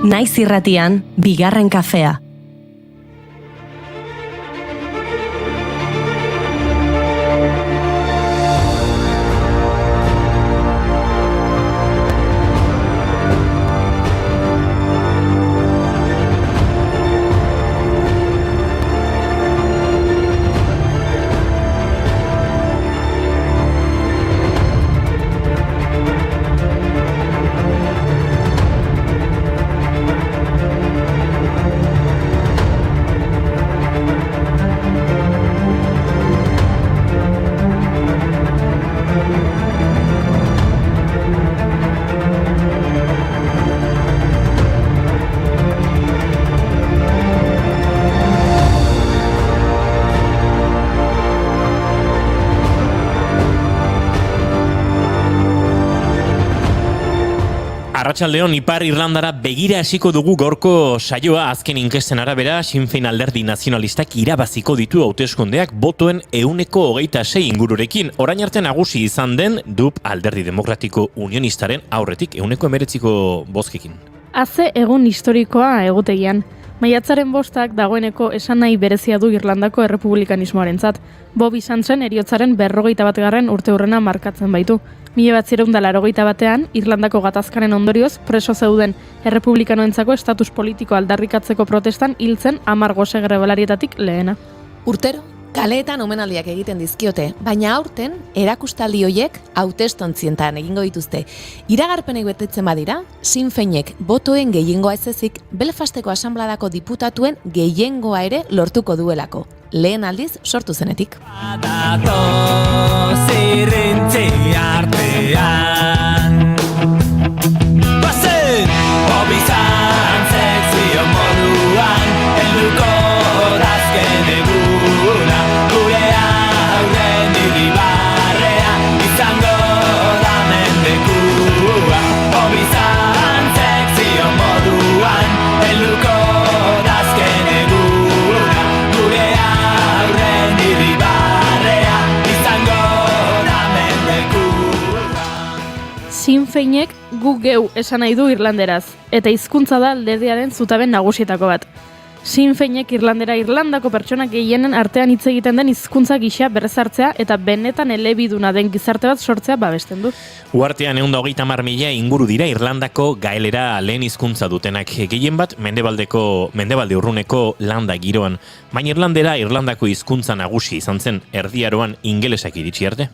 Naiz irratian, bigarren kafea. Arratsaldeon, Ipar Irlandara begira hasiko dugu gaurko saioa. Azken inkesten arabera, Sinn Féin alderdi nazionalistak irabaziko ditu hauteskundeak botoen 26% ingururekin. Orain arte nagusi izan den DUP alderdi demokratiko unionistaren aurretik 19% bozkekin. Haze egun historikoa egutegian. Maiatzaren 5 dagoeneko esan nahi berezia du Irlandako errepublikanismoarentzat. Bobby Sansen heriotzaren 41. urteurrena markatzen baitu. 1981 Irlandako gatazkaren ondorioz preso zeuden errepublikanoentzako estatus politiko aldarrikatzeko protestan hiltzen 10 gose grebalarietatik lehena. Urtero, kaleetan omenaldiak egiten dizkiote, baina aurten erakustaldi hoiek hautestontzietan egingo dituzte. Iragarpenek betetzen badira, Sinn Féinek botoen gehiengoa ez ezik, Belfasteko asanbladako diputatuen gehiengoa ere lortuko duelako. Lehen aldiz sortu zenetik. Sinn Féinek gu geu esan nahi du irlanderaz, eta hizkuntza da alderdiaren zutaben nagusietako bat. Sinn Féinek Irlandako pertsonak gehienen artean hitz egiten den hizkuntza gisa berrezartzea eta benetan elebiduna den gizarte bat sortzea babesten du. Uhartean 130.000 inguru dira Irlandako gaelera lehen hizkuntza dutenak, gehien bat mendebalde urruneko landa giroan, baina Irlandako hizkuntza nagusi izan zen erdiaroan ingelesak iritsi arte.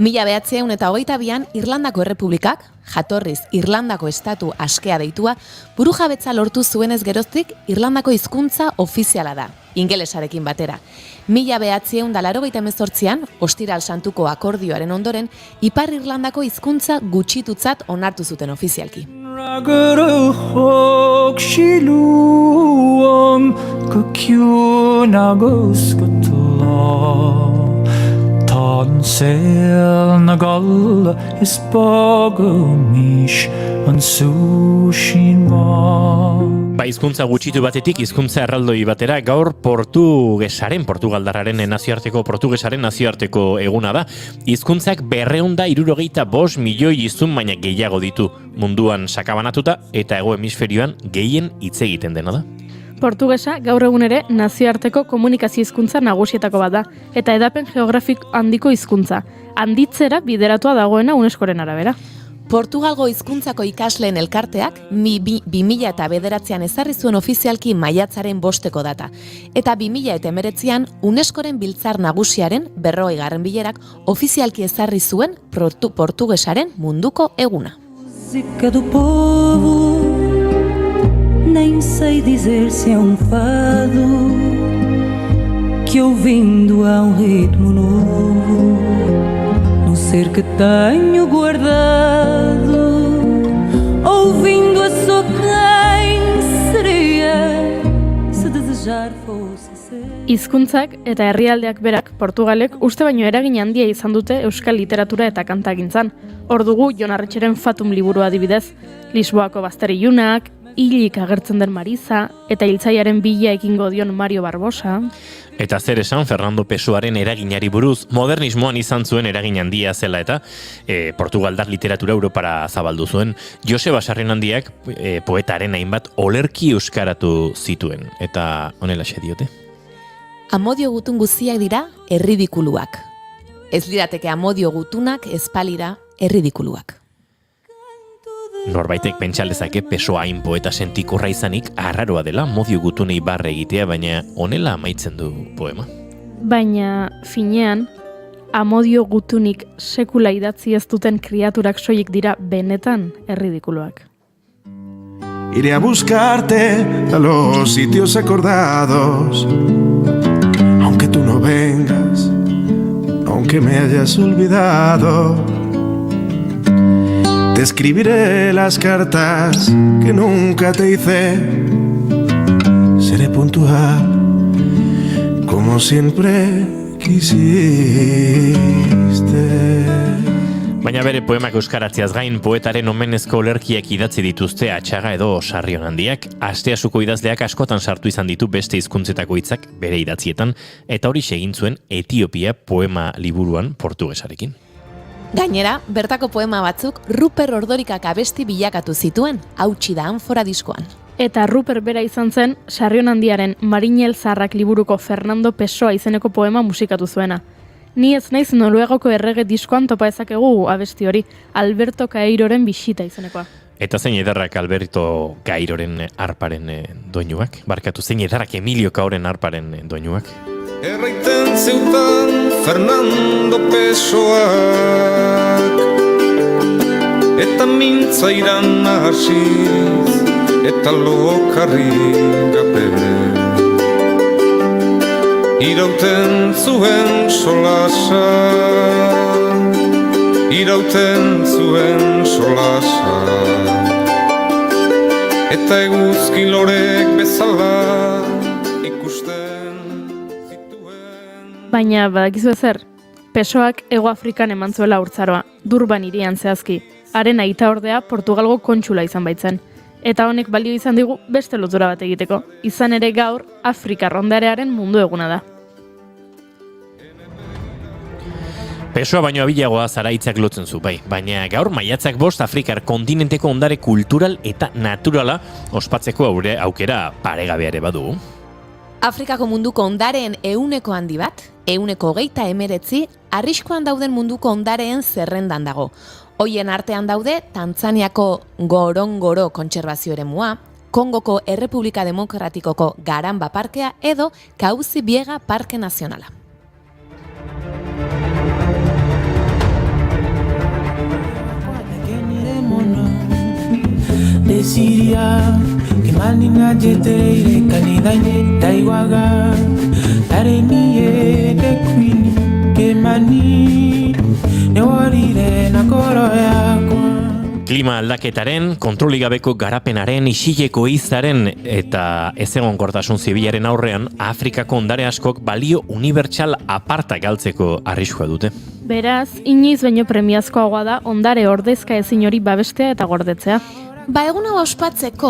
1922an Irlandako Errepublikak, jatorriz Irlandako estatu askea deitua, burujabetza lortu zuenez geroztik Irlandako hizkuntza ofiziala da, ingelesarekin batera. 1988an, Ostiral Santuko akordioaren ondoren, Ipar Irlandako hizkuntza gutxitutzat onartu zuten ofizialki. Sel na galla is bogomish an sushin ma. Hizkuntza gutxitu batetik hizkuntza erraldoi batera gaur Portugaldarraren nazioarteko eguna da. Hizkuntzak 265 milioi hiztun baina gehiago ditu munduan sakabanatuta eta hego hemisferioan gehien hitz egiten dena da. Portugesa gaur egun ere nazioarteko komunikazio hizkuntza nagusietako bat da, eta edapen geografik handiko hizkuntza. Handitzera bideratua dagoena UNESCOren arabera. Portugalgo hizkuntzako ikasleen elkarteak 2009an ezarri zuen ofizialki maiatzaren 5 data. Eta 2019an UNESCOren biltzar nagusiaren 40. bilerak ofizialki ezarri zuen portugesaren munduko eguna. Nem sei dizer se é fado que ouvindo há ritmo novo no ser que tenho guardado ouvindo a sua quem seria se desejar fosse ser. Hizkuntzak eta herrialdeak berak Portugalek uste baino eragin handia izan dute euskal literatura eta kantagintzan. Hor dugu Jon Arretxeren Fatum liburua adibidez, Lisboako bazter ilunak, hilik agertzen den Marisa, eta hiltzaiaren bila ekingo dion Mario Barbosa. Eta zer esan Fernando Pessoaren eraginari buruz, modernismoan izan zuen eragin handia zela eta Portugaldar literatura Europara zabaldu zuen. Joseba Sarrionandiak poetaren hainbat olerki euskaratu zituen, eta honelaxe diote. Amodio gutun guztiak dira erridikuluak. Ez lirateke amodio gutunak ezpalira erridikuluak. Norbaitek pentsa lezake Pessoa hain poeta sentikorra izanik arraroa dela modio gutunei barre egitea, baina honela amaitzen du poema. Baina finean, amodio gutunik sekula idatzi ez duten kriaturak soilik dira benetan erridikuluak. Iré a buscarte a los sitios acordados, aunque tú no vengas, aunque me hayas olvidado. Te escribiré las cartas que nunca te hice. Seré puntual como siempre quisiste. Baina bere poemak euskaratziaz gain, poetaren omenezko olerkiak idatzi dituzte Atxaga edo Sarrionandiak. Asteasuko idazleak askotan sartu izan ditu beste hizkuntzetako hitzak bere idatzietan, eta hori egin zuen Etiopia poema liburuan portugesarekin. Gainera, bertako poema batzuk Ruper Ordorikak abesti bilakatu zituen, hautsi da Anfora diskoan. Eta Ruper bera izan zen Sarrionandiaren Marinel Zarrak liburuko Fernando Pessoa izeneko poema musikatu zuena. Ni ez naiz Noruegoko errege diskoan topa ezakegu abesti hori, Alberto Cairoren bisita izenekoa. Eta zein ederrak Alberto Cairoren arparen doinuak? Barkatu, zein ederrak Emilio Caoren arparen doinuak? Erraiten zeutan Fernando Pessoak, eta mintzairan hasiz, eta lokarri gabe. Irauten zuen solasa, irauten zuen solasa, eta eguzki lorek bezala ikusten zituen. Baina badakizu ezer, Pessoak Hego Afrikan eman zuela haurtzaroa, Durban hirian zehazki. Haren aita ordea Portugalgo kontsula izan baitzen. Eta honek balio izan digu beste lotura bat egiteko. Izan ere gaur Afrika rondarearen mundu eguna da. Pessoa baino abilagoa zaraitzak lotzen zu, bai. Baina gaur maiatzak 5 Afrikar kontinenteko ondare kultural eta naturala ospatzeko aukera paregabea ere badu. Afrikako munduko ondareen 100 handi bat, 129, arriskuan dauden munduko ondareen zerrendan dago. Hoien artean daude Tanzaniako Ngorongoro kontserbazio eremua, Kongoko Errepublika Demokratikoko Garamba Parkea edo Kauzi Biega Parke Nazionala. Desiria que manina jetere kanidaine daiwaga tarenie de queen que mani ne warire nakoro yakwa. Klima aldaketaren, kontrolik gabeko garapenaren, isileko izaren eta ezegonkortasun zibilaren aurrean Afrikako ondare askok balio unibertsal aparta galtzeko arriskua dute. Beraz, inoiz baino premiazkoagoa da ondare ordezka ezin hori babestea eta gordetzea. Ba, egun hau ospatzeko,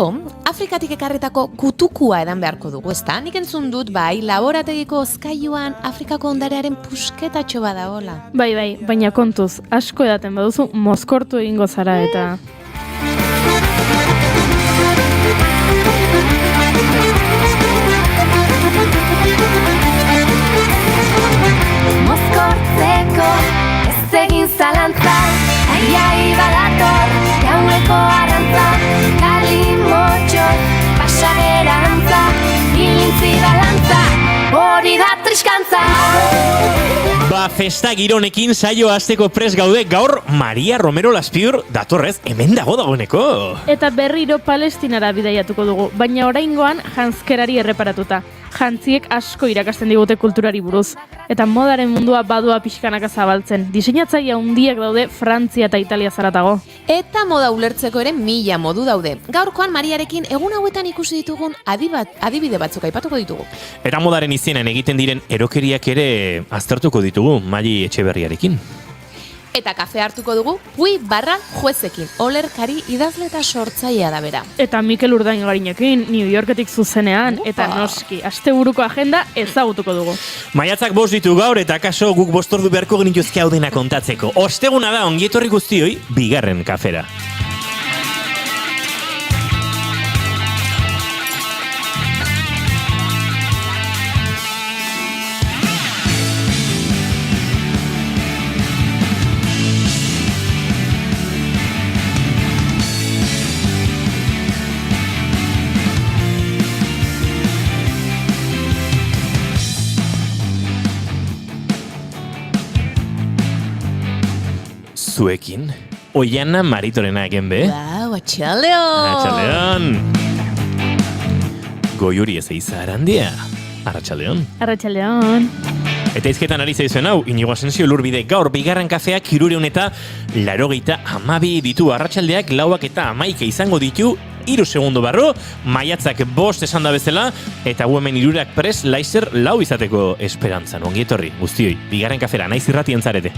Afrikatik ekarretako kutukua edan beharko dugu, ezta? Nik entzun dut, bai, laborategiko ozkailuan Afrikako ondarearen pusketatxo badaola. Bai, baina kontuz, asko edaten baduzu mozkortu egingo zara eta... Mozkortzeko ez egin zalantza, aiai badator, jauneko arantza, kalimotxo, pasagerantza, ilintzi balantza, hori da triskantza. Ba, festa gironekin saio hasteko prest gaude, gaur Maria Romero Laspiur datorrez, hemen dagoeneko. Eta berriro Palestinara bidaiatuko dugu, baina oraingoan janzkerari erreparatuta. Jantziek asko irakasten digute kulturari buruz. Eta modaren mundua badua pixkanaka zabaltzen. Diseinatzaile handiak daude Frantzia eta Italia zaratago. Eta moda ulertzeko ere 1000 modu daude. Gaurkoan Mariarekin egun hauetan ikusi ditugun adibide batzuk aipatuko ditugu. Eta modaren izenean egiten diren erokeriak ere aztertuko ditugu Mali Etxeberriarekin. Eta kafe hartuko dugu Pui/Juezekin, olerkari idazle eta sortzailea da bera. Eta Mikel Urdaingarinekin, New Yorketik zuzenean, eta noski, asteburuko agenda ezagutuko dugu. Maiatzak 5 ditu gaur eta kaso guk 5 ordu beharko genituzke hau dena kontatzeko. Osteguna da ongietorri guztioi bigarren kafera. Zuekin, Oiana Maritorena egen be. Wow, atxaldeon! Arratxaldeon! Goiuri ez eiza arandia. Arratxaldeon. Arratxaldeon. Eta izketan ari zaizuen hau, Inigo Asensio Lurbide gaur bigarren kafeak 382 ditu arratsaldeak 4 eta 11 izango ditu 3 segundo barru, maiatzak 5 esan da bezala, eta gu hemen 3 pres laizer 4 izateko esperantzan. Ongi etorri, guztioi, bigarren kafera, naiz irratien zarete.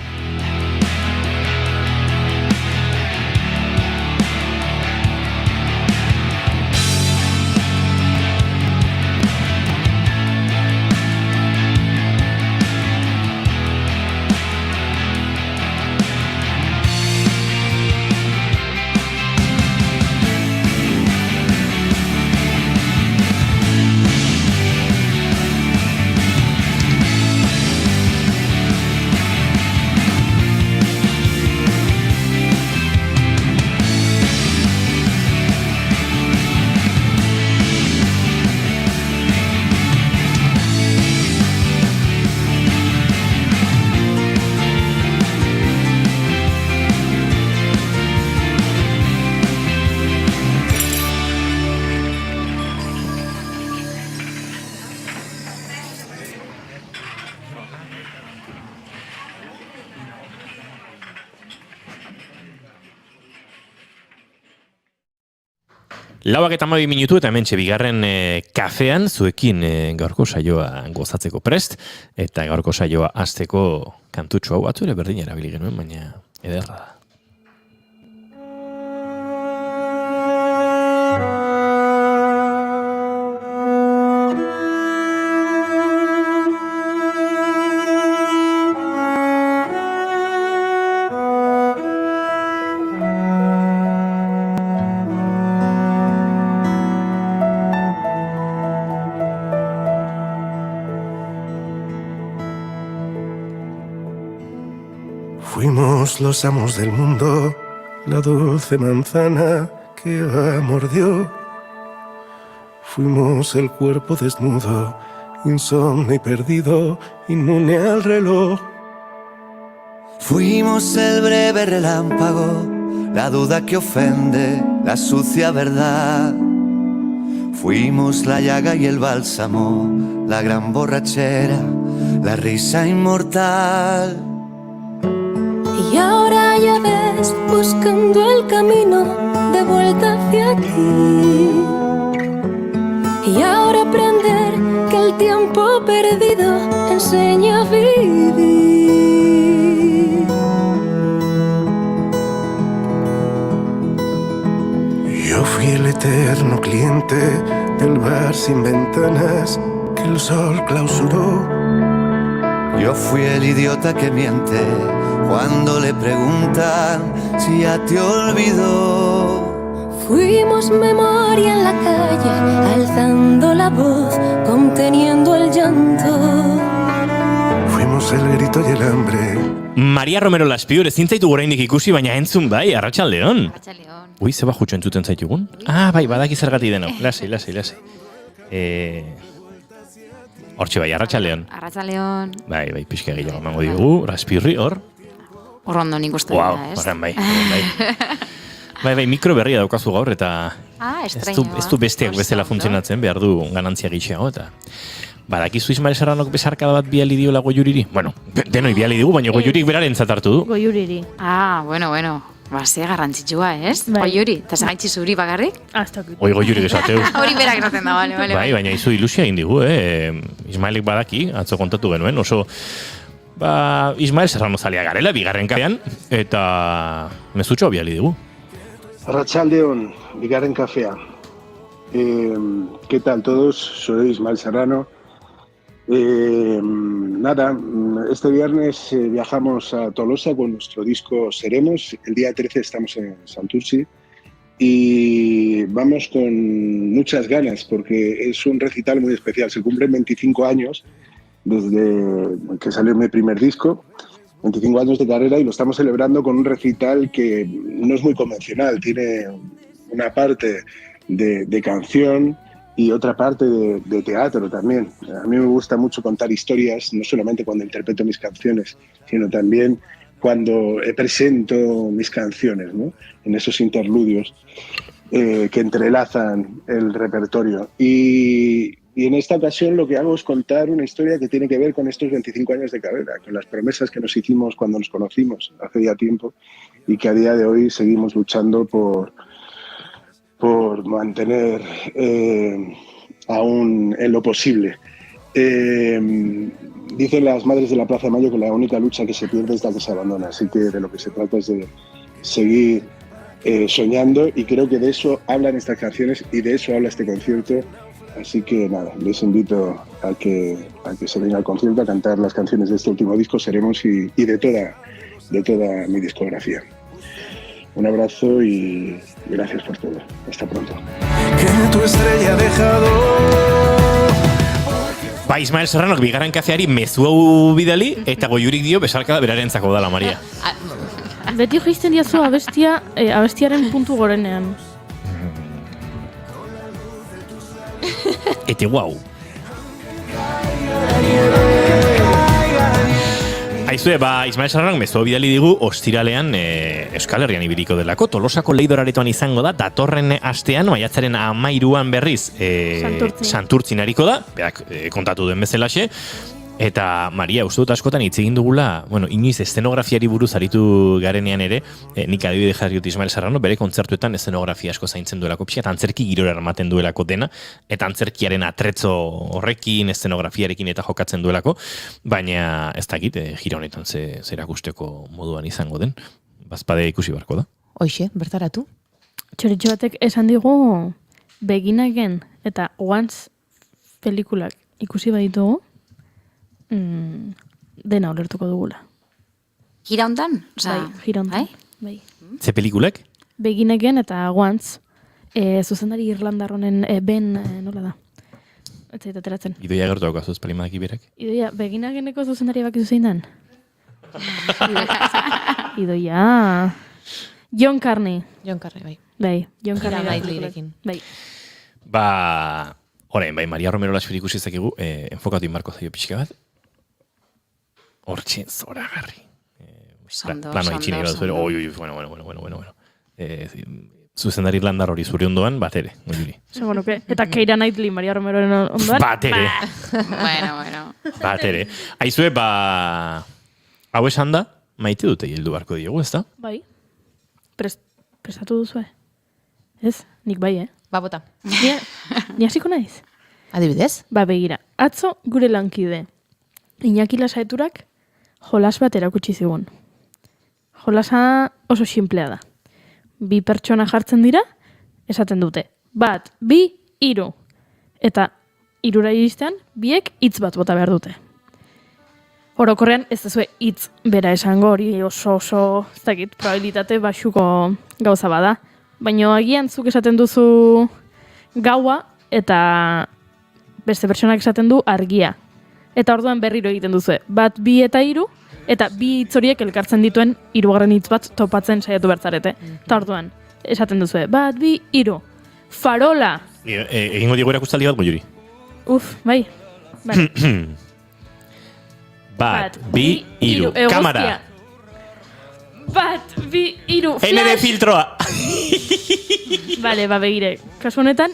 Lauak eta 12 minutu eta hementxe bigarren kafean zuekin gaurko saioa gozatzeko prest, eta gaurko saioa hasteko kantutxo hau batzu ere berdin erabili genuen, baina ederra da. Fuimos los amos del mundo, la dulce manzana que mordió. Fuimos el cuerpo desnudo, insomne y perdido, inmune al reloj. Fuimos el breve relámpago, la duda que ofende, la sucia verdad. Fuimos la llaga y el bálsamo, la gran borrachera, la risa inmortal. Y ahora ya ves, buscando el camino de vuelta hacia ti. Y ahora aprender que el tiempo perdido enseña a vivir. Yo fui el eterno cliente del bar sin ventanas que el sol clausuró. Yo fui el idiota que miente cuando le preguntan si ya te olvidó. Fuimos memoria en la calle, alzando la voz, conteniendo el llanto. Fuimos el grito y el hambre. Maria Romero Laspiur ezin zaitu oraindik ikusi, baina entzun bai, arratsaldeon. Arratsaldeon. Ui, zeba jutxo entzuten zaitugun? Bai, badaki zergatik deno. Lasai. Hortxe bai, arratsaldeon. Arratsaldeon. Bai, pixka gehiago emango diogu, Laspiurri, hor. Horrondo nik uste Wow, dira, ez? horren bai. Bai, mikro berria daukazu gaur, eta estreñoa. ez du besteak bezala funtzionatzen, behar du ganantzia gitxeago, eta badakizu Ismael Serranok besarkada bat biali diola Goiuriri? Bueno, denoi biali digu, baina Goiurik beraren zatartu du. Goiuriri. Bueno. Ze garrantzitsua, ez? Goiuri, eta zagaitzi zuri bakarrik? Oi, Goiurik esateu. Hori berak esaten da, bale. Bai, baina izu ilusia egin digu, Ismaelik badaki, atzo kontatu genuen, oso Ismael Serrano zalea garela, bigarren kafean, eta mezutxo biali digu. Arratsaldeon, bigarren kafea. ¿Qué tal todos? Soy Ismael Serrano. Nada, este viernes viajamos a Tolosa con nuestro disco Seremos. El día 13 estamos en Santurtzi y vamos con muchas ganas porque es un recital muy especial. Se cumplen 25 años desde que salió mi primer disco, 25 años de carrera, y lo estamos celebrando con un recital que no es muy convencional. Tiene una parte de canción y otra parte de teatro también. A mí me gusta mucho contar historias, no solamente cuando interpreto mis canciones, sino también cuando presento mis canciones, ¿no? En esos interludios que entrelazan el repertorio. Y en esta ocasión lo que hago es contar una historia que tiene que ver con estos 25 años de carrera, con las promesas que nos hicimos cuando nos conocimos hace ya tiempo y que a día de hoy seguimos luchando por mantener aún en lo posible. Dicen las madres de la Plaza de Mayo que la única lucha que se pierde es la que se abandona, así que de lo que se trata es de seguir soñando, y creo que de eso hablan estas canciones y de eso habla este concierto. Así que nada, les invito a que se vengan al concierto a cantar las canciones de este último disco, Seremos, y de toda mi discografía. Un abrazo y gracias por todo. Hasta pronto. Que tu estrella ha dejado. Ismael Serranok bigarren kafeari mezu hau bidali, eta Goiurik dio besarkada berarentzako dala, Maria. Beti jaisten diazu abestiaren puntu gorenean. Eta guau. Aizue, Ismael Serranok mezu hau bidali digu ostiralean Euskal Herrian ibiliko delako. Tolosako Leidoraretoan izango da, datorren astean, maiatzaren 13an berriz Santurtzin hariko da, berak kontatu duen bezalaxe. Eta Maria, uste dut askotan hitz egin dugula, inoiz eszenografiari buruz aritu garenean ere, nik adibide jarri dut Ismael Serrano, bere kontzertuetan eszenografia asko zaintzen duelako pixka, eta antzerki girora ematen duelako dena, eta antzerkiaren atretzo horrekin, eszenografiarekin eta jokatzen duelako, baina ez dakit, gira honetan zerakusteko moduan izango den, bazpade ikusi barko da. Hoxe, bertaratu. Txoritxo batek esan digu Beginagen eta Once pelikulak ikusi baditugu, dena olertuko dugula. Gira hontan? Bai, gira hontan. Bai. Ze pelikulak? Beginagen eta Once, zuzendari irlandarronen Ben, nola da? Ez zait ateratzen. Idoia gertu daukazuz palimadak iberak? Idoia, Beginageneko zuzendari bakizu zein den? Idoia... John Carney. John Carney, bai. Bai, John Carney. Ira Knightleyrekin. Bai. Orain, Maria Romero lasferi ikusi ezakigu, enfokatu inbarko zaio pixka bat. Hortxe, zoragarri. Plano itxini bat zure, bueno. Zuzendari irlandar hori zure ondoan, bat ere. Eta Keira Knightley, Maria Romeroren ondoan. Bat ere. Bueno. Bat ere. Aizue, hau esan da, maite dute hildu barko diogu, ez da? Bai. Prestatu duzue? Ez? Nik bai, Bota. Ni hasiko naiz? Adibidez? Begira. Atzo gure lankide Iñaki Lasaeturak jolas bat erakutsi zigun. Jolasa oso sinplea da. 2 pertsona jartzen dira, esaten dute. 1, 2, 3. Eta 3ra iristean, biek hitz bat bota behar dute. Orokorrean ez dezue hitz bera esango, hori oso, ez dakit, probabilitate baxuko gauza bada. Baina agian zuk esaten duzu gaua eta beste pertsonak esaten du argia. Eta orduan berriro egiten duzu. 1, 2 eta 3, eta 2 hitz horiek elkartzen dituen 3. hitz bat topatzen saiatu bertzarete. Eta orduan esaten duzu. 1, 2, 3. Farola! Egingo diego erakustaldi bat, Goiuri. Bai. 1, 2, 3. Kamara! 1, 2, 3. Flash! ND filtroa! Bale, begire. Kasu honetan...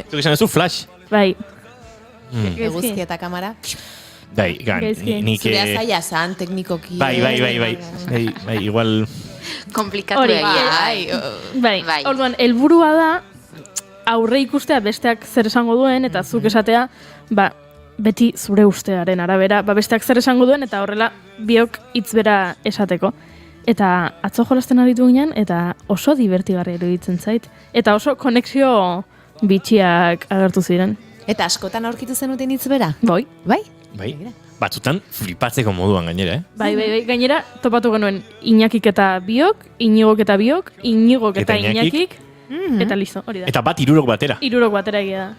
Zuk esan duzu, flash. Bai. Eguzki eta kamara. Bai, nik... Zurea zaila zan, teknikoki. Bai, igual... Komplikatu egia. Bai, orduan, helburua da aurre ikustea besteak zer esango duen, eta zuk esatea, beti zure ustearen arabera, besteak zer esango duen, eta horrela biok hitz bera esateko. Eta atzo jolasten aritu ginen, eta oso divertigarria iruditzen zait. Eta oso konexio bitxiak agertu ziren. Eta askotan aurkitu zenuten hitz bera? Bai. Bai? Batzutan flipatzeko moduan gainera, Bai, gainera topatu genuen Iñakik eta biok, Iñigok eta biok, Iñigok eta Iñakik, eta listo, hori da. Eta bat 3 batera. 3 batera egia da.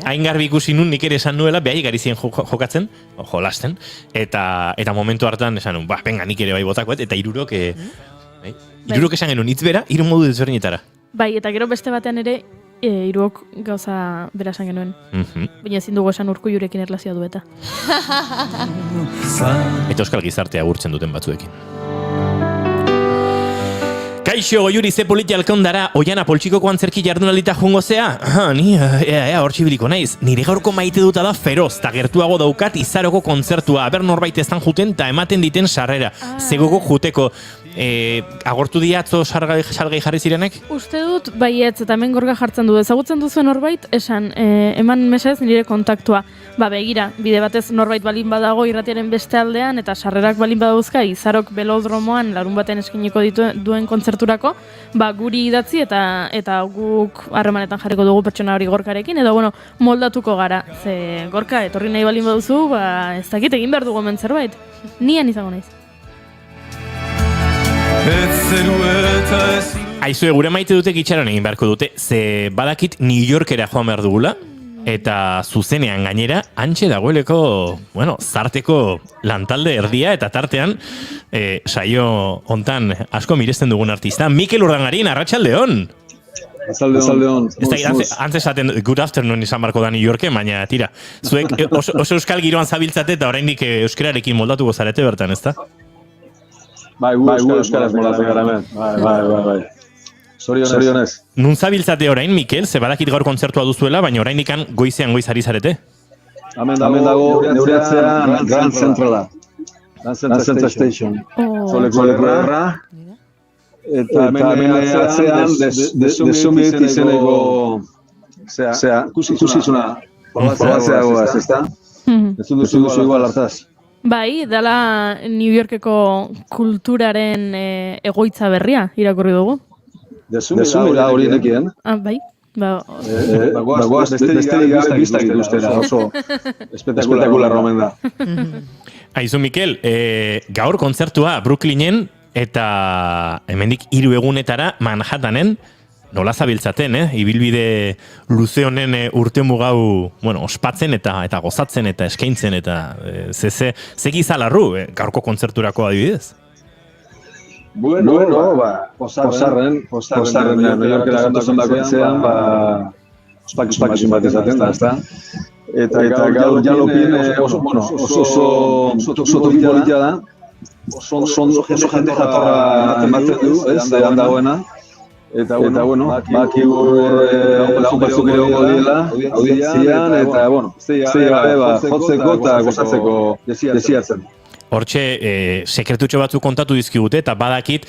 Hain garbi ikusi nun nik ere esan nuela, behai gari ziren jokatzen, jolasten, eta momentu hartan esan nun, venga, nik ere bai botakoet, eta 3 irurok esan genuen hitz bera, 3 modu desberdinetara. Bai, eta gero beste batean ere, 3 gauza bera esan genuen. Baina ezin dugu esan Urkullurekin erlazioa du eta. Eta euskal gizartea gurtzen duten batzuekin. Kaixo, Goiuri, ze politi alkondara, Oiana poltsiko antzerki jardunalita jungo zea? Ni, hor txibiliko naiz. Nire gaurko maite duta da feroz, ta gertuago daukat izaroko kontzertua. Aber norbait eztan juten, ta ematen diten sarrera. Zegoko juteko. Agortu diatzo salgai jarri zirenek? Uste dut, baietz, eta hemen gorga jartzen du. Ezagutzen duzu norbait, esan, eman mesez nire kontaktua. Begira, bide batez norbait balin badago irratiaren beste aldean, eta sarrerak balin badauzka, izarok belodromoan larun baten eskiniko duen kontzerturako, guri idatzi eta guk harremanetan jarriko dugu pertsona hori Gorkarekin, edo moldatuko gara. Ze Gorka, etorri nahi balin baduzu, ez dakit egin behar dugu hemen zerbait. Nian izango naiz. Aizue, gure maite dute itxaron egin beharko dute, ze badakit New Yorkera joan behar dugula, eta zuzenean gainera, antxe dagoeleko, zarteko lantalde erdia, eta tartean, saio hontan asko miresten dugun artista, Mikel Urdangarin, arratsaldeon! Arratsaldeon. Antes esaten good afternoon izan barko da New Yorken, baina tira, zuek oso euskal giroan zabiltzate eta oraindik euskararekin moldatuko zarete bertan, ezta? Bai, euskaraz moldatzen gara hemen. Bai. Zorionez. Nun zabiltzate orain, Mikel, ze badakit gaur kontzertua duzuela, baina orain ikan goizean ari zarete? Hemen dago neureatzean Grand Centrala. Grand Central Station. Zoleko erra. Eta hemen atzean desumit izeneko ikusizuna probatzeagoaz, ezta? Ez duzu igual hartaz. Bai, dela New Yorkeko kulturaren egoitza berria irakurri dugu. Desumi da hori nekien. Bai. Bagoaz, besterik gabe biztak ikustera, oso espetakular omen da. Aizu, Mikel, gaur kontzertua Brooklynen eta hemendik 3 egunetara Manhattanen nola zabiltzaten, ibilbide luze honen urte mugau, ospatzen eta gozatzen eta eskaintzen eta ze gizalarru gaurko kontzerturako adibidez? Pozarren, New Yorkera gantazen bakoitzean, ospakizun bat izaten da, ezta? Eta gaur jalopin oso tokia da, oso jende jatorra ematen du, ez, handagoena. Eta bakigu lagun batzuk ere gongo dira, audientzian, eta, jotzeko eta gozatzeko desiatzen. Hortxe, sekretutxo batzuk kontatu dizkigute, eta badakit,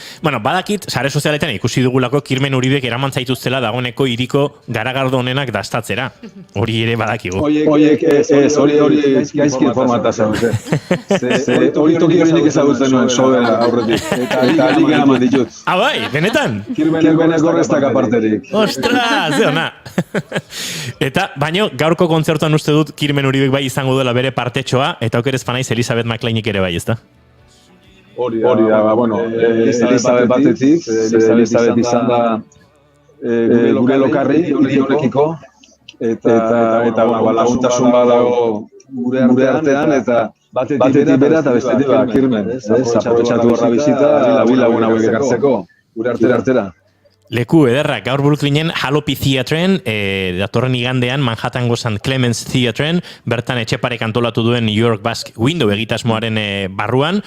sare sozialetan ikusi dugulako Kirmen Uribek eraman zaituztela dagoeneko hiriko garagardo honenak dastatzera. Hori ere badakigu. Horiek, hori gaizki informata zauz, hori toki horiek ezagutzen nuen, sobera aurretik. Eta alik eraman ditut. Bai, benetan? Kirmenek horreztak aparterik. Ostras, ze ona! Eta, baino, gaurko kontzertuan uste dut Kirmen Uribek bai izango duela bere partetxoa, eta okerez panaiz Elizabeth McLeanik ere bai, ezta? Hori da, Elizabeth batetik, Elizabeth izan da gure lokarri, hori honekiko, eta laguntasun badago gure artean, eta batetik bera eta bestetik Kirmen, aprobetxatu horra bizita, lagun hauek ekartzeko, gure artera. Leku ederra, gaur Brooklynen Halopi Theatren, datorren igandean Manhattango St. Clements Theatren, bertan Etxeparek antolatu duen New York Basque Window egitasmoaren barruan,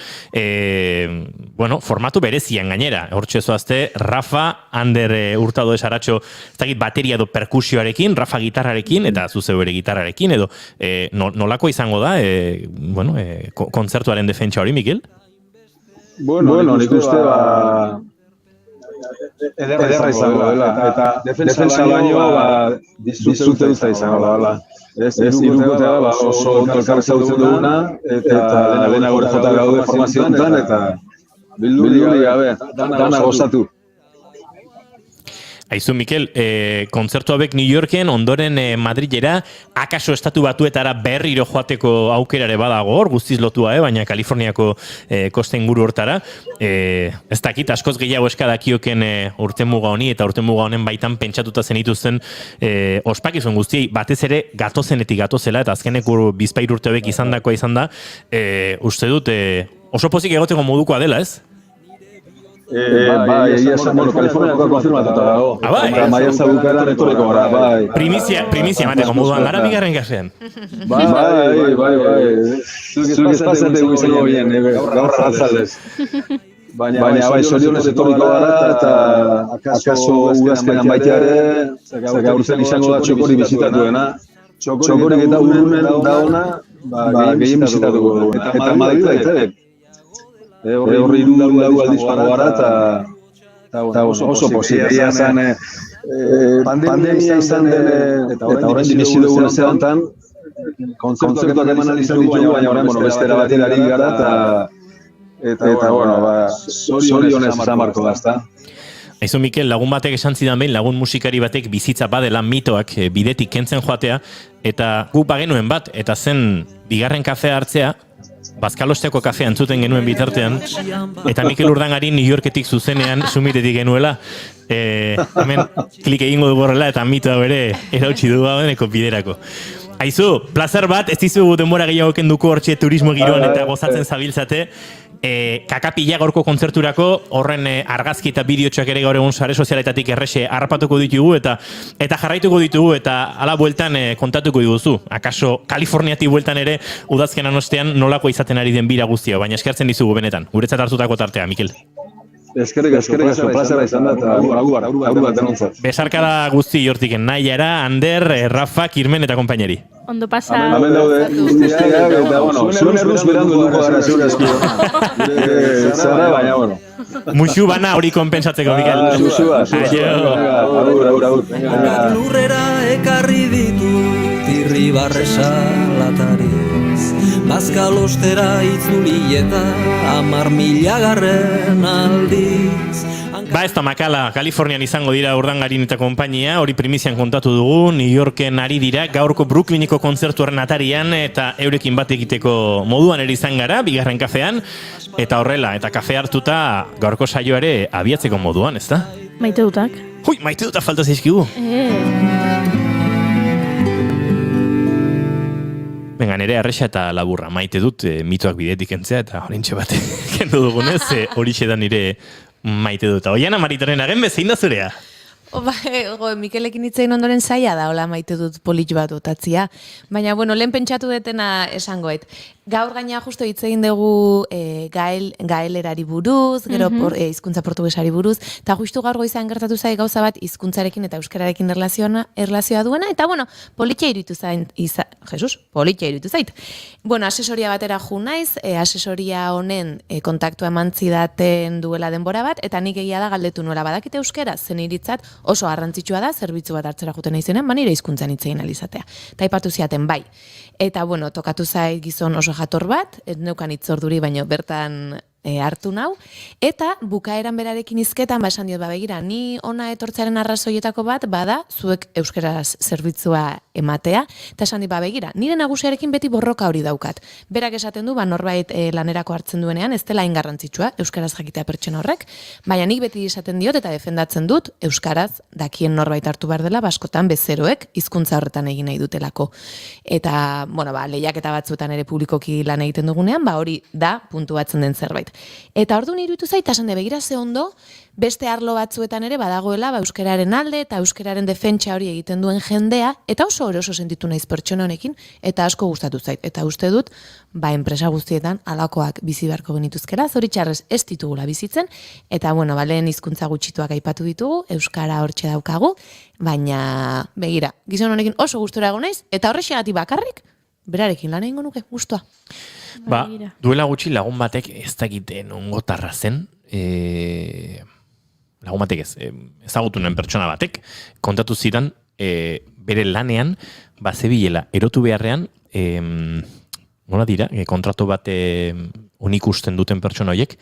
formatu berezian gainera. Hortxe zoazte, Rafa, Ander Hurtado Esaratxo, ez dakit bateria edo perkusioarekin, Rafa gitarrarekin, eta zuzeu ere gitarrarekin, edo nolako izango da, kontzertuaren defentsa hori, Mikel? Nik uste ederra izango dela, eta defensa baino disfrute duzta izango dela. Ez irukotea oso elkar ezagutzen duguna, eta lehenago jota gaude formazio honetan, eta bildu gabe, dana gozatu. Aizu, Mikel, kontzertu hauek New Yorken, ondoren Madrilera, akaso estatu batuetara berriro joateko aukerare badago hor, guztiz lotua, baina Kaliforniako koste inguru hortara. Ez dakit, askoz gehiago eskadakioken urtemuga honi, eta urtemuga honen baitan pentsatuta zenituzten ospakizun guztiei, batez ere gatozenetik gatozela, eta azkeneko bizpahiru urte hauek izandakoa izan da, uste dut oso pozik egoteko modukoa dela, ez? Bai, egia esan, Kaliforniako konfirmatuta dago. Eta maiatza bukaeran etorriko gara, bai. Primizia mateko moduan gara bigarren kasean. Bai. Zuk ez pasate izango bien, gaur ratzaldez. Baina bai, zorionez etorriko gara, eta akaso udazkenan baita ere, gaurzen izango da txokori bizitatuena. Txokorik eta urunen dauna, gehien bizitatuko dugu. Eta Madrid baita ere. Horri lau aldiz pago gara, eta oso posibia zen pandemia izan den, eta horrein dimizi dugun zelantan, kontzertuak eman alizan ditugu, baina horrein beste erabatik ari gara, eta zorionez zamarko da, ezta. Aizu, Mikel, lagun batek esan zidan behin, lagun musikari batek bizitza badela mitoak bidetik kentzen joatea, eta guk bagenuen bat, eta zen bigarren kafea hartzea, Bazkalosteko kafea entzuten genuen bitartean, eta Mikel Urdangari New Yorketik zuzenean sumitetik genuela. Hemen klik egingo dugu horrela, eta mitoa bere erautsi dugu beneko biderako. Aizu, plazer bat, ez dizugu denbora gehiago kenduko hortxe turismo giroan eta gozatzen zabiltzate. Kakapila gaurko kontzerturako, horren argazki eta bideotxoak ere gaur egun sare sozialetatik errexe harrapatuko ditugu eta jarraituko ditugu eta ala bueltan kontatuko diguzu. Akaso Kaliforniatik bueltan ere udazkenan ostean nolako izaten ari den bira guztia, baina eskertzen dizugu benetan. Guretzat hartutako tartea, Mikel. Eskerrik asko, plazera izan da, eta aur bat denontzat. Besarkada guzti hortiken, Naiara, Ander, Rafa, Kirmen eta konpaineri. Ondo pasa. Hemen daude, guztiak, eta zuen erruz berandu dugu gara zure asko. Zara, baina, bueno. Muxu bana hori konpensatzeko, Mikel. Muxua. Aur. Lurrera ekarri ditut irri barresa latariz, Bazkalostera itzuli eta 10.000 aldiz. Ba, ez da makala, Kalifornian izango dira Urdangarin eta konpainia, hori primizian kontatu dugu, New Yorken ari dira, gaurko Brooklyneko kontzertuaren atarian, eta eurekin bat egiteko moduan ere izan gara, bigarren kafean, eta horrela, eta kafe hartuta gaurko saioare abiatzeko moduan, ez da? Maite dutak. Hui, maite dutak falta zaizkigu. Venga, nire arrexa eta laburra, maite dut mitoak bidetik entzea, eta horintxe bat kendu dugunez, horixe da nire maite dut. Oiana Maritaren agen bezein da zurea? Mikelekin hitzein ondoren zaila da, hola maite dut polit bat utatzia. Baina, bueno, lehen pentsatu detena esangoet. Gaur gaina justo hitz egin dugu gaelerari buruz, gero hizkuntza portugesari buruz, eta justu gaur goizan gertatu zait gauza bat hizkuntzarekin eta euskararekin erlazioa duena, eta bueno, politia iruditu zait. Bueno, asesoria batera ju naiz, asesoria honen kontaktua eman zidaten duela denbora bat, eta nik egia da galdetu nuela badakite euskara, zen iritzat oso garrantzitsua da, zerbitzu bat hartzera juten naizenean, nire hizkuntzan hitz egin alizatea. Eta aipatu ziaten bai. Eta bueno, tokatu zait gizon oso jator bat, ez neukan itzorduri baino bertan hartu nau, eta bukaeran berarekin hizketan esan diot, begira, ni ona etortzaren arrazoietako bat bada zuek euskaraz zerbitzua ematea, eta esan dit, begira, nire nagusiarekin beti borroka hori daukat. Berak esaten du, norbait lanerako hartzen duenean, ez dela ingarrantzitsua euskaraz jakitea pertsona horrek, baina nik beti esaten diot eta defendatzen dut euskaraz dakien norbait hartu behar dela, baskotan bezeroek hizkuntza horretan egin nahi dutelako. Eta, bueno, lehiaketa batzuetan ere publikoki lan egiten dugunean, hori da puntuatzen den zerbait. Eta orduan iruditu zait, esan de begira ze ondo, beste arlo batzuetan ere badagoela euskararen alde eta euskararen defentsa hori egiten duen jendea, eta oso eroso sentitu naiz pertsona honekin, eta asko gustatu zait. Eta uste dut, enpresa guztietan alakoak bizi beharko genituzkela, zoritxarrez ez ditugula bizitzen, eta bueno, lehen hizkuntza gutxituak aipatu ditugu, euskara hortxe daukagu, baina begira, gizon honekin oso gustura egon naiz, eta horrexegatik bakarrik, berarekin lan egingo nuke, gustua. Duela gutxi lagun batek ez dakite nongotarra zen, lagun batek ezagutunen pertsona batek, kontatu zidan, bere lanean, zebilela, erotu beharrean, nola dira, kontratu bat unikusten duten pertsona horiek,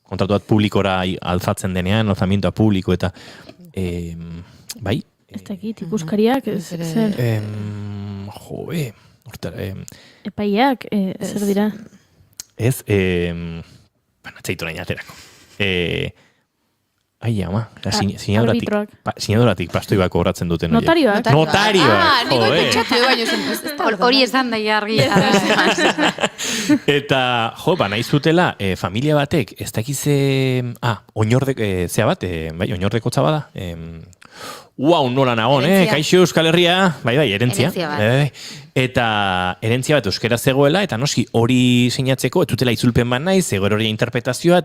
kontratu bat publikora alzatzen denean, alzamientoa publiko eta, bai? Ez dakit, ikuskariak, zer? Epaiak, zer dira? Ez, atzaitu nahi aterako. Ai, ama, sinadoratik pastoi bako horatzen duten. Notarioak? Notarioak, hori esan da jarri. Eta, nahi zutela, familia batek, ez dakize, zea bat, bai, oinordeko txabada, nola nagon, kaixo Euskal Herria, bai, erentzia. Eta erentzia bat euskera zegoela, eta noski hori sinatzeko, ez dutela itzulpen bat nahi, zegoer hori interpretazioa,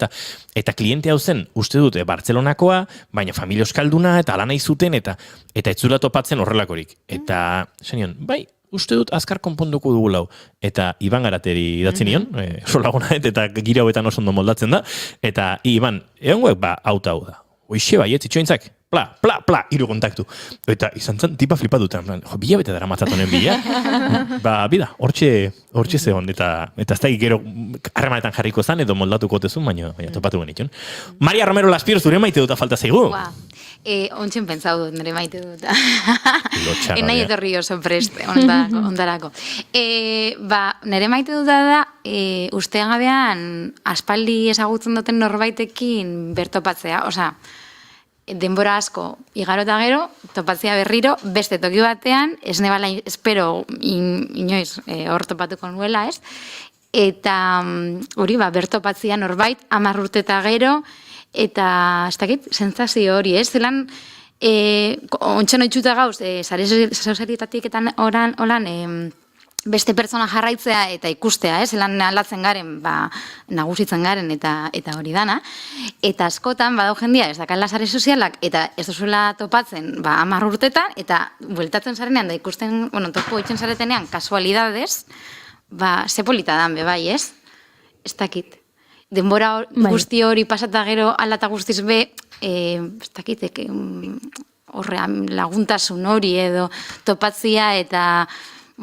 eta kliente hau zen, uste dut, Bartzelonakoa, baina familia euskalduna, eta ala nahi zuten, eta ez zula topatzen horrelakorik. Eta, zenion, bai, uste dut azkar konponduko dugu lau. Eta Iban Garateri idatzi nion, oso laguna, eta gira hauetan oso ondo moldatzen da, eta Iban, egon guek, hau da. Hoixe bai, ez itxointzak, pla, hiru kontaktu. Eta izan zen, tipa flipatuta, bila bete dara matzatonen bila. Bida, hortxe zegoen, eta ez da gero harremanetan jarriko zen, edo moldatuko tezun, baina topatu genitxon. Maria Romero Laspier, zure maite duta falta zaigu? Ontsen pentsau dut, nire maite dut. Nahi etorri oso prest, ondarako. Nire maite dut da, ustean gabean, aspaldi ezagutzen duten norbaitekin bertopatzea, denbora asko igaro eta gero, topatzea berriro, beste toki batean, ez nebala espero inoiz hor topatuko nuela, ez? Eta hori, bertopatzea norbait, 10 urte eta gero, eta ez dakit, sentsazio hori, ez? Zelan, ontsen oitxuta gauz, sare sozialitatik eta holan, beste pertsona jarraitzea eta ikustea, zelan aldatzen garen, nagusitzen garen eta hori dana. Eta askotan, badau jendia, ez dakala sare sozialak, eta ez duzuela topatzen 10 urtetan, eta bueltatzen zarenean, da ikusten, topo itxen zaretenean, kasualidadez, ze polita dan, bai, ez? Ez dakit. Denbora guzti hori pasata gero alata guztiz be, ez dakit, horrean laguntasun hori edo topatzia eta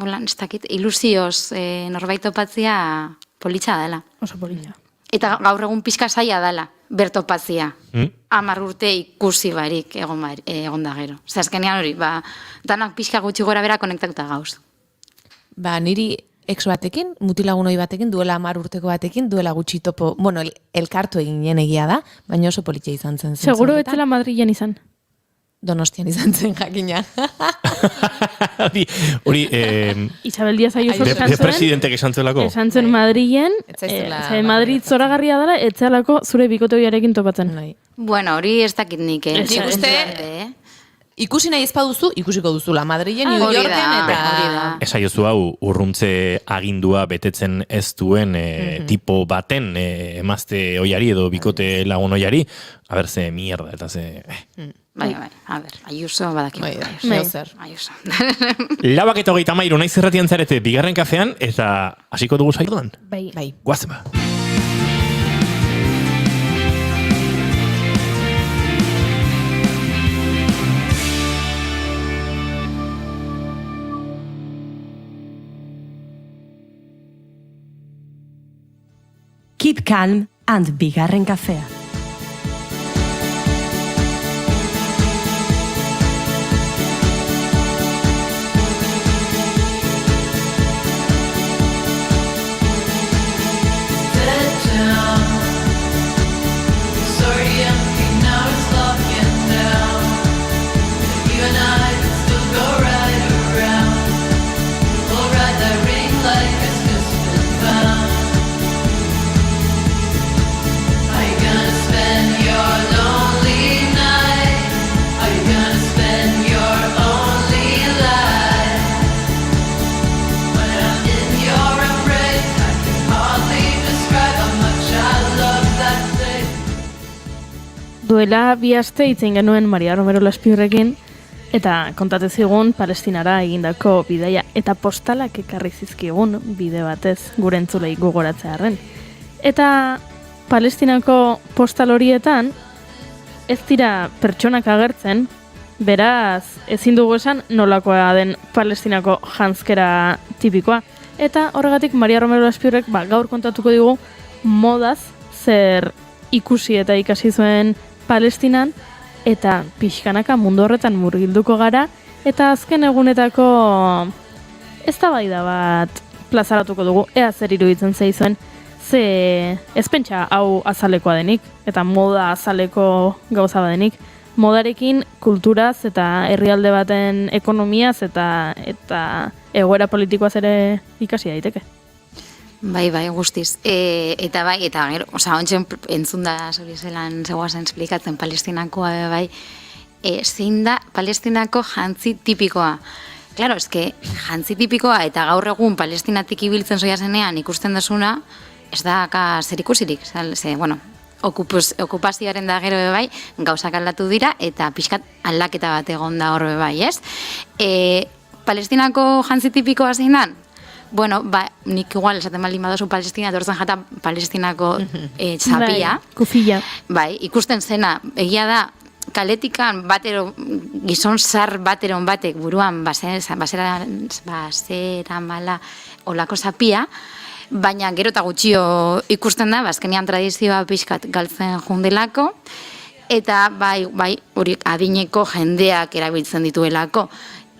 ez dakit, ilusioz norbait topatzia politxa dela. Oso politxa. Eta gaur egun pixka zaila dela, bertopatzia. 10 urte ikusi barik egon da gero. Azkenean hori, danak pixka gutxi gora bera konektatuta gauz. Niri ex batekin, mutilagunoi batekin, duela 10 urteko batekin, duela gutxi topo, elkartu eginen egia da, baina oso politxa izan zen. Seguro etzela Madrilen izan. Donostian izan zen jakina. Hori, Isabel Díaz Ayuso esan zen. Presidentek esan zelako. Esan zen Madrilen, Madrid zoragarria dela, etzealako zure bikotoiarekin topatzen. Bueno, hori ez dakit nik. Nik uste, ikusi nahi ezpaduzu, ikusiko duzula. Madrilen, New Yorken eta... Esaiozu hau, urruntze agindua betetzen ez duen tipo baten emazte oiari edo bikote lagun oiari, ze mierda eta ze... Bai, a ber, Ayuso badakit. Ayuso. 8:33 naiz zerratian zarete, bigarren kafean, eta hasiko dugu saioan. Bai. Guazen ba. Keep calm and bigarren kafea. Duela bi aste itzen genuen Maria Romero Laspierrekin eta kontate zigun Palestinara egindako bidaia eta postalak ekarri zizkigun bide batez gure entzulei gogoratzearren. Eta Palestinako postal horietan ez dira pertsonak agertzen, beraz, ezin dugu esan nolakoa den Palestinako janzkera tipikoa. Eta horregatik Maria Romero Laspiurrek gaur kontatuko digu modaz zer ikusi eta ikasi zuen Palestinan, eta pixkanaka mundu horretan murgilduko gara, eta azken egunetako eztabaida bat plazaratuko dugu, ea zer iruditzen zaizuen, ze ez pentsa hau azalekoa denik, eta moda azaleko gauza badenik, modarekin kulturaz eta herrialde baten ekonomiaz eta egoera politikoaz ere ikasi daiteke. Bai, guztiz. Eta gero, ontsen entzun da zori zelan zegoazen esplikatzen Palestinakoa, zein da Palestinako jantzi tipikoa. Claro, eske jantzi tipikoa eta gaur egun Palestinatik ibiltzen zoia zenean ikusten desuna, ez da zer ikusirik. Okupazioaren da gero gauzak aldatu dira eta pixkat aldaketa bat egon da hor ez? Palestinako jantzi tipikoa zein dan? Bueno, nik igual esaten baldin badozu Palestina, dortzen jata Palestinako txapia. Kufila. Ikusten zena, egia da, kaletikan gizon zar bateron batek buruan basera mala olako zapia, baina gero eta gutxio ikusten da, azkenean tradizioa pixkat galtzen jundelako, eta hori adineko jendeak erabiltzen dituelako.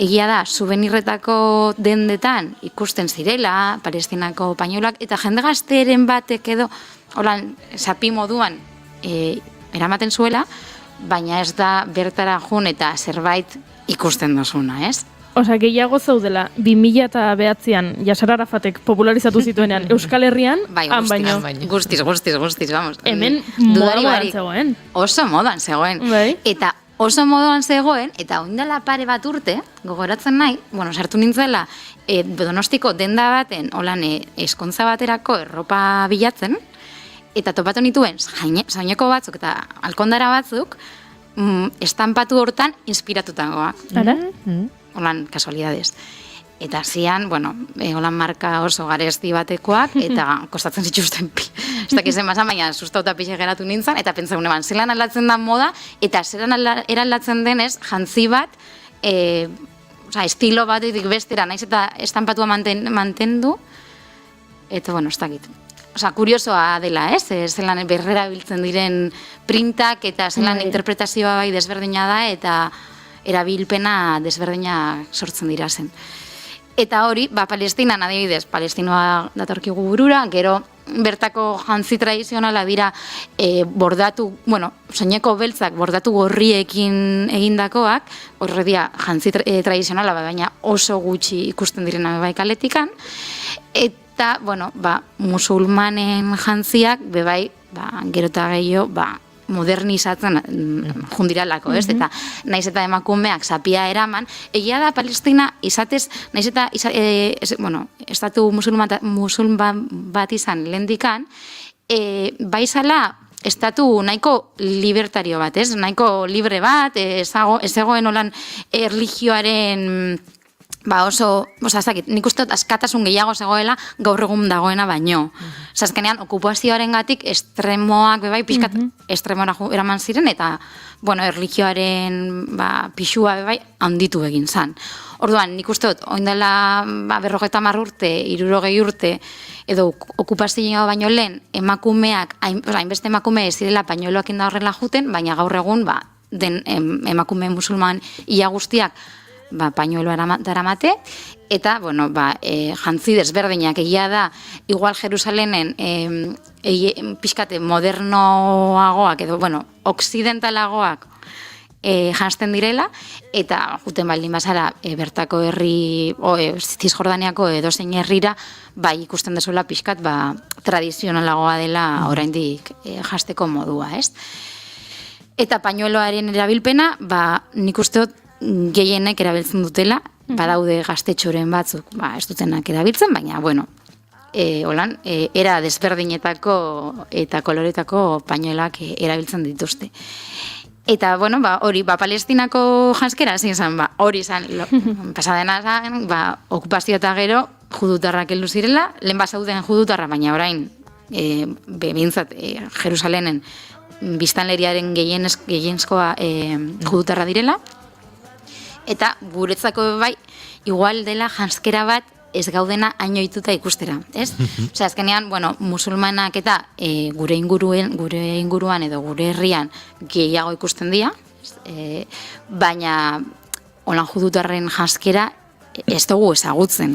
Egia da, souvenirretako dendetan ikusten zirela, Palestinako pañolak, eta jende gazteren batek edo, holan, zapi moduan eramaten zuela, baina ez da bertara jun eta zerbait ikusten dozuna, ez? Osa, gehiago zaudela, 2009an Yasser Arafatek popularizatu zituenean Euskal Herrian, han baino. Guztiz, vamos. Hemen modan zegoen. Oso modan zegoen. Eta oso moduan zegoen, eta oindala pare bat urte, gogoratzen nahi, sartu nintzela, Donostiko denda baten, holan, eskontza baterako erropa bilatzen, eta topatu nituen, zaineko batzuk eta alkondara batzuk, estampatu hortan inspiratutagoak. Holan, kasualidades. Eta zian, holan marka oso garezti batekoak, eta kostatzen zituzten ez dakizen basan, baina sustauta pixe geratu nintzen, eta pentsagun eban, zelan aldatzen da moda, eta zelan eraldatzen denez, jantzi bat, estilo batetik bestera, naiz eta estampatua mantendu, eta, ez dakit. Kuriosoa dela, ez? Zelan berrera biltzen diren printak, eta zelan interpretazioa desberdina da, eta erabilpena desberdina sortzen dira zen. Eta hori, Palestinan adibidez, Palestinoa datorkigu burura, gero bertako jantzi tradizionala dira bordatu, soineko beltzak bordatu gorriekin egindakoak, horredia jantzi tradizionala, baina oso gutxi ikusten direna kaletikan, eta, musulmanen jantziak, gero eta gehiago, modernizatzen jundiralako, ez? Eta naiz eta emakumeak zapia eraman, egia da Palestina izatez, naiz eta estatu musulman bat izan lehendikan, baizala estatu nahiko libertario bat, ez? Nahiko libre bat, ez egoen holan erlijioaren oso, nik uste askatasun gehiago zegoela gaur egun dagoena baino. Azkenean, okupazioaren gatik estremoak, pixkat estremora eraman ziren, eta, erlijioaren pixua, handitu egin zan. Orduan, nik uste dut, oindela 50 urte, 60 urte, edo okupazioa baino lehen, emakumeak, hainbeste emakume ez zirela pañueloak inda horrela juten, baina gaur egun, den emakume musulman ia guztiak, pañuelo daramate, eta, jantzi desberdinak egia da, igual Jerusalenen pixkate modernoagoak, edo, oksidentalagoak janzten direla, eta juten baldin bazara bertako herri, Zisjordaniako edozein herrira, ikusten dezuela pixkat, tradizionalagoa dela oraindik jazteko modua, ez? Eta pañueloaren erabilpena, nik uste dut, gehienek erabiltzen dutela, badaude gaztetxoren batzuk, ez dutenak erabiltzen, baina, holan, era desberdinetako eta koloretako pañuelak erabiltzen dituzte. Eta, hori, Palestinako janzkera, zin hori zan, pasadena zan, okupazio eta gero, judutarrak heldu zirela, lehen bazauden judutarra, baina orain, bintzat, Jerusalenen, biztanleriaren gehienezkoa judutarra direla, eta guretzako bai, igual dela janskera bat ez gaudena ainoituta ikustera, ez? Osea, azkenean, bueno, musulmanak eta gure inguruan edo gure herrian gehiago ikusten dira, baina holan judutarren janskera ez dugu ezagutzen.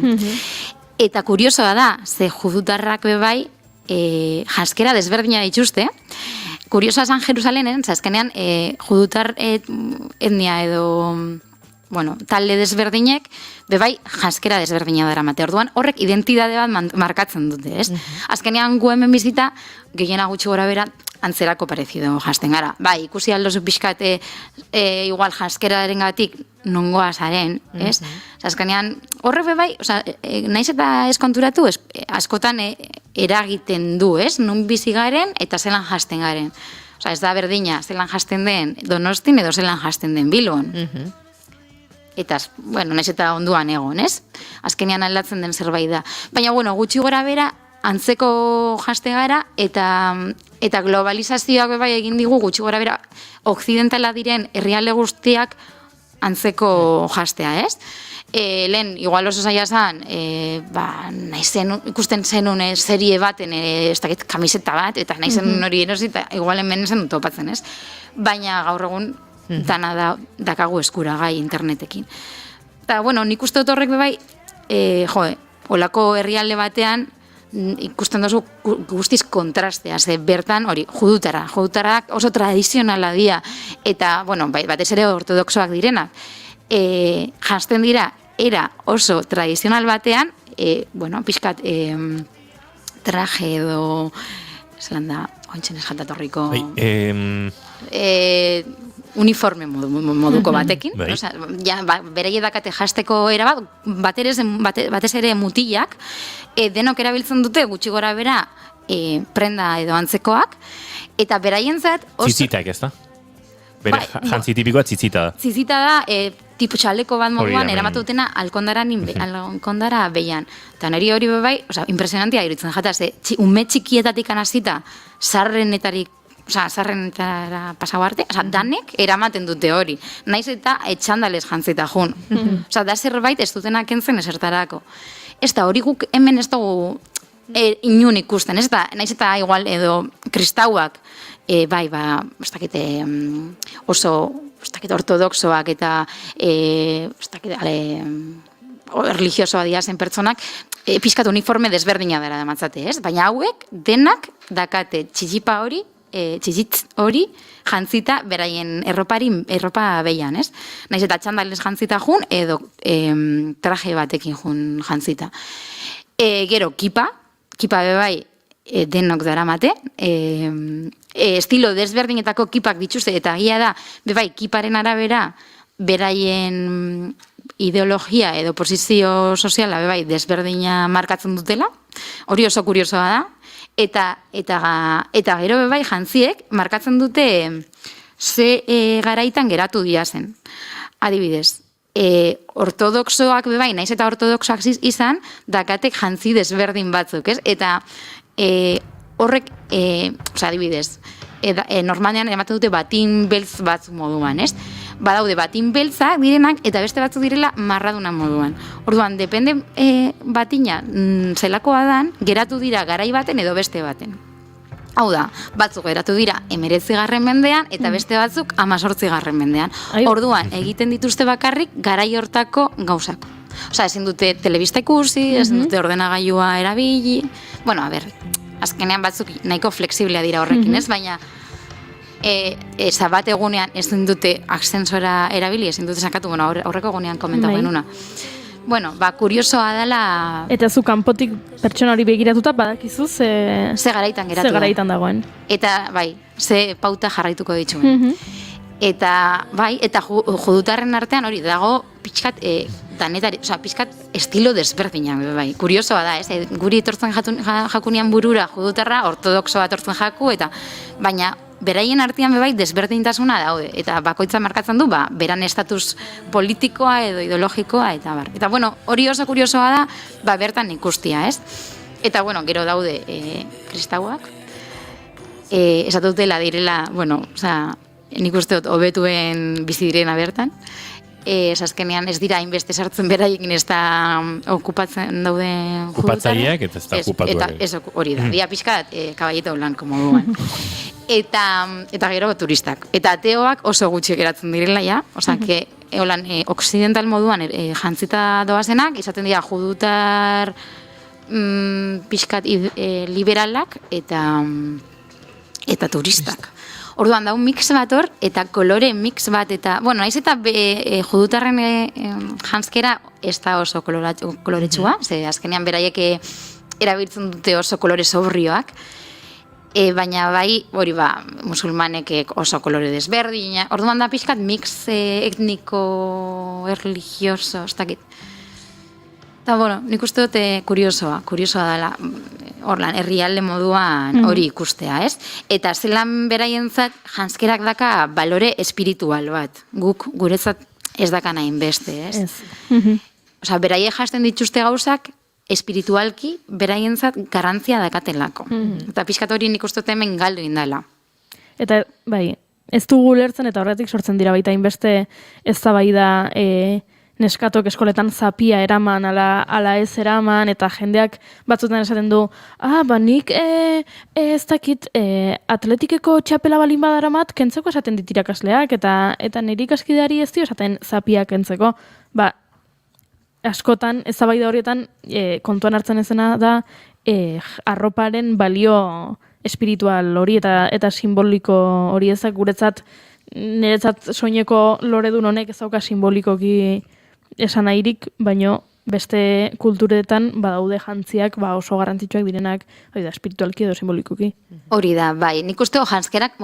Eta kuriosoa da, ze judutarrak bebai janskera desberdina dituzte. Kuriosoa San Jerusalenen, azkenean judutar etnia edo talde desberdinek, bebai janskera desberdina dara mate. Orduan, horrek identitate bat markatzen dute, ez? Azkenean gu hemen bizita, gehiena gutxi gora bera, antzerako parezido jansten gara. Bai, ikusi aldozu pixkate igual janskeraren gatik nongoa zaren, ez? Azkenean, horrek bebai, naiz eta ez konturatu, askotan eragiten du, ez? Nun bizi garen eta zelan jasten garen. Ez da berdina, zelan jasten den Donostin edo zelan jasten den Bilbon. Eta, naiz eta onduan egon, ez? Azkenean aldatzen den zerbait da. Baina, gutxi gora bera, antzeko jaste gara, eta globalizazioak bai egin digu gutxi gora bera, okzidentala diren herrialde guztiak antzeko jastea, ez? Lehen, igual oso zaila zan, ikusten zenun serie baten, ez dakit kamiseta bat, eta nahi zenun hori erosi, eta igual hemen zenun topatzen, ez? Baina gaur egun, dana dakagu eskuragai internetekin. Eta, nik uste dut horrek bebai, olako herrialde batean, ikusten dozu guztiz kontrastea, ze bertan hori judutarrak oso tradizionala dira, eta, batez ere ortodoxoak direnak, jantzen dira, era oso tradizional batean, pixkat traje edo, zelan da, ointxen ez jatatorriko, uniforme moduko batekin, bereie dakate jasteko era bat, batez ere mutilak, denok erabiltzen dute gutxi gora bera prenda edo antzekoak, eta beraientzat... Tzizitak ez da? Bere jantzi tipikoa tzitzita da. Tzitzita da, tipo txaleko bat moduan, eramatu dutena alkondara behian. Eta niri hori bebai, impresionantia iruditzen jata, ume txikietatik anazita, sarrenetara pasau arte, danek eramaten dute hori. Naiz eta etxandalez jantzita jun. Da zerbait ez dutenak entzen esertarako. Ez da hori guk hemen ez dugu inun ikusten, ez da, naiz eta igual edo kristauak, ez dakite oso, ez dakite ortodoxoak eta ez dakite religiosoa diazen pertsonak, pixkat uniforme desberdina dara damatzate, ez? Baina hauek denak dakate txizipa hori, txizitz hori jantzita beraien erropa behian, ez? Naiz eta txandales jantzita jun edo traje batekin jun jantzita. Gero, kipa bebai denok daramate, estilo desberdinetako kipak dituzte, eta gia da, bebai, kiparen arabera beraien ideologia edo posizio soziala bebai desberdina markatzen dutela, hori oso kuriosoa da, eta gero bebai jantziek markatzen dute ze garaitan geratu diazen. Adibidez, ortodoxoak bebai, naiz eta ortodoxoak izan, dakatek jantzi desberdin batzuk, ez? Eta horrek, adibidez, normalean ematen dute batin beltz batzu moduan, ez? Badaude batin beltzak direnak eta beste batzu direla marraduna moduan. Orduan, depende batina zelakoa dan, geratu dira garai baten edo beste baten. Hau da, batzuk geratu dira 19. mendean eta beste batzuk 18. mendean. Orduan, egiten dituzte bakarrik garai hortako gauzak. Ezin dute telebista ikusi, ezin dute ordenagailua erabili. Azkenean batzuk nahiko flexiblea dira horrekin, ez? Baina bat egunean ezin dute ascensora erabili, ezin dute sakatu, horreko egunean komentatu genuna. Kuriosoa dela... Eta zu kanpotik pertsona hori begiratuta badakizu ze garaitan geratu da. Ze garaitan dagoen. Eta ze pauta jarraituko dituen. Eta judutarren artean hori dago pixkat danetari, pixkat estilo desberdina, kuriosoa da, ez? Guri etortzen jakunian burura judutarra, ortodoxoa etortzen jaku, eta baina beraien artean bebai desberdintasuna daude, eta bakoitza markatzen du, beran estatus politikoa edo ideologikoa, eta bar. Eta hori oso kuriosoa da, bertan ikustia, ez? Eta gero daude kristauak, esatu dutela direla, bueno, nik uste dut hobetuen bizi direna bertan, azkenean ez dira hainbeste sartzen beraiekin ez da okupatzen dauden okupatzaileak eta ez da okupatuak. Ez hori da, dia pixkat kaballito blanko moduan. Eta gero turistak. Eta ateoak oso gutxi geratzen direla, ja, que occidental moduan jantzita doazenak, izaten dira judutar pixkat liberalak eta turistak. Orduan, da un mix bat hor, eta kolore mix bat, eta, bueno, naiz eta judutarren janskera ez da oso koloretsua, ze azkenean beraiek erabiltzen dute oso kolore sobrioak, baina bai, hori musulmanek oso kolore desberdina, orduan da pixkat mix etniko, religioso, ez dakit. Eta, bueno, nik uste dute kuriosoa dela, orlan, herrialde moduan hori ikustea, ez? Eta zelan beraientzat janskerak daka balore espiritual bat. Guretzat ez daka nahin beste, ez? Osa, beraie jasten dituzte gauzak espiritualki beraientzat garantzia dakatelako. Eta pixkat hori nik uste dut hemen galdu indala. Eta, bai, ez dugu lertzen eta horretik sortzen dira baita inbeste eztabaida neskatok eskoletan zapia eraman, ala ez eraman, eta jendeak batzutan esaten du, nik ez dakit atletikeko txapela balin badaramat, kentzeko esaten dit irakasleak, eta niri ikaskideari ez dio esaten zapia kentzeko. Askotan, eztabaida horietan, kontuan hartzen ezena da, arroparen balio espiritual hori eta simboliko hori ezak guretzat, niretzat soineko loredun honek ez dauka simbolikoki esan nahirik, baino beste kulturetan badaude jantziak oso garrantzitsuak direnak, espiritualki edo simbolikoki. Hori da, bai, nik usteo janskerak,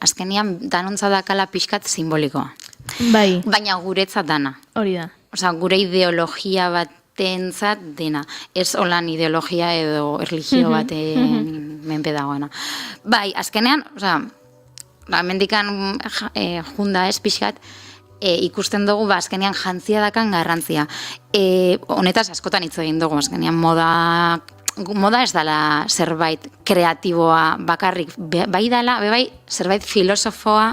azkenian danontza dakala pixkat simbolikoa. Bai. Baina guretzat dana. Hori da. Gure ideologia batentzat dena. Ez holan ideologia edo erlijio baten menpe dagoena. Bai, azkenean, mendikan junda ez pixkat, ikusten dugu, azkenean jantzia dakan garrantzia. Honetaz askotan hitz egin dugu, azkenean moda ez dela zerbait kreatiboa bakarrik, bai dela, bai zerbait filosofikoa,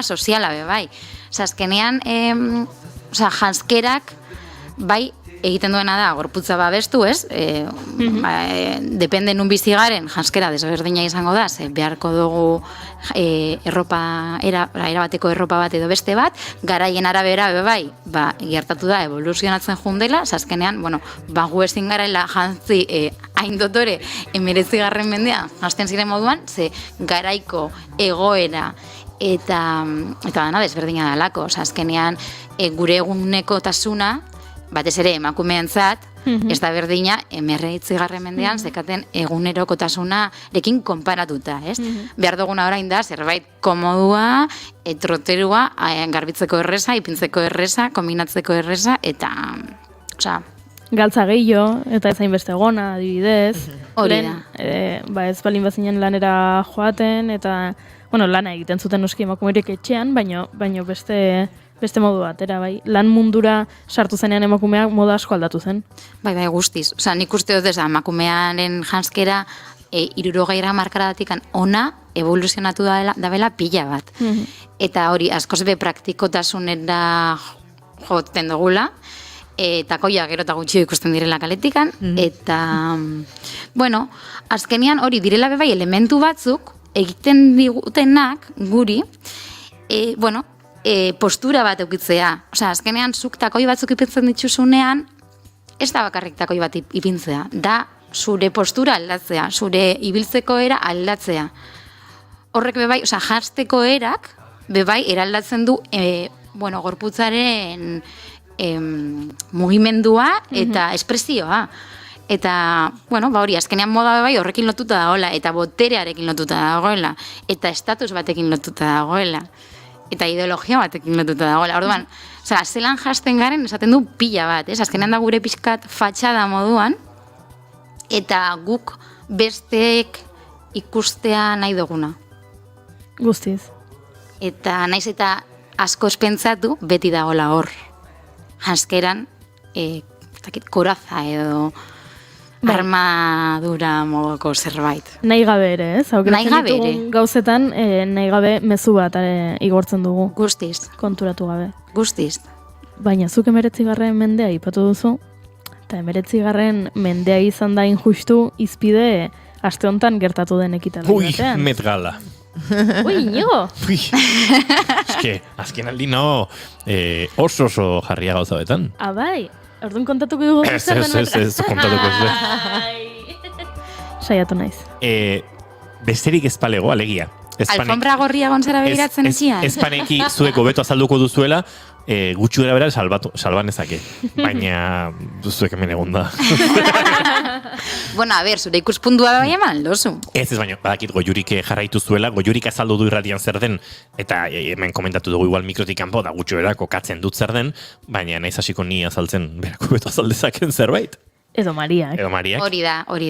soziala, bai. Azkenean, janskerak, bai, egiten duena da, gorputza babestu, ez? Depende nun bizigaren, janskera desberdina izango da, beharko dugu erabateko erropa bat edo beste bat, garaien arabera, bai, gertatu da, evoluzionatzen jundela, azkenean, gu ezin garaela jantzi hain dotore 19. mendean, jazten ziren moduan, garaiko egoera eta dana desberdina dalako, azkenean, gure eguneko tasuna, batez ere emakumeentzat, ez da berdina, 19. mendean zekaten egunerokotasunarekin konparatuta, ez? Behar duguna orain da, zerbait komodua, troterua, garbitzeko erreza, ipintzeko erreza, kombinatzeko erreza, eta, galtza gehiago, eta ez hainbeste gona, adibidez. Hori da. Ez balin bazinen lanera joaten, eta, lana egiten zuten noski emakumerik etxean, baino beste modu batera, bai. Lan mundura sartu zenean emakumeak moda asko aldatu zen. Bai, guztiz. Nik uste dut ez da, emakumearen janskera 60 hamarkadatikan ona evoluzionatu dabela pila bat. Eta hori, askoz be praktikotasunera joten dugula, eta koia gero eta gutxio ikusten direla kaletikan, eta, azkenean hori direla bai elementu batzuk egiten digutenak guri, postura bat eukitzea. Azkenean, zuk takoi batzuk ipintzen dituzunean, ez da bakarrik takoi bat ipintzea. Da, zure postura aldatzea, zure ibiltzeko era aldatzea. Horrek bebai, jazteko erak, bebai, eraldatzen du, gorputzaren mugimendua eta espresioa. Eta, hori, azkenean moda bebai horrekin lotuta dagoela, eta boterearekin lotuta dagoela, eta estatus batekin lotuta dagoela. Eta ideologia batekin lotuta dagoela. Orduan, zelan jazten garen esaten du pila bat, ez? Azkenean da gure pixkat fatxada moduan, eta guk besteek ikustea nahi duguna. Guztiz. Eta naiz eta asko espentsatu beti dagoela hor. Jazkeran, koraza edo armadura modoko zerbait. Nahi gabe ere, ez? Nahi gabe ere. Gauzetan, nahi gabe mezu bat igortzen dugu. Guztiz. Konturatu gabe. Guztiz. Baina zuk 19. mendea ipatu duzu, eta 19. mendea izan da injustu izpide aste honetan gertatu den ekitaldi batean. Ui, Met Gala. Ui, Inigo! Ui, eske, azken aldi no, oso jarria gauza betan. Bai, orduan kontatuko dugu Ez, kontatuko ez. Saiatu naiz. Besterik ezpalego, alegia. Alfombra gorria gontzara begiratzen etxian. Espaneki zuek hobeto azalduko duzuela, gutxi gara bera salban ezake. Baina zuek hemen egon da. Bueno, a ber, zure ikuspundua bai eman, lozu. Ez baina, badakit Goiurik jarraitu zuela, Goiurik azaldu du irratian zer den, eta hemen komentatu dugu igual mikrotik kanpo, da gutxi bera kokatzen dut zer den, baina naiz hasiko ni azaltzen berako beto azaldezaken zerbait. Edo Mariak. Hori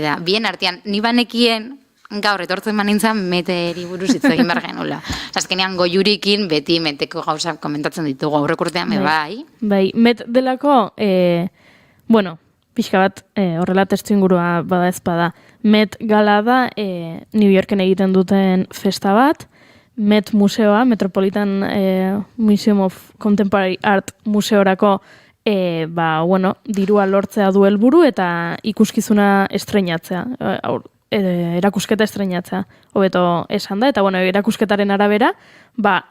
da. Bien artean, ni banekien gaur etortzen banintzen meteri buruz hitz egin behar genula. Azkenean Goiurikin beti meteko gauza komentatzen ditugu aurrekurtean bai. Bai, met delako, bueno, pixka bat horrela testu ingurua bada ezpada. Met Gala da New Yorken egiten duten festa bat, Met Museoa, Metropolitan Museum of Contemporary Art museorako dirua lortzea du helburu eta ikuskizuna estreinatzea, erakusketa estreinatzea, hobeto esan da, eta erakusketaren arabera,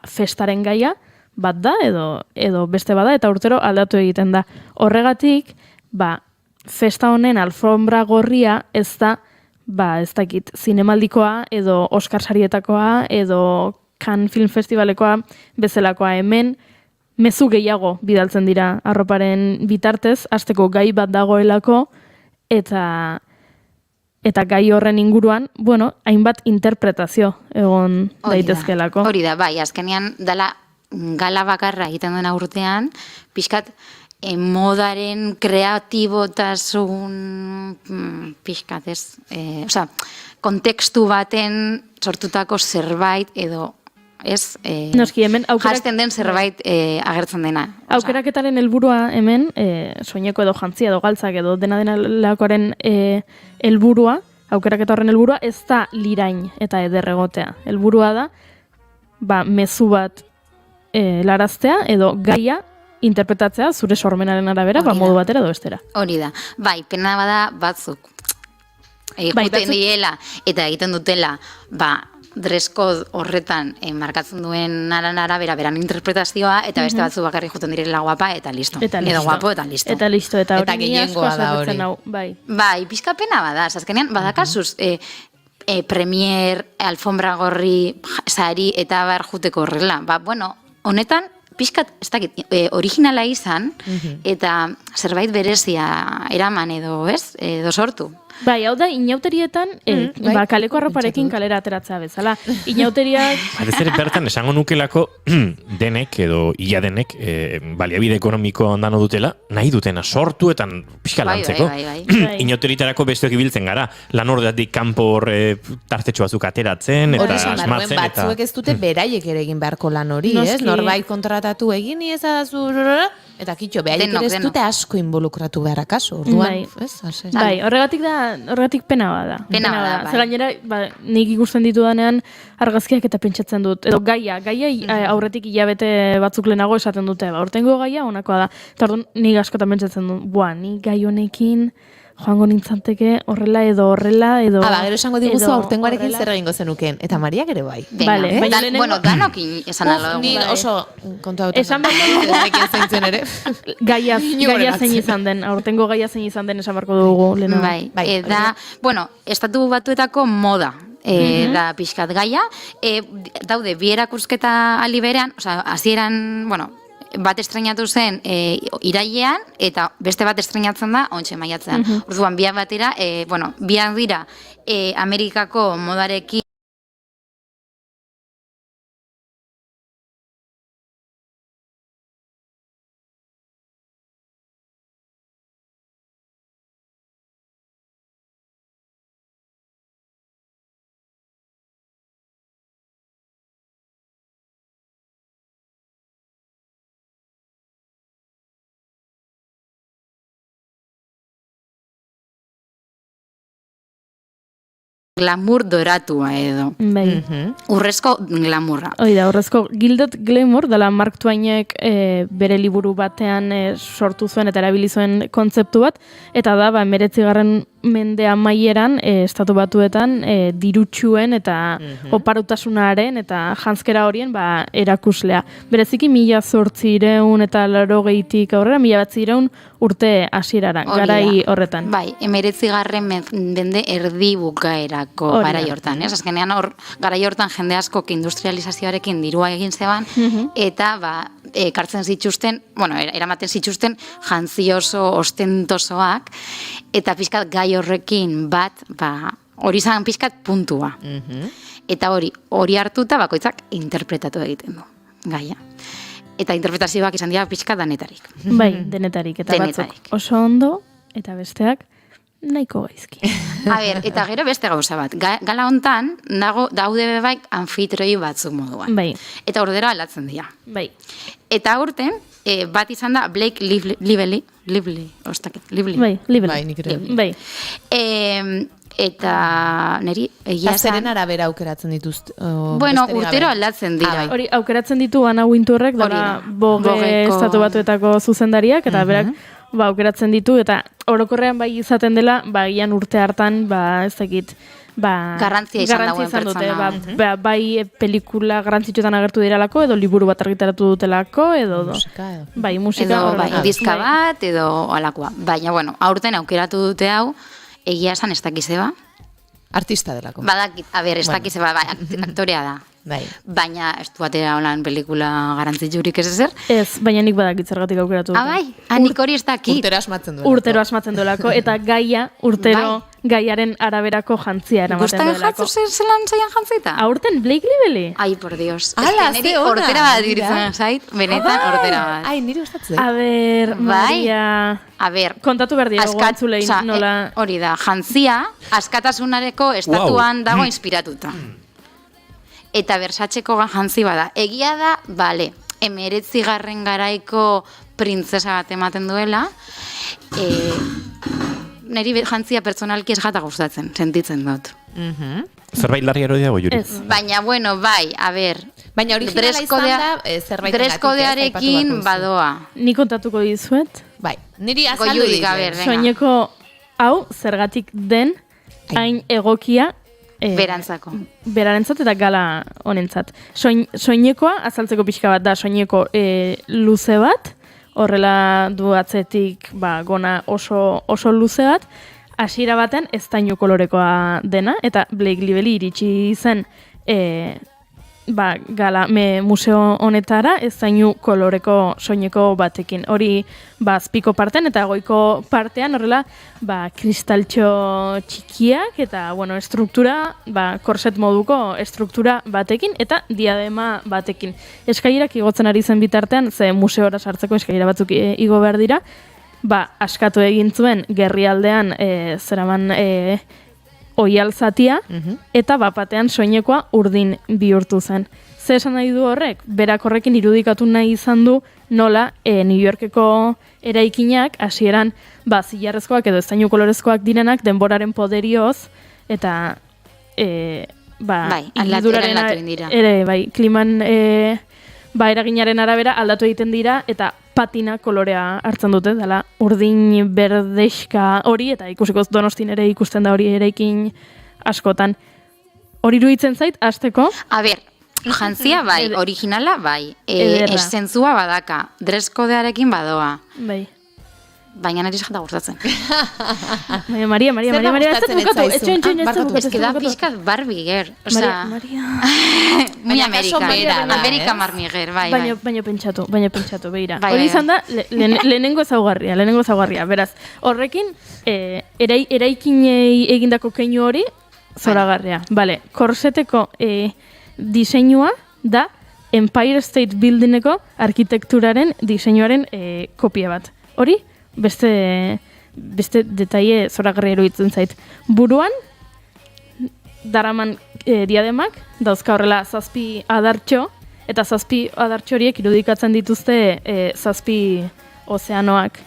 festaren gaia bat da, edo beste bada, eta urtero aldatu egiten da. Horregatik, festa honen alfombra gorria ez da, ez dakit, zinemaldikoa, edo Oscar sarietakoa, edo Cannes Film Festivalekoa, bezalakoa hemen, mezu gehiago bidaltzen dira arroparen bitartez, hasteko gai bat dagoelako, eta gai horren inguruan, hainbat interpretazio egon daitezkelako. Hori da, bai, azkenean dala gala bakarra egiten den urtean, pixkat modaren kreatibotasun pixkat ez, kontekstu baten sortutako zerbait edo ez, jasten den zerbait agertzen dena. Aukeraketaren helburua hemen, soineko edo jantzia edo galtzak edo dena lakoaren helburua, aukeraketa horren helburua ez da lirain eta ederregotea. Helburua da, mezu bat laraztea edo gaia interpretatzea zure sormenaren arabera, modu batera edo bestera. Hori da. Bai, pena bada batzuk. Juten diela eta egiten dutela, dress code horretan markatzen duen arabera beran interpretazioa, eta beste batzu bakarri juten direla guapa, eta listo. Edo guapo, eta listo. Eta listo, eta hori gehiengoa da hori. Bai, pixka pena bada, azkenean badakazuz premier, alfombra gorri, sari, eta bar juteko horrela. Honetan, pixkat, ez dakit, originala izan, eta zerbait berezia eraman edo, ez? Edo sortu. Bai, hau da, inauterietan, kaleko arroparekin kalera ateratzea bezala. Inauteriak... Batez ere bertan, esango nukelako denek edo ia denek baliabide ekonomiko ondano dutela, nahi dutena sortu eta pixka lantzeko. Inauterietarako besteok ibiltzen gara, lan ordeatik kanpo hor tartetxo batzuk ateratzen eta asmatzen. Batzuek ez dute beraiek ere egin beharko lan hori, ez? Norbait kontratatu egin iezadazu... Eta kitxo, behaiek ere ez dute asko involukratu behar akaso, orduan, Bai, horregatik pena bada. Pena bada. Zer gainera, nik ikusten ditu danean argazkiak eta pentsatzen dut. Edo gaia aurretik hilabete batzuk lehenago esaten dute. Hortengo gaia honakoa da. Eta orduan nik askotan pentsatzen dut, ni gai honekin joango nintzanteke horrela edo gero esango diguzu aurtengoarekin zer egingo zenuken. Eta Mariak ere bai. Danokin esan alo. Ni oso kontu hauten. Esan gaia zein izan den, aurtengo gaia zein izan den esan barko dugu lehenago. Bai, estatu batuetako moda. Da pixkat gaia. Daude, bi erakusketa aldi berean, hasieran, bat estreinatu zen irailean, eta beste bat estreinatzen da ontxe maiatzean. Orduan, biak batera, biak dira Amerikako modarekin glamour doratua edo. Bai. Urrezko glamourra. Hoi da, urrezko Gilded Glamour, dela Mark Twainek bere liburu batean sortu zuen eta erabili zuen kontzeptu bat, eta da, 19. mende amaieran estatu batuetan dirutsuen eta oparutasunaren eta janzkera horien erakuslea. Bereziki 1800 eta 80tik aurrera, 1900 urte hasierara, garai horretan. Bai, 19. mende erdi bukaerako garai hortan, ez? Azkenean garai hortan jende askok industrializazioarekin dirua egin zeban, eta ekartzen zituzten, eramaten zituzten jantzi oso ostentosoak, eta pixkat gai horrekin hori izan pixkat puntua. Eta hori hartuta bakoitzak interpretatu egiten du, gaia. Eta interpretazioak izan dira pixkat denetarik. Bai, denetarik, eta batzuk oso ondo, eta besteak nahiko gaizki. Eta gero beste gauza bat. Gala hontan, daude bebaik anfitrioi batzuk moduan. Bai. Eta ordera aldatzen dira. Bai. Eta aurten, bat izan da Blake Lively. Bai, Lively. Bai. Eta niri egia zen... Zeren arabera aukeratzen dituzte? Bueno, urtero aldatzen dira. Hori aukeratzen ditu Anna Wintourrek, dara Vogue estatu batuetako zuzendariak, eta berak aukeratzen ditu, eta orokorrean bai izaten dela, gian urte hartan, ez dakit, garrantzia izan dute, bai pelikula garrantzitsuetan agertu diralako, edo liburu bat argitaratu dutelako, edo bai, musika, edo diska bat, edo alakoa. Baina, aurten aukeratu dute hau, egia esan ez dakizeba. Artista delako. Badakit, ez dakizeba, aktorea da. Baina ez du atera holan pelikula garantzitsurik ez ezer? Ez, baina nik badakit zergatik aukeratu dute. Bai, nik hori ez dakit. Urtero asmatzen duelako. Eta gaia, urtero gaiaren araberako jantzia eramaten duelako. Gustatzen zelan zaian jantzita? Aurten Blake Lively? Ai, por Dios. Ala, ze hona. Hortera bat diritzen zait, benetan hortera bat. Ai, nire gustatzen. A ber, Maria... kontatu behar dira goantzulein nola... Hori da, jantzia, askatasunareko estatuan dago inspiratuta. Eta Versacheko jantzi bada. Egia da, 19. garaiko printzesa bat ematen duela, niri jantzia pertsonalki ez jata gustatzen, sentitzen dut. Zerbait larri erodia goiuri? Baina, bai, baina originala izan da, zerbait dreskodearekin badoa. Ni kontatuko dizuet? Bai, niri azaldu dizuet. Soineko hau, zergatik den, hain egokia, Berarentzat eta gala honentzat. Soinekoa, azaltzeko pixka bat da, soineko luze bat, horrela du atzetik gona oso luze bat, hasiera baten ez tainu kolorekoa dena, eta Blake Lively iritsi zen gala museo honetara ez tainu koloreko soineko batekin. Hori azpiko partean eta goiko partean horrela kristaltxo txikiak eta struktura, korset moduko struktura batekin eta diadema batekin. Eskailerak igotzen ari zen bitartean, ze museora sartzeko eskailera batzuk igo behar dira, askatu egin zuen gerrialdean zeraman oial zatia, eta batean soinekoa urdin bihurtu zen. Ze esan nahi du horrek? Berak horrekin irudikatu nahi izan du nola New Yorkeko eraikinak hasieran zilarrezkoak edo estainu kolorezkoak direnak denboraren poderioz eta kliman eraginaren arabera aldatu egiten dira eta patina kolorea hartzen dute, dela urdin berdexka hori, eta ikusiko Donostin ere ikusten da hori eraikin askotan. Hori iruditzen zait, hasteko? Jantzia originala esentzua badaka, dreskodearekin badoa. Bai. Baina nari jata gustatzen. Maria, ez dut bukatu. Ez que da pixkat Barbie girl. Maria. Muy Amerika marmiger, bai. Baina pentsatu, behira. Hori izan da, lehenengo ezaugarria. Beraz, horrekin, eraikinei egindako keinu hori, zoragarria. Bale, korseteko diseinua da Empire State Buildingeko arkitekturaren diseinuaren kopia bat. Hori, beste detaile zoragarri eruditzen zait. Buruan, daraman diademak, dauzka horrela 7 adartxo, eta 7 adartxo horiek irudikatzen dituzte 7 ozeanoak.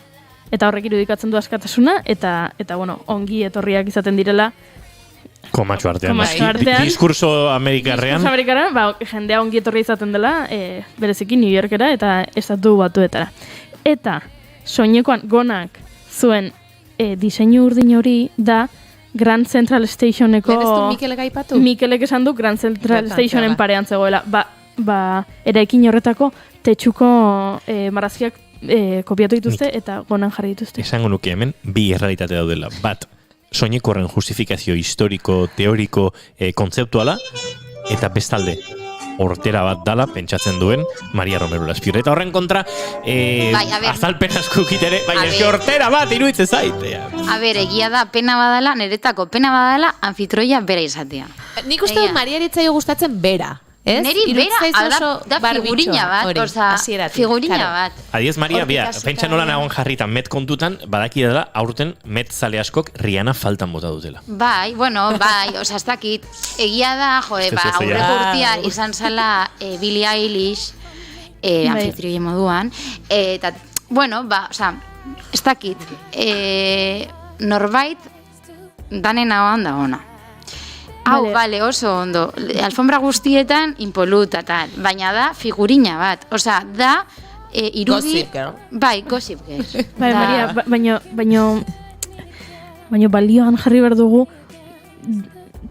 Eta horrek irudikatzen du askatasuna, eta ongi etorriak izaten direla Komatxo artean. Diskurso amerikarrean. Diskurso amerikarrean, jendea ongi etorri izaten dela, bereziki New Yorkera eta estatu batuetara. Eta soinekoan gonak zuen diseinu urdin hori da Grand Central Stationeko... Lehen ez du Mikelek aipatu? Mikelek esan du Grand Central Stationen parean zegoela. Eraikin horretako tetsuko marrazkiak kopiatu dituzte eta gonan jarri dituzte. Esango nuke hemen, bi errealitate daudela. Bat, soineko horren justifikazio historiko, teoriko, kontzeptuala, eta bestalde, hortera bat dala, pentsatzen duen Maria Romero Laspiurre. Eta horren kontra, azalpen asko ukitere, baina eski hortera bat iruditzen zait. A ber, egia da, pena badala, niretako pena badala, anfitroia bera izatea. Nik uste dut Maria Eritzaio gustatzen bera. Neri bera, da figurina bat, figurina bat. Adiez, Maria, pentsa nola nagoen jarritan met kontutan, badaki dela, aurten met zale askok Rihanna faltan bota dutela. Bai, ez dakit, egia da, aurreko urtia izan zala Billie Eilish, anfitrioie moduan, eta, ez dakit, norbait danen ahoan da ona. Hau, bale, oso ondo. Alfombra guztietan impoluta, tal. Baina da figurina bat. Osa, da irudi... Gossip Girl. Bai, Gossip Girl. Bai, Maria, baina balioan jarri behar dugu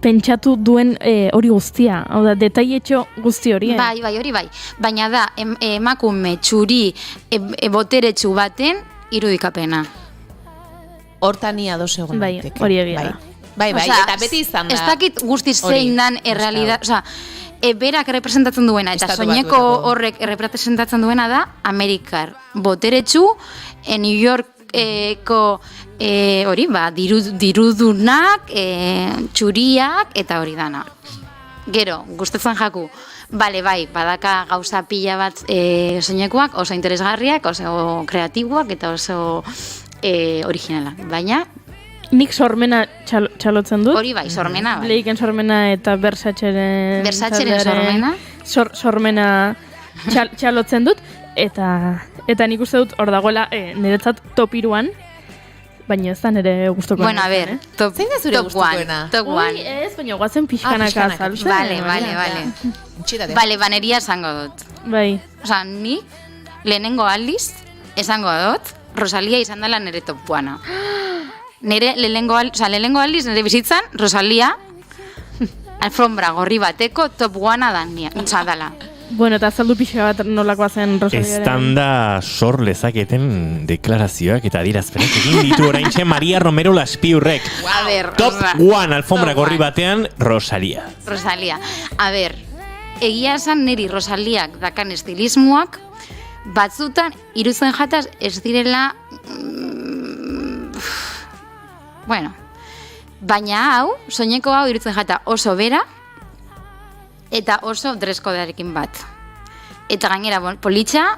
pentsatu duen hori guztia. Hau da, detailetxo guzti hori. Bai, hori bai. Baina da, emakume txuri boteretsu baten irudikapena. Hortania dos egon. Bai, hori egia da. Bai, eta beti izan da. Ez dakit guztiz zein dan errealidad, berak representatzen duena, eta soineko horrek representatzen duena da, Amerikar boteretsu, New Yorkeko hori, dirudunak, txuriak, eta hori dana. Gero, gustatzen jaku, bai, badaka gauza pila bat soinekoak, oso interesgarriak, oso kreatiboak, eta oso originalak, baina... Nik sormena txalotzen dut. Hori bai, sormena bai. Leiken sormena eta Versacheren sormena. Sormena txalotzen dut. Eta nik uste dut hor dagoela niretzat top 3an. Baina ez da nire gustukoena. Bueno, a ver, top 1. Top 1. Ez, baina guazen pixkanaka azaltzen. Vale, baneria esango dut. Bai. Osa, ni lehenengo aldiz esango dut, Rosalia izan dela nire top 1. Nire lehenengo aldiz, nire bizitzan, Rosalia, alfombra gorri bateko top 1a dala. Bueno, eta azaldu pixka bat nolakoa zen Rosalia. Estanda sor lezaketen deklarazioak eta adierazpenak egin ditu oraintxe Maria Romero Laspiurrek. Top 1 alfombra gorri batean, Rosalia. A ber, egia esan niri Rosaliak dakan estilismoak, batzutan irutzen jataz ez direla... Bueno, baina hau, soineko hau irutzen jata oso bera eta oso dreskodearekin bat. Eta gainera, politxa,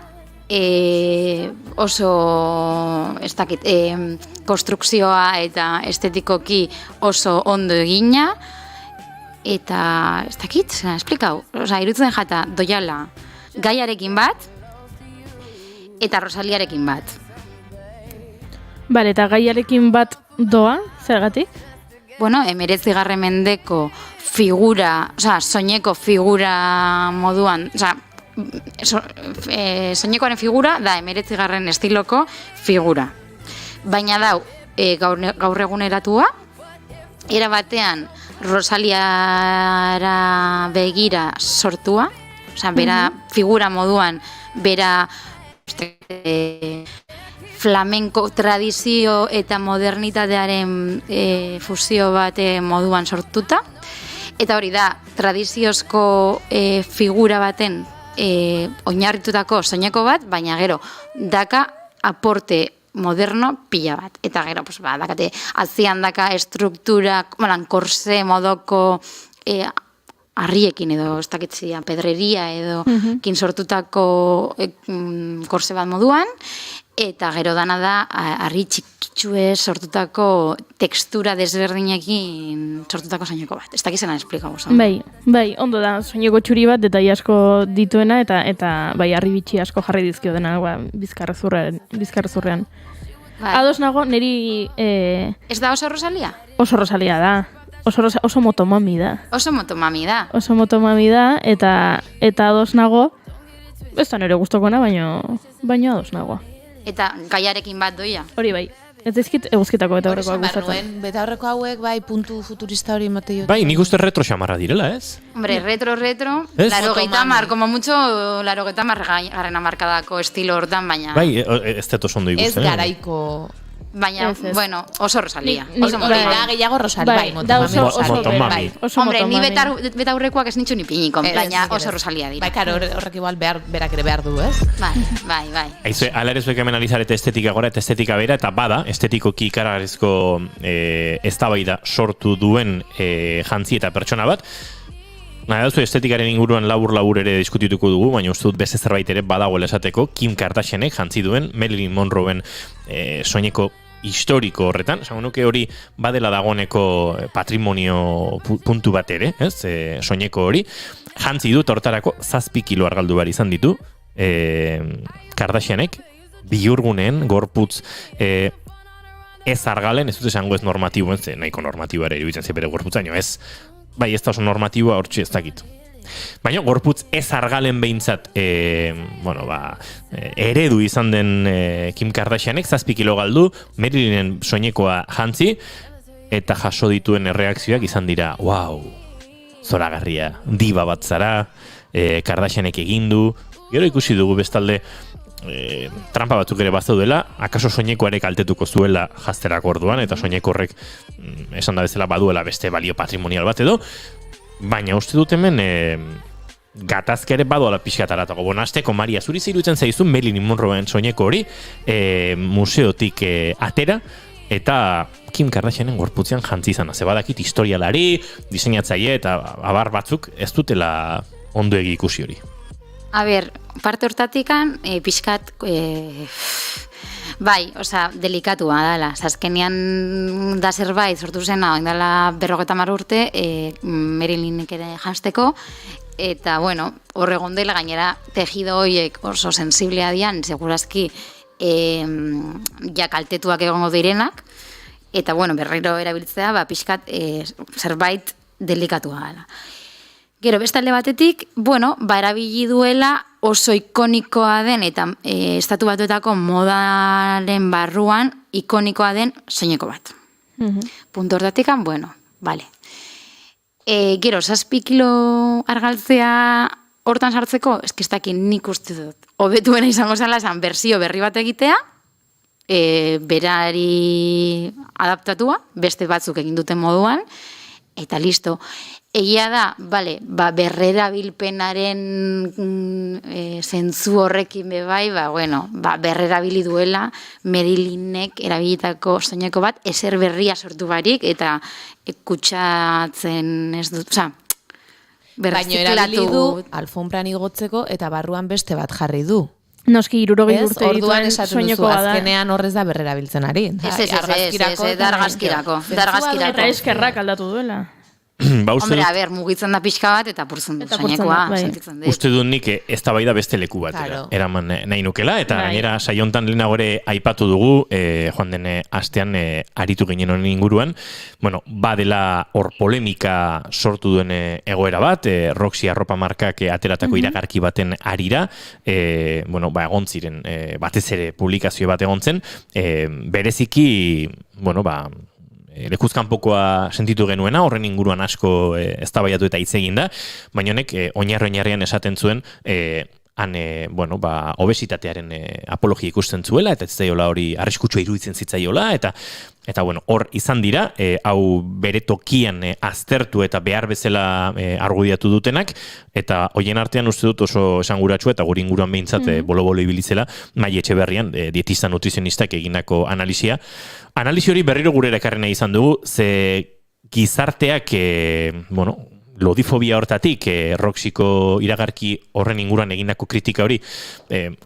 oso, ez dakit, konstrukzioa eta estetikoki oso ondo egina, eta, ez dakit, esplikau, irutzen jata doiala Gaiarekin bat eta Rosaliarekin bat. Bale, eta Gaiarekin bat doa, zergatik? Bueno, 19. mendeko figura, soineko figura moduan, soinekoaren figura da 19. estiloko figura. Baina dau, gaur eguneratua, era batean Rosaliara begira sortua, bera figura moduan, bera flamenko tradizio eta modernitatearen fusio bate moduan sortuta. Eta hori da, tradiziozko figura baten oinarritutako soineko bat, baina gero, daka aporte moderno pila bat. Eta gero, dakate, atzian daka estruktura, korse modoko harriekin edo, ez dakitzia, pedreria edo, kin sortutako korse bat moduan, eta gero dana da, harri txikitxue sortutako tekstura desberdinekin sortutako soineko bat. Ez dakizena esplika guzan. Bai, ondo da, soineko txuri bat, detai asko dituena, eta bai, harri bitxi asko jarri dizkio dena, bizkarrezurrean. Ados nago, niri... Ez da oso Rosalia? Oso Rosalia da. oso motomami da. Oso motomami da. Oso motomami da, eta ados nago, ez da nire gustokona, baina ados nago. Eta gaiarekin bat doia. Hori bai. Ez dizkit eguzkitako betaurrekoak gustatzen. Betaurreko hauek bai puntu futurista hori mote jote. Bai, nik uste retro xamarra direla, ez? Hombre, retro, 80, como mucho, 80 garren hamarkadako estilo hortan, baina... Bai, ez dut oso ondo ikusten. Ez garaiko... Baina, bueno, oso Rosalia. Oso da, gehiago Rosalia, bai, motomami. Hombre, ni betaurrekoak ez nitxu ni piniko, baina oso Rosalia dira. Bai, karo, horrek igual berak ere behar du, ez? Bai. Aizu, ala ere zuek hemen analizarete estetika gora eta estetika bera, eta bada, estetikoki ikaragarrizko eztabaida sortu duen jantzi eta pertsona bat. Nahi dauzu, estetikaren inguruan labur ere diskutituko dugu, baina uste dut beste zerbait ere badagoela esateko, Kim Kardashianek jantzi duen Marilyn Monroeen soineko historiko horretan, esango nuke hori badela dagoeneko patrimonio puntu bat ere, ez? Soineko hori, jantzi dut hortarako 7 kilo argaldu behar izan ditu Kardashianek, bihurguneen gorputz ez argalen, ez dut esango ez normatiboen, ze nahiko normatiboa ere iruditzen ze bere gorputzaino, ez? Bai, ez da oso normatiboa hortxe ez dakit. Baina gorputz ez argalen behintzat eredu izan den Kim Kardashianek 7 kilo galdu, Marilynen soinekoa jantzi, eta jaso dituen erreakzioak izan dira, wow, zoragarria, diba bat zara, Kardashianek egindu, gero ikusi dugu bestalde trampa batzuk ere bazaudela, akaso soinekoare kaltetuko zuela jazterako orduan, eta soineko horrek esan da bezala baduela beste balio patrimonial bat edo, baina uste dut hemen gatazke ere badoala pixkataratago. Bonasteko, Maria, zuri zeirutzen zaizu Marilyn Monroeen soineko hori museotik atera, eta Kim Kardashianen gorputzean jantzi izana. Ze badakit historialari, diseinatzaile eta abar batzuk ez dutela ondo egi ikusi hori. A ber, parte hortatikan, pixkat, bai, osea, delikatua dela. Azkenean da zerbait sortu zena, oindala 50 urte, Marilynek ere janzteko, eta, bueno, horregon dela gainera tejido horiek oso sensiblea dian, segurazki ja kaltetuak egongo direnak, eta, bueno, berriro erabiltzea, pixkat zerbait delikatua dela. Gero, bestalde batetik, bueno, erabili duela oso ikonikoa den eta estatu batuetako modaren barruan ikonikoa den soineko bat. Punto hortatik, bueno, vale. Gero, 7 kilo argaltzea hortan sartzeko, eskiztakin nik uste dut. Hobetuena izango zela esan bersio berri bat egitea, berari adaptatua, beste batzuk egin duten moduan, eta listo. Egia da, berrerabilpenaren zentzu horrekin bebai, berrerabili duela Marilynek erabilitako soineko bat, ezer berria sortu barik, eta kutsatzen ez dut, baina erabili du alfombran igotzeko, eta barruan beste bat jarri du. Noski 60 urte dituen soineko bada. Azkenean horrez da berrerabiltzen ari. Ez, dargazkirako. Eta eskerrak aldatu duela. Hombre, mugitzen da pixka bat eta purzun du soinekoa sentitzen dut. Uste dut nik ez da bai da beste leku bat eraman nahi nukela, eta gainera saiontan lehenago ere aipatu dugu, joan den astean aritu ginen honen inguruan, badela hor polemika sortu duen egoera bat, Roxy arropa markak ateratako iragarki baten arira, egon ziren, batez ere publikazio bat egon zen, bereziki, lekuzkanpokoa sentitu genuena, horren inguruan asko eztabaidatu eta hitz egin da, baina honek oinarrian esaten zuen obesitatearen apologia ikusten zuela, eta ez zaiola hori arriskutsua iruditzen zitzaiola, eta hor izan dira, hau bere tokian aztertu eta behar bezala argudiatu dutenak, eta hoien artean uste dut oso esanguratsua eta guri inguruan behintzat bolo-bolo ibilizela, Mai Etxeberrian, dietista nutrizionistak egindako analisia. Analisi hori berriro gurera ekarri nahi izan dugu, ze gizarteak, lodifobia hortatik, Roxyko iragarki horren inguruan egindako kritika hori,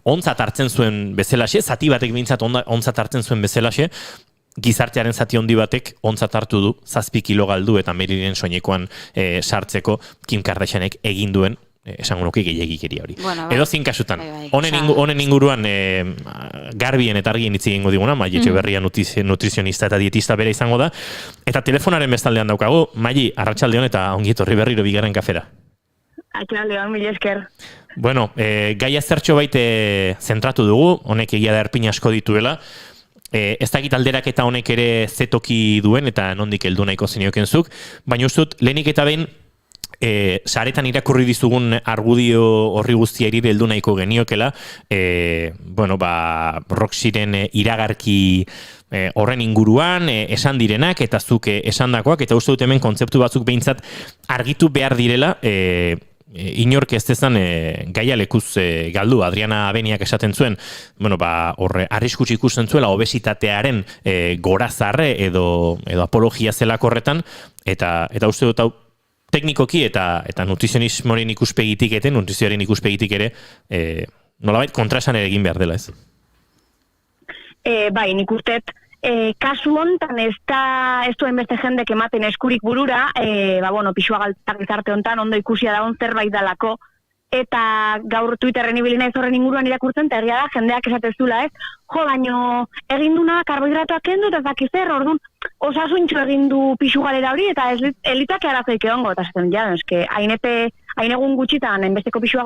ontzat hartzen zuen bezalaxe, zati batek behintzat ontzat hartzen zuen bezalaxe, gizartearen zati handi batek ontzat hartu du 7 kilo galdu eta Marilynen soinekoan sartzeko Kim Kardashianek egin duen esango nuke gehiagikeria hori. Bueno, edo zin kasutan, honen inguruan garbien eta argien hitz egingo diguna, Mai Etxeberria nutrizionista eta dietista bera izango da, eta telefonaren bestaldean daukagu, Mai, arratsaldeon eta ongi etorri berriro bigarren kafera. Arratsaldeon, mila esker. Bueno, gaia zertxo baite zentratu dugu, honek egia da erpin asko dituela, ez dakit alderak eta honek ere zetoki duen eta nondik heldu nahiko zenioken zuk, baina ustut, lehenik eta behin, saretan irakurri dizugun argudio horri guztiari heldu nahiko geniokela, Roxyren iragarki horren inguruan esan direnak eta zuk esandakoak, eta uste dut hemen kontzeptu batzuk behintzat argitu behar direla, inork ez dezan gaia lekuz galdu. Adriana Abeniak esaten zuen, horre arriskutsi ikusten zuela obesitatearen gorazarre edo apologia zelako horretan, eta uste dut hau teknikoki eta nutrizionismoren ikuspegitik nutrizioaren ikuspegitik ere nolabait kontraesan ere egin behar dela, ez? Bai, nik usteet, kasu hontan ez duen beste jendek ematen eskurik burura, pixua galtak gizarte hontan ondo ikusia dagoen zerbait dalako, eta gaur Twitterren ibili naiz horren inguruan irakurtzen, eta egia da, jendeak esatezula, ez? Baino, egin duna karbohidratoak kendu, eta zakizer, orduan, osasuntxo egin du pixu galera hori, eta elitak arazoik egongo, eta zaten, eske, hain egun gutxitan, enbesteko pixua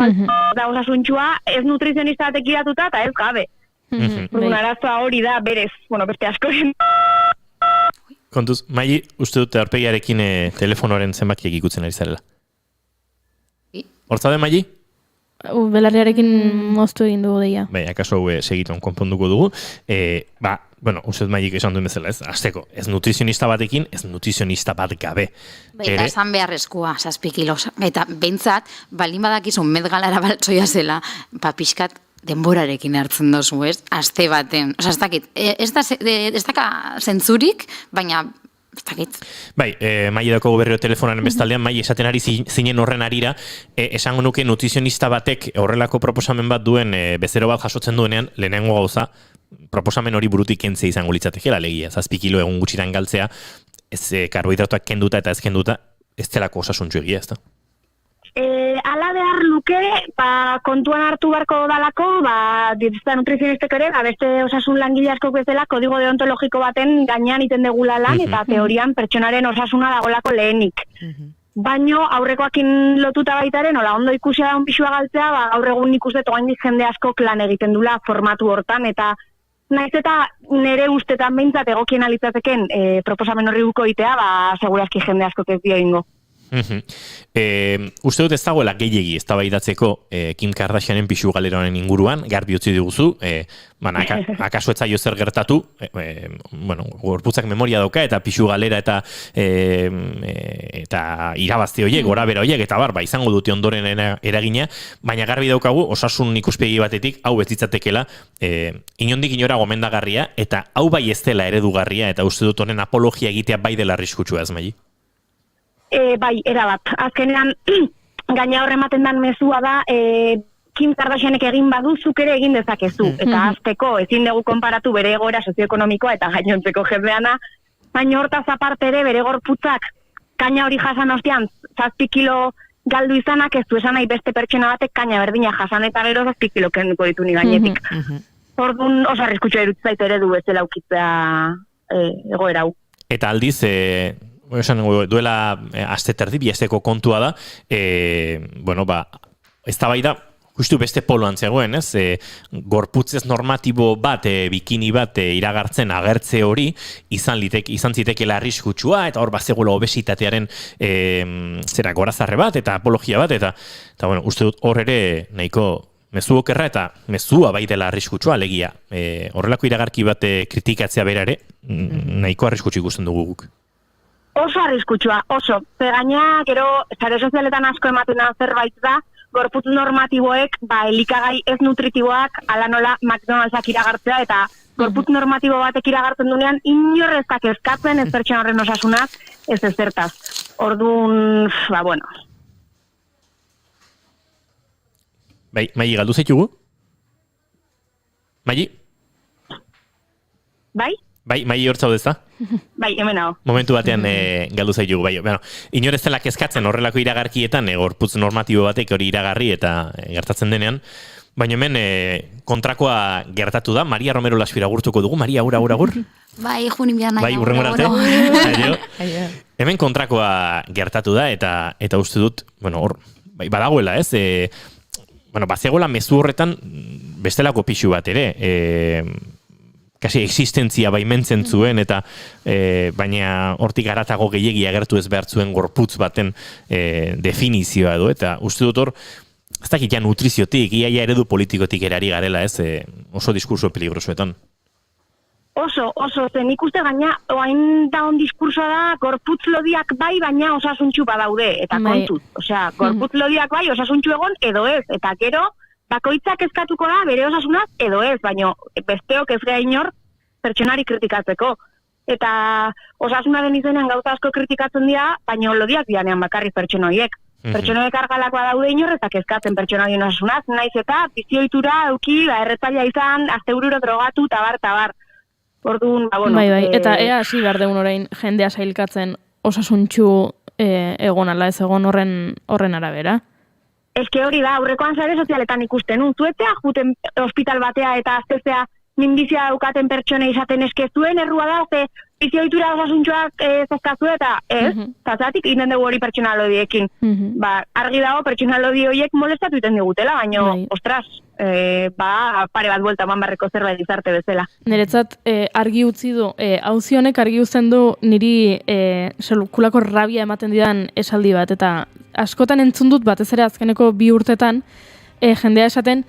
da osasuntxua, ez nutrizionista batek iratuta, eta ez gabe. Arazoa hori da, berez, beste askoren. Kontuz, Mai, uste dute aurpegiarekin telefonoaren zenbakiek ikutzen ari zarela. Hortzade, Mai? Belarriarekin moztu egin dugu deia. Bai, akaso hau segitun konponduko dugu. Uste Maik esan duen bezala, ez? Azteko, ez nutrizionista batekin, ez nutrizionista bat gabe. Eta esan beharrezkoa, 7 kilos. Eta bentsat, baldin badakizun medgalara baltsoia zela, pixkat denborarekin hartzen dozu, ez? Aste baten. Osa, ez dakit, ez daka zentzurik, baina ez dakit. Bai, Mai edako berriro telefonaren bestaldean, Mai esaten ari zinen horren arira, esango nuke nutrizionista batek horrelako proposamen bat duen, bezero bat jasotzen duenean, lehenengo gauza, proposamen hori burutik kentzea izango litzatekela, alegia, 7 kilo egun gutxitan galtzea, ez karbohidratoak kenduta eta ez kenduta, ez delako osasuntxu egia, ez da? Ala behar luke, kontuan hartu beharko dalako, dietista nutrizionistek ere, beste osasun langile askok bezala, kodigo deontologiko baten gainean iten degula lan, eta teorian pertsonaren osasuna dagolako lehenik. Baino, aurrekoakin lotuta baitaren, ondo ikusia da un pixua galtzea, gaur egun ikuste togaindik jende askok lan egiten dula formatu hortan, eta naiz eta nire ustetan behintzat egokien alitzateken proposamen horri buko itea, segurazki jende askok ez dio ingo. Uste dut ez dagoela gehiegi eztabaidatzeko Kim Kardashianen pixu galera honen inguruan, garbi utzi diguzu, akaso ez zaio zer gertatu, gorputzak memoria dauka eta pixu galera eta irabazte horiek, gora bera horiek, eta izango dute ondoren eragina, baina garbi daukagu, osasun ikuspegi batetik, hau ez ditzatekela, inondik inora gomendagarria, eta hau bai ez dela eredugarria, eta uste dut honen apologia egitea bai dela arriskutsua, ez Mai? Bai, erabat. Azkenean, gaina horre ematen dan mezua da, Kim Kardashianek egin badu, zuk ere egin dezakezu. Eta azteko, ezin dugu konparatu bere egoera sozioekonomikoa eta gainontzeko jendeana, baina hortaz aparte ere bere gorputzak kaina hori jasan ostean 7 kilo galdu izanak, ez du esan nahi beste pertsona batek kaina berdina jasan eta gero 7 kilo kenduko ditu ni gainetik. Orduan oso arriskutsua iruditzen zait ere du ez dela ukitzea egoera hau. Eta aldiz, duela aste terdi, biazteko kontua da, ez da bai da, justu beste poloan zegoen, ez? Gorputzez normatibo bat, bikini bat iragartzen agertze hori, izan zitekela arriskutsua, eta hor bazegoela obesitatearen gorazarre bat, eta apologia bat, eta uste dut hor ere nahiko mezu okerra eta mezua bai dela arriskutsua, alegia. Horrelako iragarki bat kritikatzea bera ere, nahiko arriskutsu ikusten dugu guk. Oso arriskutsua, oso. Gaina, gero, sare sozialetan asko ematen zerbait da, gorputz normatiboek, elikagai ez nutritiboak, ala nola McDonald'sak iragartzea, eta gorputz normatibo batek iragartzen dunean, inorrezak eskatzen ez pertsona horren osasunaz, ez ezertaz. Orduan, bueno. Bai, Mai, galdu zaitugu? Mai? Bai? Mai hor zaude, ezta? Bai, hemen hau. Momentu batean galdu zaitu, bai. Bueno, inor ez dela kezkatzen horrelako iragarkietan, gorputz normatibo batek hori iragarri eta gertatzen denean. Baina hemen kontrakoa gertatu da. Maria Romero Lasfira agurtuko dugu. Maria, agur. Bai, junin behar nahi. Bai, urrengora arte. Hemen kontrakoa gertatu da eta uste dut, bueno, hor, bai, badagoela, ez? Bazegoela mezu horretan bestelako pixu bat ere. Kasi existentzia baimentzen zuen eta baina hortik haratago gehiegi agertu ez behar zuen gorputz baten definizioa edo eta uste dut hor ez dakit ja nutriziotik, iaia eredu politikotik erari garela, ez, oso diskurso peligrosoetan. Oso, zen ikuste gaina, oain daun diskursoa da, gorputz lodiak bai, baina osasuntxu badaude, eta kontuz. Osea, gorputz lodiak bai, osasuntxu egon, edo ez, eta gero, bakoitzak eskatuko da, bere osasunaz, edo ez, baina besteok ez gea inor, pertsonari kritikatzeko. Eta osasunaren izenean gauza asko kritikatzen dira, baina lodiak dianean bakarrik pertsonoiek. Pertsonoek argalakoa daude inorretak eskatzen pertsonagien osasunaz, naiz eta bizioitura euki, erretzailea izan, astebururo drogatu, tabar. Orduan, Bai, eta ea hasi behar deun orain jendea sailkatzen osasuntxu egon ala ez egon horren arabera. Eske hori da, aurrekoan sare sozialetan ikusten, zuetea juten hospital batea eta aztezea minbizia daukaten pertsone izaten eskezuen, errua da, ze bizioitura osasuntxuak zazkazu eta zazatik inden dugu hori pertsonalodiekin. Argi dago pertsonalodi horiek molestatu iten digutela, baina, ostras, pare bat buelta manbarreko zerbait izarte bezala. Niretzat argi utzi du, auzi honek argi uzten du niri sekulako rabia ematen didan esaldi bat, eta askotan entzun dut batez ere azkeneko 2 urtetan, jendea esaten,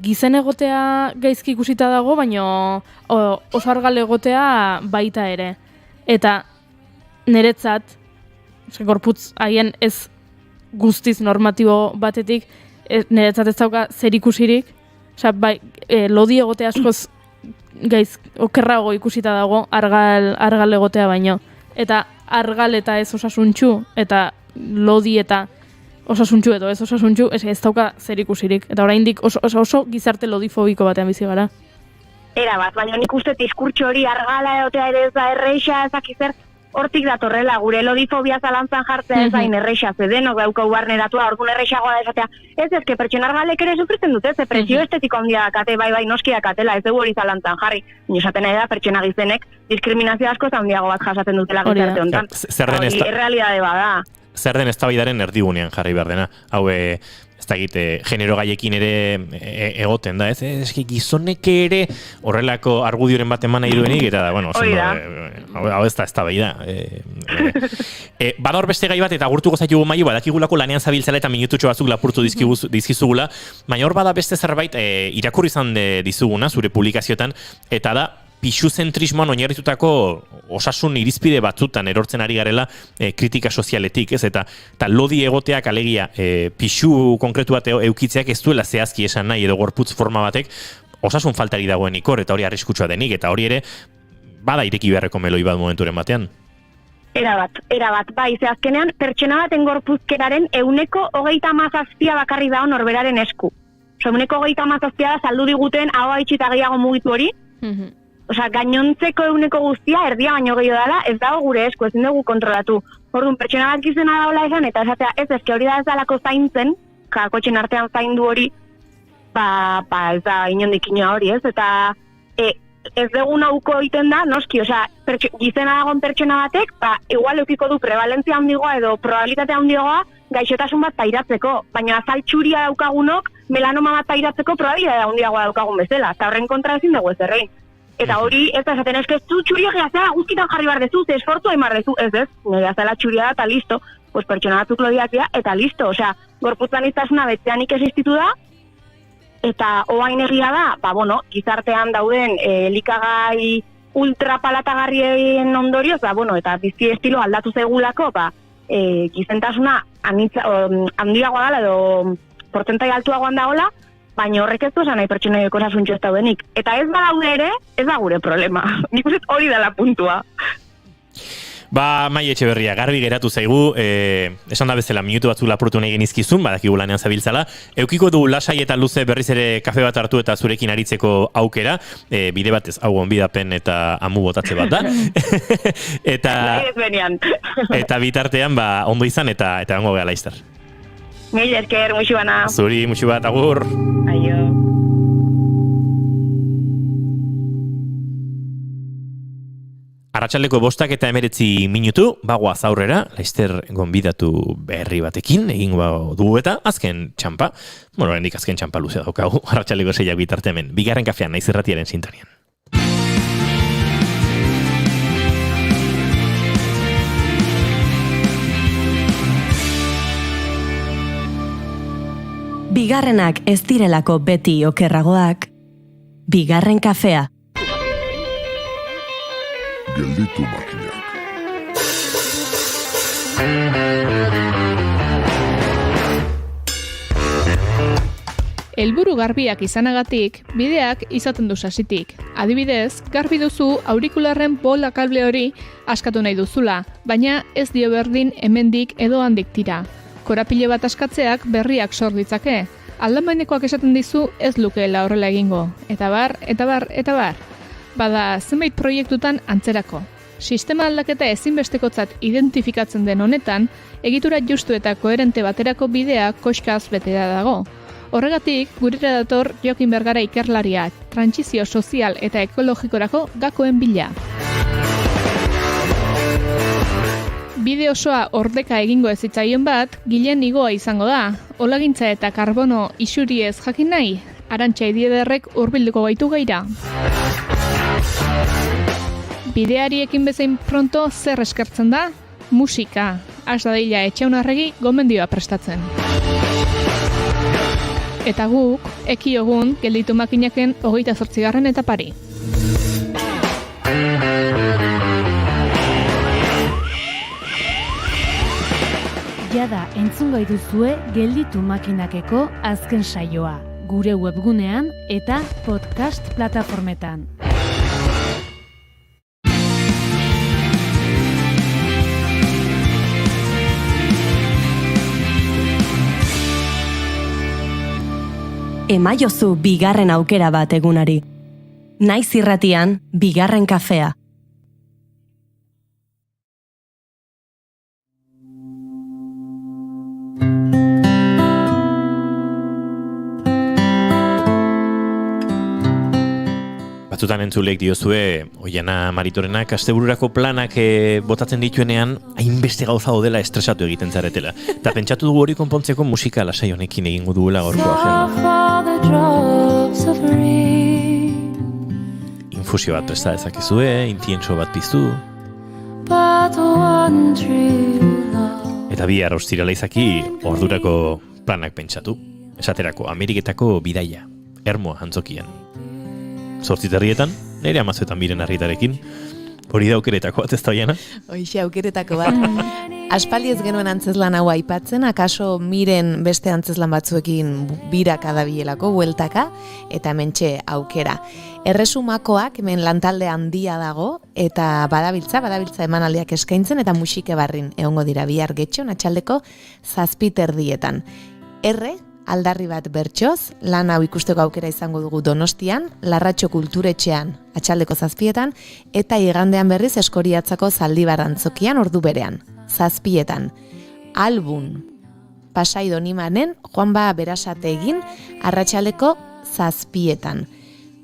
gizen egotea gaizki ikusita dago, baina oso argal egotea baita ere. Eta niretzat, gorputz haien ez guztiz normatibo batetik, niretzat ez dauka zer ikusirik, lodi egotea askoz okerrago ikusita dago argal egotea baino. Eta argal eta ez osasuntxu, eta lodi eta osasuntxu edo ez osasuntxu, ez dauka zer ikusirik. Eta oraindik oso gizarte lodifobiko batean bizi gara. Era bat, baina nik uste diskurtso hori argala egotea ere ez da erreixa ezakizer, hortik datorrela, gure lodifobia zalantzan jartzea ez hain erreixa, denok daukau barneratua, orduan erreixagoa da esatea. Ez ezke pertsona argalek ere sufritzen dute, ze presio estetiko handia dakate, bai noski dakatela, ez dugu hori zalantzan jarri. Nio esaten da pertsona gizenek diskriminazio asko handiago bat jasaten dutela gizarte honetan. Hori errealidade bada. Zer den eztabaidaren erdigunean jarri behar dena. Hau, ez da egite, genero gaiekin ere egoten da, ez? Eski gizonek ere horrelako argudioren bat eman nahi duenik, eta, hau ez da eztabaida. Bada hor beste gai bat, eta agurtuko zaitugu Maio, badakigulako lanean zabiltzela eta minututxo batzuk lapurtu dizkizugula, baina hor bada beste zerbait irakurri izan dizuguna, zure publikazioetan, eta da, pixuzentrismoan oinarritutako osasun irizpide batzutan erortzen ari garela kritika sozialetik, ez? Eta lodi egoteak alegia pixu konkretu bat eukitzeak ez duela zehazki esan nahi edo gorputz forma batek osasun faltari dagoen ikor, eta hori arriskutsua denik, eta hori ere bada ireki beharreko meloi bat momenturen batean. Era bat, bai, ze azkenean pertsona baten gorpuzkeraren 27% bakarri dago norberaren esku. 27% da saldu diguten hau haitxita gehiago mugitu hori, Osa, gainontzeko eguneko guztia, erdia baino gehiago dela, ez dago gure esku, ezin dugu kontrolatu. Orduan, pertsona bat gizena daola esan, eta esatea, ezke hori da ez dalako zaintzen, kotxen artean zaindu hori, ez da inondik inoa hori, ez? Eta ez dugu nauko egiten da, noski, osa, gizena dagoen pertsona batek, igual eukiko du prevalentzia handigoa edo probabilitatea handigoa gaixotasun bat pairatzeko, baina azaltxuria daukagunok, melanoma bat pairatzeko probabilitatea handiagoa daukagun bezala, eta horren kontra ezin dugu ez errein. Eta hori, ez da esaten, ez zu txuria gehiazela guztitan jarri behar dezu, ze esfortu hain behar dezu, ez, gehiazela txuria da eta listo, pues pertsona batzuk lodiak dira, eta listo, osea, gorputzan iztasuna betzeanik existitu da, eta oain egia da, gizartean dauden elikagai ultrapalatagarrien ondorioz, eta bizi estilo aldatu zegulako, gizentasuna handiagoa dela edo portentai altuagoan dagoela, baina horrek ez du esan nahi pertsonaieko osasuntxo ez daudenik. Eta ez badaude ere, ez da gure problema. Nik uste hori dela puntua. Ba, Mai Etxeberria, garbi geratu zaigu, esan da bezala minutu batzuk lapurtu nahi genizkizun, badakigu lanean zabiltzala, eukiko du lasai eta luze berriz ere kafe bat hartu eta zurekin aritzeko aukera, bide batez, hau onbidapen eta amu botatze bat da, eta bitartean, ba, ondo izan eta gango gara laizter. Mil esker, muixu bana. Zuri, muixu bat, agur. Aio. Arratsaldeko 5:19 minutu, bagoaz aurrera, laizter gonbidatu berri batekin, egingo dugu eta azken txampa, oraindik azken txampa luzea daukagu, arratsaldeko 6 bitarte hemen, bigarren kafean naiz irratiaren sintonian. Bigarrenak ez direlako beti okerragoak, bigarren kafea. Gelditu makinak. Helburu garbiak izanagatik, bideak izaten du sasitik. Adibidez, garbi duzu aurikularren bola kable hori askatu nahi duzula, baina ez dio berdin hemendik edo handik tira. Korapile bat askatzeak berriak sor ditzake. Aldamainekoak esaten dizu ez lukeela horrela egingo. Eta bar. Bada, zenbait proiektutan antzerako. Sistema aldaketa ezinbestekotzat identifikatzen den honetan, egitura justu eta koherente baterako bidea koxkaz betera dago. Horregatik, gurera dator Jokin Bergara ikerlaria, trantsizio sozial eta ekologikorako gakoen bila. Bide osoa ordeka egingo ez zitzaion bat, Gilen Igoa izango da. Olagintza eta karbono isuriez jakin nahi, Arantxa Idiederrek hurbilduko gaitu gaira. Bideariekin bezain pronto zer eskertzen da? Musika. Has dadila Etxaunarregi gomendioa prestatzen. Eta guk, ekiogun, gelditu makinaken 28. etapari. Jada entzungai duzue gelditu makinakeko azken saioa, gure webgunean eta podcast plataformetan. Emaiozu bigarren aukera bat egunari. Naiz irratian, bigarren kafea. Batzutan entzulek diozue, Oiana Maritorenak astebururako planak botatzen dituenean, hainbeste gauza dela estresatu egiten zaretela. Eta pentsatu dugu hori konpontzeko musika lasai honekin egingo dugula gaurkoa. Infusio bat presta dezakezue, intientso bat piztu. Eta bihar ostirala izaki ordurako planak pentsatu. Esaterako, Ameriketako bidaia, Ermoa antzokian. 8:00 nire amazuetan biren harritarekin. Hori da aukeretako bat, ez da Oiana? Hoixe aukeretako bat. Aspaldi ez genuen antzeslan hau aipatzen, akaso miren beste antzeslan batzuekin biraka dabilelako, bueltaka, eta hementxe aukera. Erresumakoak hemen lantalde handia dago, eta badabiltza emanaldiak eskaintzen, eta musike barrin egongo dira bihar getxon, atxaldeko 7:00. Aldarri bat bertsoz, lan hau ikusteko aukera izango dugu Donostian, Larratxo Kulturetxean, atxaldeko 7:00, eta igandean berriz Eskoriatzako Zaldibar antzokian ordu berean, 7:00. Album, Pasai Donimanen, Juanba Berasate egin, arratsaldeko 7:00.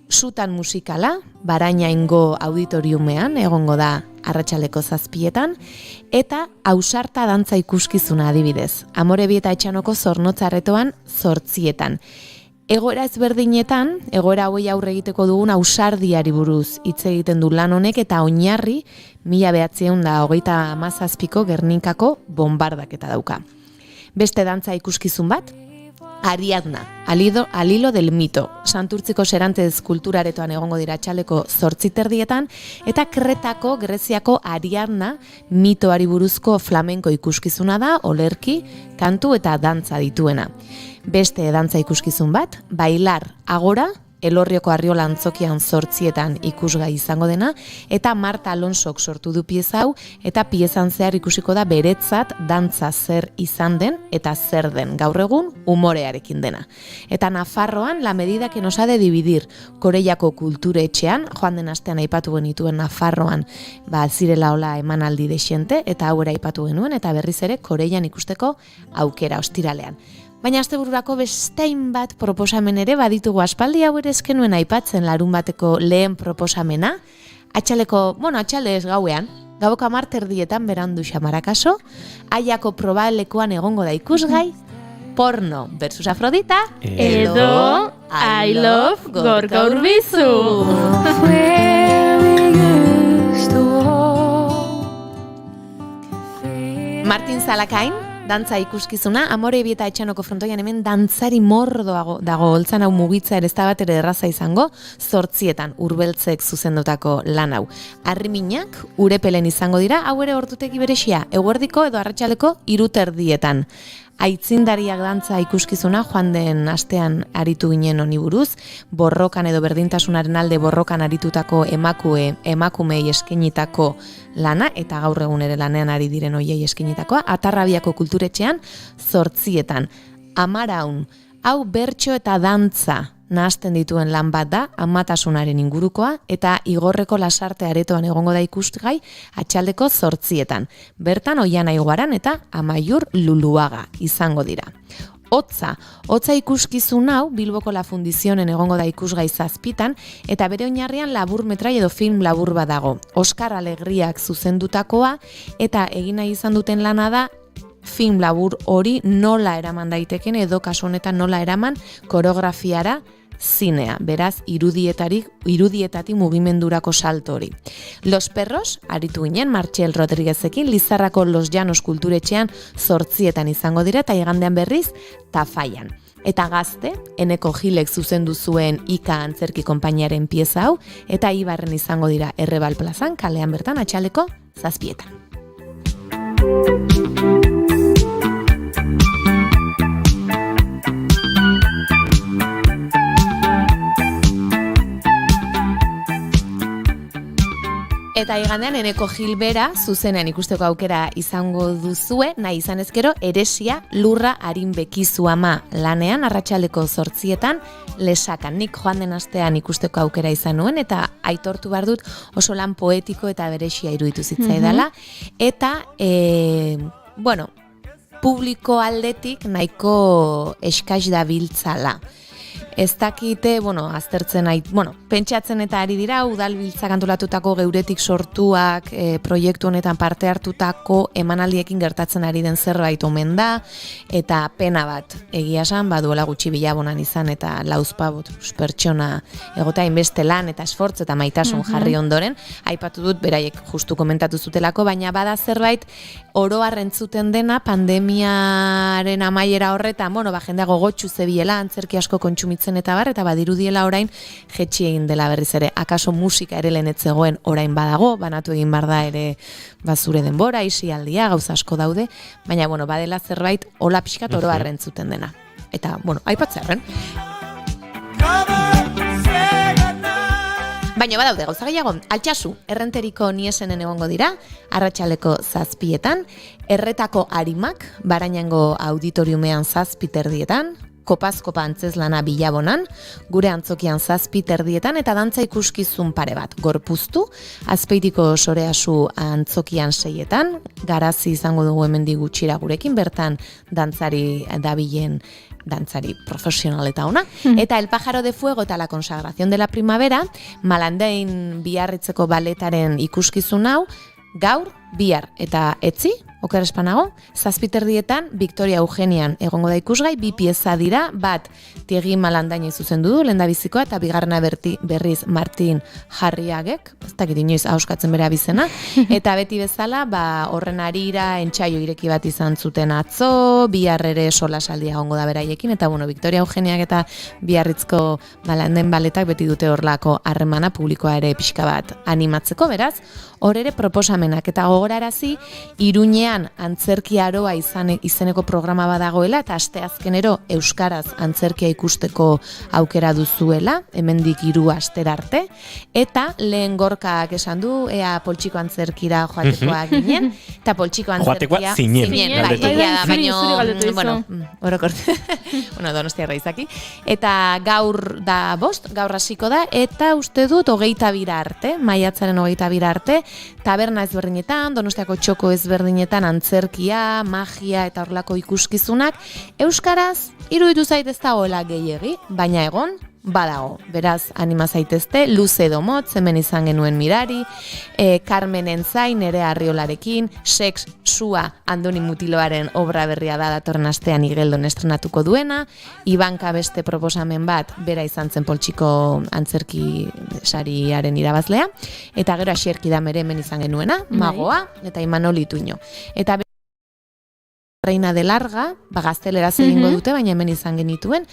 Sutan musikala, Barainaingo auditoriumean, egongo da arratsaldeko 7:00, eta Ausarta dantza ikuskizuna adibidez, Amorebieta Etxanoko Zornotzarretoan 8:00. Egoera ezberdinetan, egoera hauei aurre egiteko dugun ausardiari buruz hitz egiten du lan honek eta oinarri 1937ko Gernikako bombardaketa dauka. Beste dantza ikuskizun bat, Ariadna, al hilo del mito, Santurtziko Serantez kulturaretoan egongo dira atxaleko 8:30, eta Kretako, Greziako Ariadna mitoari buruzko flamenko ikuskizuna da, olerki, kantu eta dantza dituena. Beste dantza ikuskizun bat, Bailar Agora, Elorrioko Arriola Antzokian 8 ikusgai izango dena, eta Marta Alonsok sortu du pieza hau, eta piezan zehar ikusiko da beretzat dantza zer izan den eta zer den, gaur egun umorearekin dena. Eta Nafarroan La medida que nos ha de dividir, Koreiako kulture etxean, joan den astean aipatu genituen Nafarroan, zirela hola emanaldi dexente, eta hau ere aipatu genuen, eta berriz ere Koreian ikusteko aukera ostiralean. Baina astebururako bestein bat proposamen ere baditugu aspaldi hau ere eskenuen aipatzen larun bateko lehen proposamena. Atxale ez gauean, gauko 10:00 berandu xamarakaso, Aiako probalekuan egongo da ikusgai, Porno versus Afrodita, edo I love Gorka Urbizu. Martin Zalakain, dantza ikuskizuna, Amore Bieta Etxanoko frontoian hemen dantzari mordoago dago, holtzan hau mugitza ere ez da bat ere erraza izango, 8 Urbeltzek zuzendutako lan hau. Arriminak Urepelen izango dira, hau ere ordutegi beresia, eguerdiko edo arratsaleko 3:30. Aitzindariak dantza ikuskizuna joan den astean aritu ginen honi buruz, borrokan edo berdintasunaren alde borrokan aritutako emakumei eskenitako lana, eta gaur egun ere lanean ari diren hoiei eskenitakoa, Atarrabiako kulturetxean 8. Amaraun, hau bertso eta dantza nahasten dituen lan bat da, amatasunaren ingurukoa, eta Igorreko Lasarte aretoan egongo da ikusgai atxaldeko 8. Bertan Oiana Iguaran eta Amaiur Luluaga izango dira. Hotza ikuskizun hau Bilboko La Fundizionen egongo da ikusgai 7, eta bere oinarrian labur metrai edo film labur badago. Oskar Alegriak zuzendutakoa, eta egin nahi izan duten lana da film labur hori nola eraman daiteken edo kasu honetan nola eraman koreografiara zinea, beraz irudietatik mugimendurako salto hori. Los Perros, aritu ginen Martxel Rodriguezekin, Lizarrako Los Llanos kulturetxean 8 izango dira, eta igandean berriz Tafaian. Eta Gazte, Eneko Gilek zuzendu zuen Ika antzerki konpainiaren pieza hau, eta Ibarren izango dira Errebal plazan, kalean bertan atxaleko 7. Eta igandean Eneko Gilbera zuzenean ikusteko aukera izango duzue, nahi izan ezkero Eresia Lurra Arin Bekizu ama lanean arratsaldeko 8 Lesakan. Nik joan den astean ikusteko aukera izan nuen, eta aitortu behar dut oso lan poetiko eta beresia iruditu zitzaidala. Eta, publiko aldetik nahiko eskaz dabiltzala. Ez dakite, aztertzen pentsatzen eta ari dira, udalbiltzak antolatutako geuretik sortuak, proiektu honetan parte hartutako emanaldiekin gertatzen ari den zerbait omen da, eta pena bat egia esan, duela gutxi Bilabonan izan, eta lauzpa pertsona egotea inbeste lan eta esfortz eta maitasun jarri ondoren, aipatu dut beraiek justu komentatu zutelako, baina bada zerbait oro harrentzuten dena pandemiaren amaiera horretan, jendea gogotxu zebiela, antzerki asko kontsumitzen eta badirudiela orain jetxi egin dela berriz ere. Akaso musika ere lehen etzegoen orain badago, banatu egin bar da ere zure denbora, isialdia, gauza asko daude, baina badela zerbait hola pixkat oro harrentzuten dena. Eta, aipatzerren. Baina badaude gauza gehiago, Altsasu, Errenteriko Niesenen egongo dira, arratsaleko 7, Erretako Arimak, Barainango Auditoriumean 7:30, Kopazkopa antzeslana Bilabonan, gure antzokian 7:30, eta dantza ikuskizun pare bat, Gorpuztu, Azpeitiko Soreasu antzokian 6, Garazi izango dugu hemendik gutxira gurekin, bertan dantzari dabilen dantzari profesional eta ona, eta El Pájaro de Fuego eta La Consagración de la Primavera, Malandain Biarritzeko baletaren ikuskizun hau, gaur, bihar eta etzi, oker espanago, 7:30 Victoria Eugenian egongo da ikusgai, 2 pieza dira, bat Tiegi Malandaini zuzendu du, lehendabizikoa, eta bigarrena berriz Martin Jarriagek, ez dakit inoiz ahoskatzen bere abizena, eta beti bezala, horren harira entsaio ireki bat izan zuten atzo, bihar ere solasaldia egongo da beraiekin, eta Victoria Eugeniak eta Biarritzko Malandain baletak beti dute horlako harremana publikoa ere pixka bat animatzeko, beraz, hor ere proposamenak, eta gogorarazi, Iruñean zuenean antzerki aroa izeneko programa badagoela eta asteazkenero euskaraz antzerkia ikusteko aukera duzuela, hemendik 3 astera arte, eta lehen Gorkak esan du, ea poltsiko antzerkira joatekoa ginen, eta poltsiko antzerkia zinen, baino, bueno, Donostiarra izaki, eta gaur da 5, gaur hasiko da, eta uste dut 22 arte, maiatzaren 22 arte, taberna ezberdinetan, Donostiako txoko ezberdinetan antzerkia, magia eta horlako ikuskizunak, euskaraz iruditu zait ez dagoela gehiegi, baina egon badago. Beraz, anima zaitezte, luze edo motz, hemen izan genuen Mirari, Carmenen zain, Nerea Arriolarekin, Sex Sua Andoni Mutiloaren obra berria da datorren astean Igeldon estrenatuko duena, Ibanka beste proposamen bat, bera izan zen poltsiko antzerki sariaren irabazlea, eta gero Asierki Damere hemen izan genuena, Magoa, eta Imanol Ituño. Eta Reina de Larga, gazteleraz egingo dute, baina hemen izan genituen,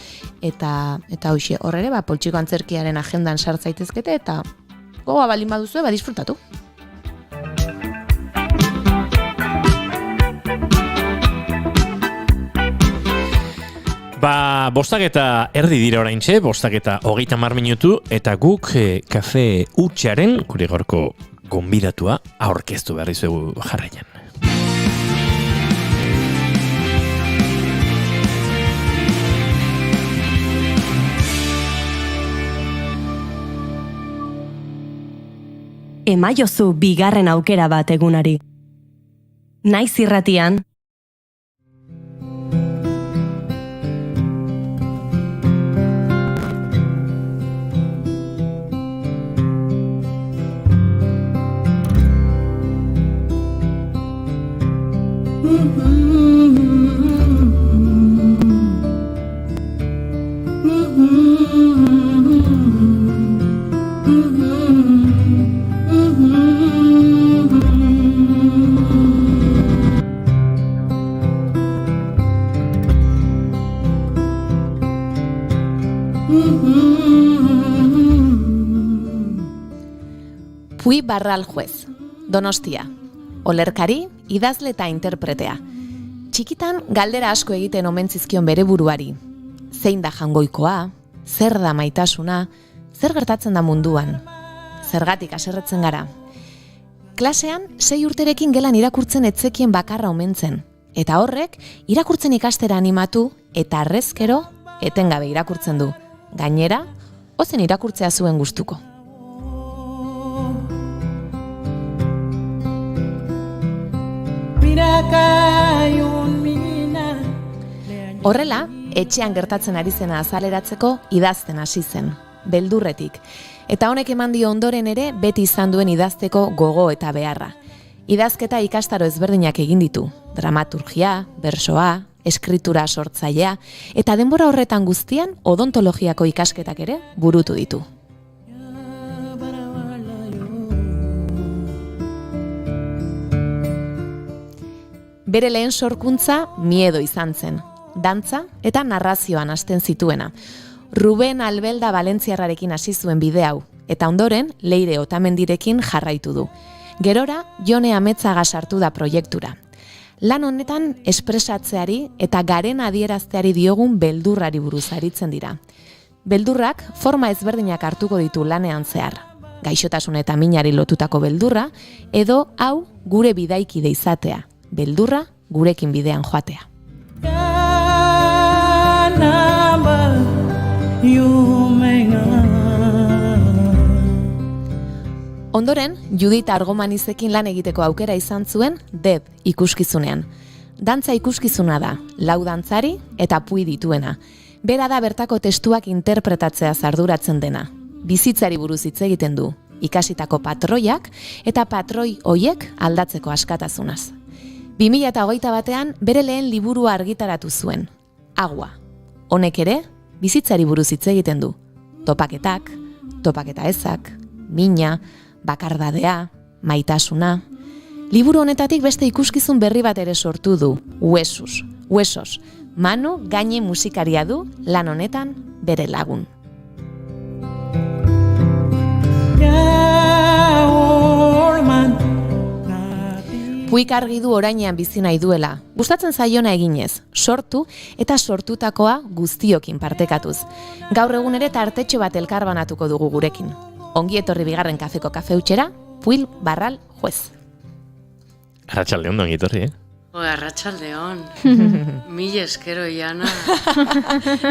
eta hoxe, horrere, poltsiko antzerkiaren agendan sartzaitezkete, eta gogoa balin baduzue, disfrutatu. Bostak eta erdi dira oraintxe, 30 minutu, eta guk kafe hutsaren, gure gaurko gonbidatua, aurkeztu behar dizuegu jarraian. Emaiozu bigarren aukera bat egunari. Naiz irratian, Puy Barral Juez, Donostia, olerkari, idazle eta interpretea. Txikitan galdera asko egiten omen zizkion bere buruari. Zein da jangoikoa, zer da maitasuna, zer gertatzen da munduan, zergatik haserretzen gara. Klasean, 6 urterekin gelan irakurtzen etzekien bakarra omentzen, eta horrek irakurtzen ikastera animatu eta arrezkero etengabe irakurtzen du. Gainera, ozen irakurtzea zuen gustuko. Horrela, etxean gertatzen ari zena azaleratzeko idazten hasi zen, beldurretik. Eta honek eman dio ondoren ere beti izan duen idazteko gogo eta beharra. Idazketa ikastaro ezberdinak egin ditu, dramaturgia, bersoa, eskritura sortzailea, eta denbora horretan guztian odontologiako ikasketak ere burutu ditu. Bere lehen sorkuntza miedo izan zen, dantza eta narrazioan hasten zituena. Ruben Albelda Valentziarrarekin hasi zuen bide hau, eta ondoren Leire Otamendirekin jarraitu du. Gerora, Jone Ametzaga sartu da proiektura. Lan honetan espresatzeari eta garen adierazteari diogun beldurrari buruz aritzen dira. Beldurrak forma ezberdinak hartuko ditu lanean zehar. Gaixotasun eta minari lotutako beldurra, edo hau gure bidaikide izatea. Beldurra gurekin bidean joatea. Ondoren, Judith Argomanizekin lan egiteko aukera izan zuen Deb ikuskizunean. Dantza ikuskizuna da, 4 dantzari eta Puy dituena. Bera da bertako testuak interpretatzea arduratzen dena. Bizitzari buruz hitz egiten du, ikasitako patroiak eta patroi hoiek aldatzeko askatasunaz. 2021 bere lehen liburua argitaratu zuen, Agua. Honek ere, bizitzari buruz hitz egiten du. Topaketak, topaketa ezak, mina, bakardadea, maitasuna. Liburu honetatik beste ikuskizun berri bat ere sortu du, Huesos. Manu Gaine musikaria du lan honetan bere lagun. Puik argi du orainean bizi nahi duela, gustatzen zaiona eginez, sortu eta sortutakoa guztiokin partekatuz. Gaur egun ere tartetxo bat elkarbanatuko dugu gurekin. Ongi etorri bigarren kafeko kafeutxera, Puil Barral juez. Arratxaldeon, ongi etorri, Arratxaldeon. Mil eskero, Iana.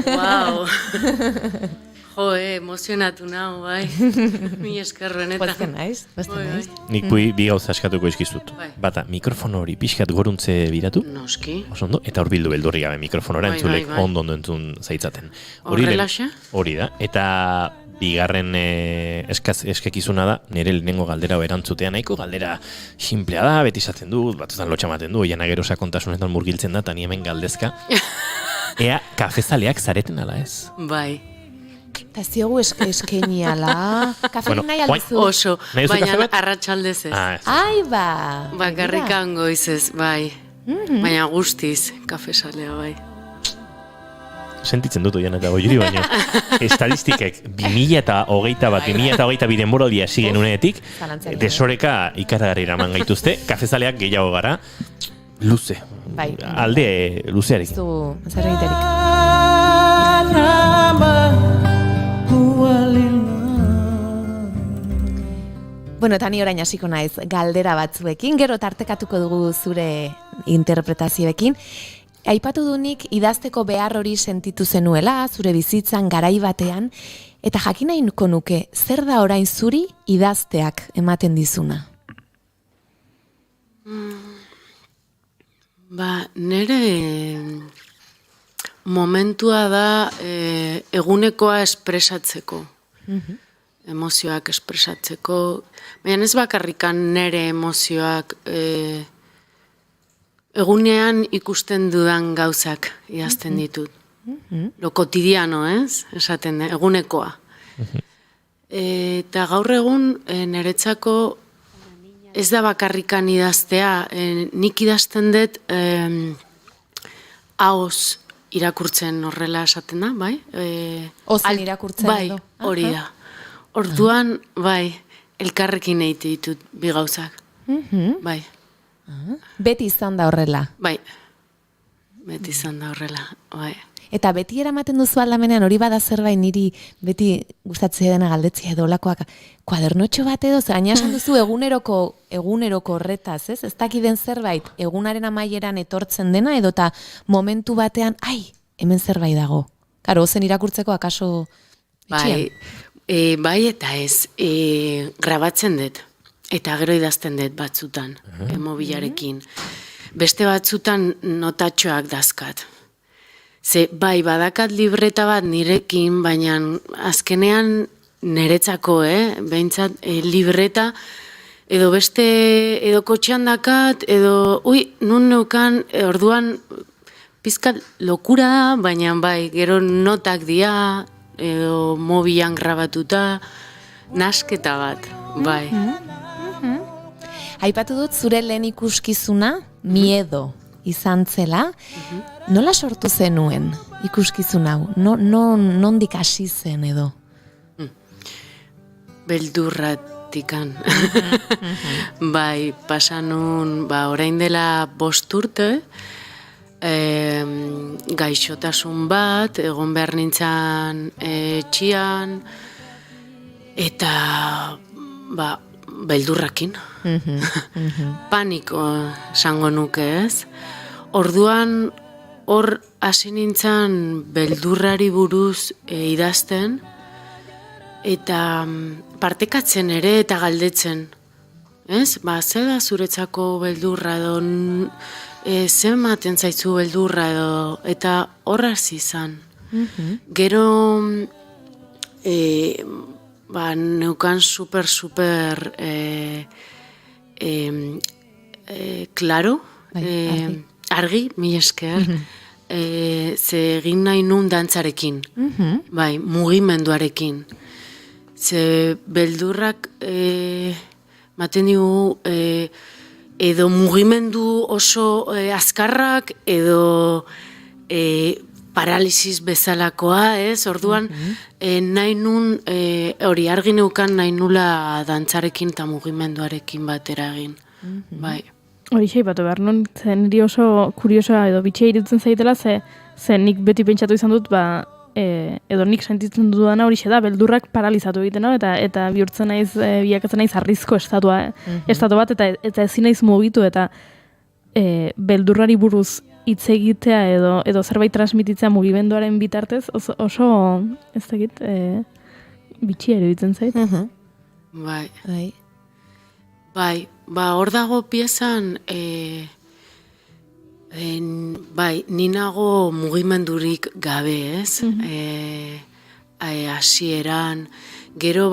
Wow. Emozionatu nahu, bai. Mil eskerro, neta. Pozten naiz. Nik bi gauza eskatuko eskizut. Bata, mikrofono hori pixkat goruntze biratu. Noski. Osondo, eta hor bildu beldurri gabe mikrofonora entzulek ondo entzun zaitzaten. Horrelaxe? Hori da. Eta bigarren eskekizuna da, nire lehenengo galdera erantzutea nahiko, galdera simplea da, beti izaten du, batzutan lotxamaten du, oian agero sakontasunetan murgiltzen da, eta ni hemen galdezka. Ea, kafezaleak zareten ala ez? Bai. Eta ez diogu eskeni ala. Kafe nahi alduzu? Oso, baina arratsaldez ez. Ai, ba. Bakarrikan goizez, bai. Baina guztiz, kafesalea, bai. Sentitzen dut oian eta goiuri, baina estadistikek 2022 denboraldia hasi genuenetik, desoreka ikaragarri eraman gaituzte, kafezaleak gehiago gara, luze, alde luzearekin. Ez zer egiterik. Bueno, eta ni orain hasiko naiz galdera batzuekin, gero tartekatuko dugu zure interpretazioekin. Aipatu dunik idazteko behar hori sentitu zenuela, zure bizitzan garai batean, eta jakin nahiko nuke, zer da orain zuri idazteak ematen dizuna? Nere momentua da egunekoa espresatzeko. Emozioak espresatzeko. Baina ez bakarrikan nere emozioak egunean ikusten dudan gauzak idazten ditut. Lo kotidiano, ez? Esaten, egunekoa. Eta gaur egun niretzako ez da bakarrikan idaztea. Nik idazten dut ahoz irakurtzen horrela esaten da, bai? Ozen irakurtzen edo. Bai, hori da. Orduan, bai, elkarrekin egite ditut bi gauzak. Bai. Beti izan da horrela. Bai, beti izan da horrela, bai. Eta beti eramaten duzu aldamenean hori bada zerbait niri beti gustatzea dena galdetzea edo olakoak kuadernotxo bat edo, gaina esan duzu eguneroko horretaz, ez? Ez dakiden zerbait egunaren amaieran etortzen dena edo eta momentu batean, hemen zerbait dago. Karo, ozen irakurtzeko akaso etxean? Bai eta ez, grabatzen dut. Eta gero idazten dut batzutan, mobilarekin. Beste batzutan notatxoak dazkat. Ze, bai, badakat libreta bat nirekin, baina azkenean niretzako, behintzat, libreta, edo beste, edo kotxean dakat, edo, nun neukan, orduan, pizkat lokura da, baina bai, gero notak dia, edo mobilan grabatuta, nasketa bat, bai. Aipatu dut zure lehen ikuskizuna, miedo izan zela. Nola sortu zenuen ikuskizun hau? Nondik hasi zen edo? Beldurratikan. Bai, pasanun, orain dela 5 urte, gaixotasun bat, egon behar nintzen etxian, eta, beldurrakin. Paniko esango nuke, ez? Orduan, hor hasi nintzen beldurrari buruz idazten, eta partekatzen ere eta galdetzen. Ez? Ze da zuretzako beldurra edo, ze ematen zaizu beldurra edo, eta hor hasi izan. Gero, neukan super klaro, argi, mil esker, ze egin nahi nun dantzarekin, bai, mugimenduarekin. Ze beldurrak maten digu edo mugimendu oso azkarrak edo paralisis bezalakoa, ez? Orduan, nahi nun, hori argi neukan nahi nula dantzarekin eta mugimenduarekin batera egin. Bai. Hori xeipatu behar, non? Zen niri oso kuriosoa edo bitxia irutzen zaitela, ze nik beti pentsatu izan dut, edo nik sentitzen dudana hori da, beldurrak paralizatu egiten, no? Eta bihurtzen naiz, bilakatzen naiz arrizko estatu bat, eta ezin naiz mugitu, eta beldurrari buruz hitz egitea edo zerbait transmititzea mugimenduaren bitartez, oso, ez dakit, bitxia iruditzen zait. Bai, hor dago piezan, ni nago mugimendurik gabe, ez? Hasieran, gero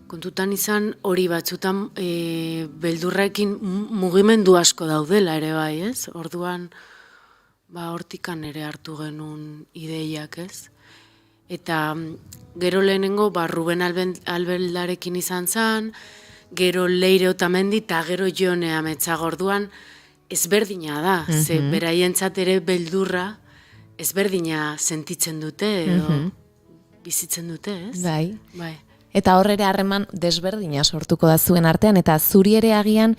kontutan izan hori batzutan beldurrekin mugimendu asko daudela ere bai, ez? Orduan, hortikan ere hartu genuen ideiak, ez? Eta gero lehenengo, Ruben Albeldarekin izan zen, gero Leire Otamendi eta gero Jone Ametzaga. Orduan ezberdina da, ze beraientzat ere beldurra ezberdina sentitzen dute edo bizitzen dute, ez? Bai. Eta hor ere harreman desberdina sortuko da zuen artean, eta zuri ere agian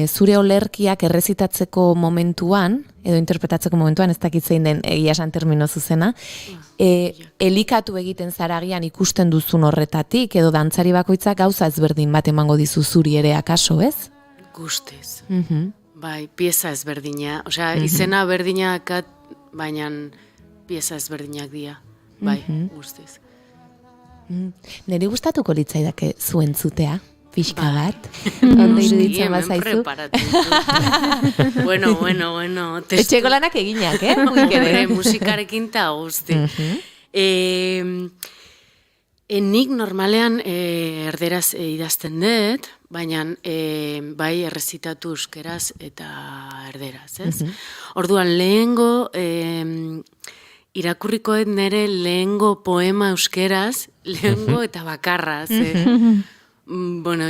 zure olerkiak errezitatzeko momentuan, edo interpretatzeko momentuan, ez dakit zein den egia esan termino zuzena, elikatu egiten zara agian ikusten duzun horretatik, edo dantzari bakoitzak gauza ezberdin bat emango dizu zuri ere akaso, ez? Guztiz. Bai, pieza ezberdina. Osea, izena berdinak, baina pieza ezberdinak dira. Bai, guztiz. Neri gustatuko litzaidake zuen zutea, pixka bat. Ondo iruditzen bazaizu. Bueno. Etxeko lanak eginak, Musikarekin eta guzti. Nik normalean erderaz idazten dut, baina bai errezitatu euskeraz eta erderaz, ez? Orduan lehengo irakurriko nire lehengo poema euskeraz, lehengo eta bakarra, bueno,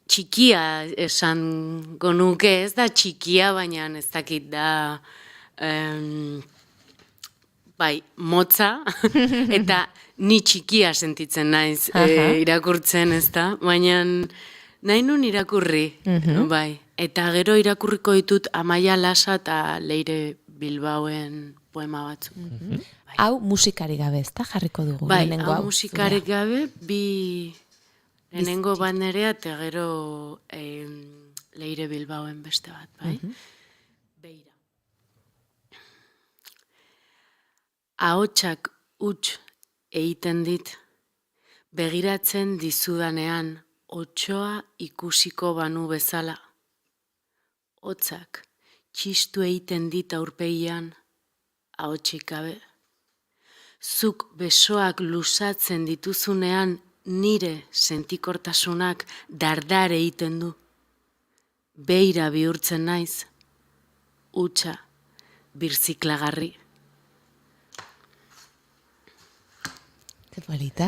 txikia esan gonuke, ez da txikia, baina ez dakit da bai, motza, eta ni txikia sentitzen naiz irakurtzen, ez da, baina nahi nun irakurri, bai, eta gero irakurriko ditut Amaia Lasa eta Leire Bilbaoen poema batzu. Hau musikari gabe, ez da, jarriko dugu? Bai, hau musikari gabe, lehenengo bat nerea, eta gero Leire Bilbaoen beste bat, bai? Beira. Ahotsak huts egiten dit, begiratzen dizudanean, otsoa ikusiko banu bezala. Hotzak txistu egiten dit aurpegian, ahotsik gabe. Zuk besoak lusatzen dituzunean, nire sentikortasunak dardar egiten du. Beira bihurtzen naiz, hutsa, birziklagarri. Ze polita.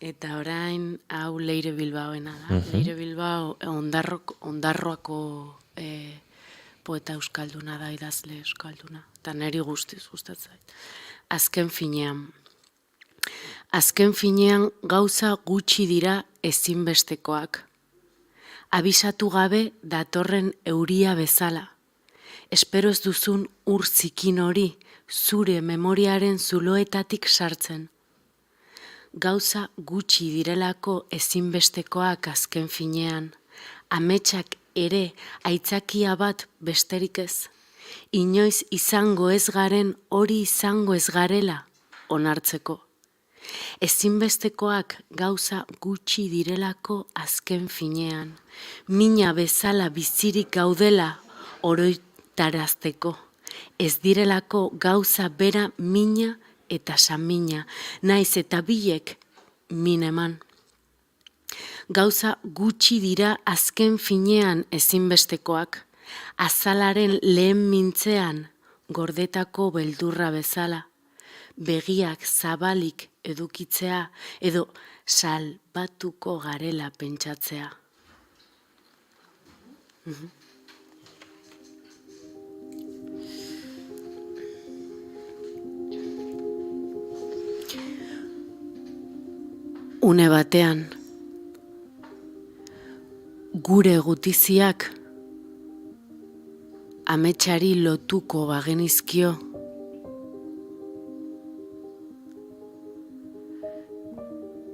Eta orain, hau Leire Bilbaoena da. Leire Bilbao Ondarroako poeta euskalduna da, idazle euskalduna. Eta niri guztiz gustatzen. Azken finean gauza gutxi dira ezinbestekoak. Abisatu gabe datorren euria bezala. Espero ez duzun ur zikin hori zure memoriaren zuloetatik sartzen. Gauza gutxi direlako ezinbestekoak azken finean. Ametsak ere aitzakia bat besterik ez. Inoiz izango ez garen hori izango ez garela onartzeko. Ezinbestekoak gauza gutxi direlako azken finean. Mina bezala bizirik gaudela oroitarazteko. Ez direlako gauza bera mina eta samina, naiz eta bilek min eman. Gauza gutxi dira azken finean ezinbestekoak, azalaren lehen mintzean gordetako beldurra bezala, begiak zabalik edukitzea edo salbatuko garela pentsatzea. Une batean, gure gutiziak ametsari lotuko bagenizkio.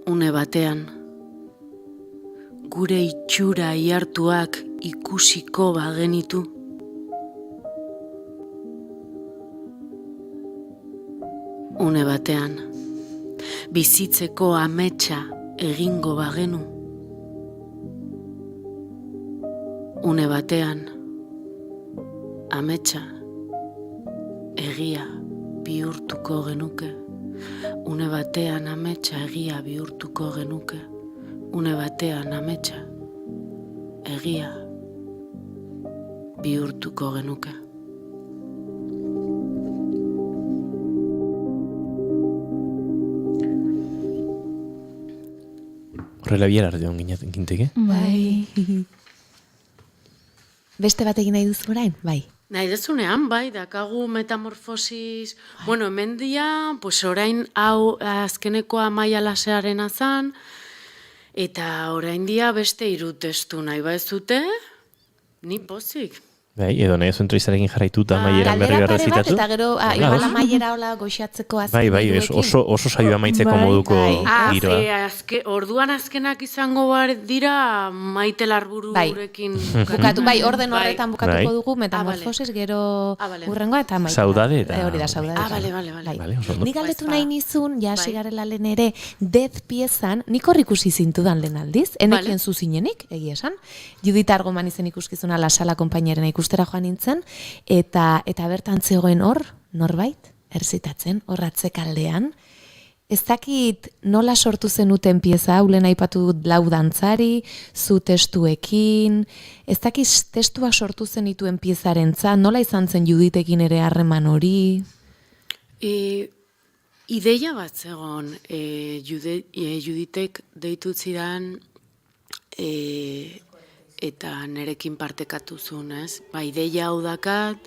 Une batean, gure itxura ihartuak ikusiko bagenitu. Une batean, bizitzeko ametsa egingo bagenu. Une batean, ametsa egia bihurtuko genuke. Une batean ametsa egia bihurtuko genuke. Une batean ametsa egia bihurtuko genuke. Horrela biara artean ginteke? Bai. Beste bat egin nahi duzu orain? Bai. Nahi dezunean, bai, dakagu metamorfosis, bueno, hemen dia, pues orain hau azkeneko Amaia Lasearen azan, eta orain dia beste 3 testu nahi baizute, ni pozik. Bai, edo nahi zuen troizarekin jarraituta Amaieran berri berrezitatu. Eta gero, igual Amaiera hola goxatzeko azken. Bai, oso saioa amaitzeko moduko giroa. Orduan azkenak izango bar dira Maite Larbururekin. Bukatu, bai, orden horretan bukatuko dugu, metamorfosis, gero urrengoa eta Maite. Saudade eta... Hori da, saudade. Bale. Nik galdetu nahi nizun, jasi garela lehen ere, Death piezan, nik hor ikusi zintudan lehen aldiz, enekien zuzinenik, egia esan. Judith Argoman izen ikuskizuna La Sala konpainaren ikustera joan nintzen, eta bertan zegoen hor, norbait, erzitatzen, hor atzekaldean. Ez dakit nola sortu zenuten pieza, ulen aipatu dut lau dantzari, zu testuekin, ez dakit testua sortu zenituen piezarentzat, nola izan zen Juditekin ere harreman hori? Ideia bat zegoen, Juditek deitu zidan, eta nerekin partekatu zuen, ez? Ba, ideia hau dakat,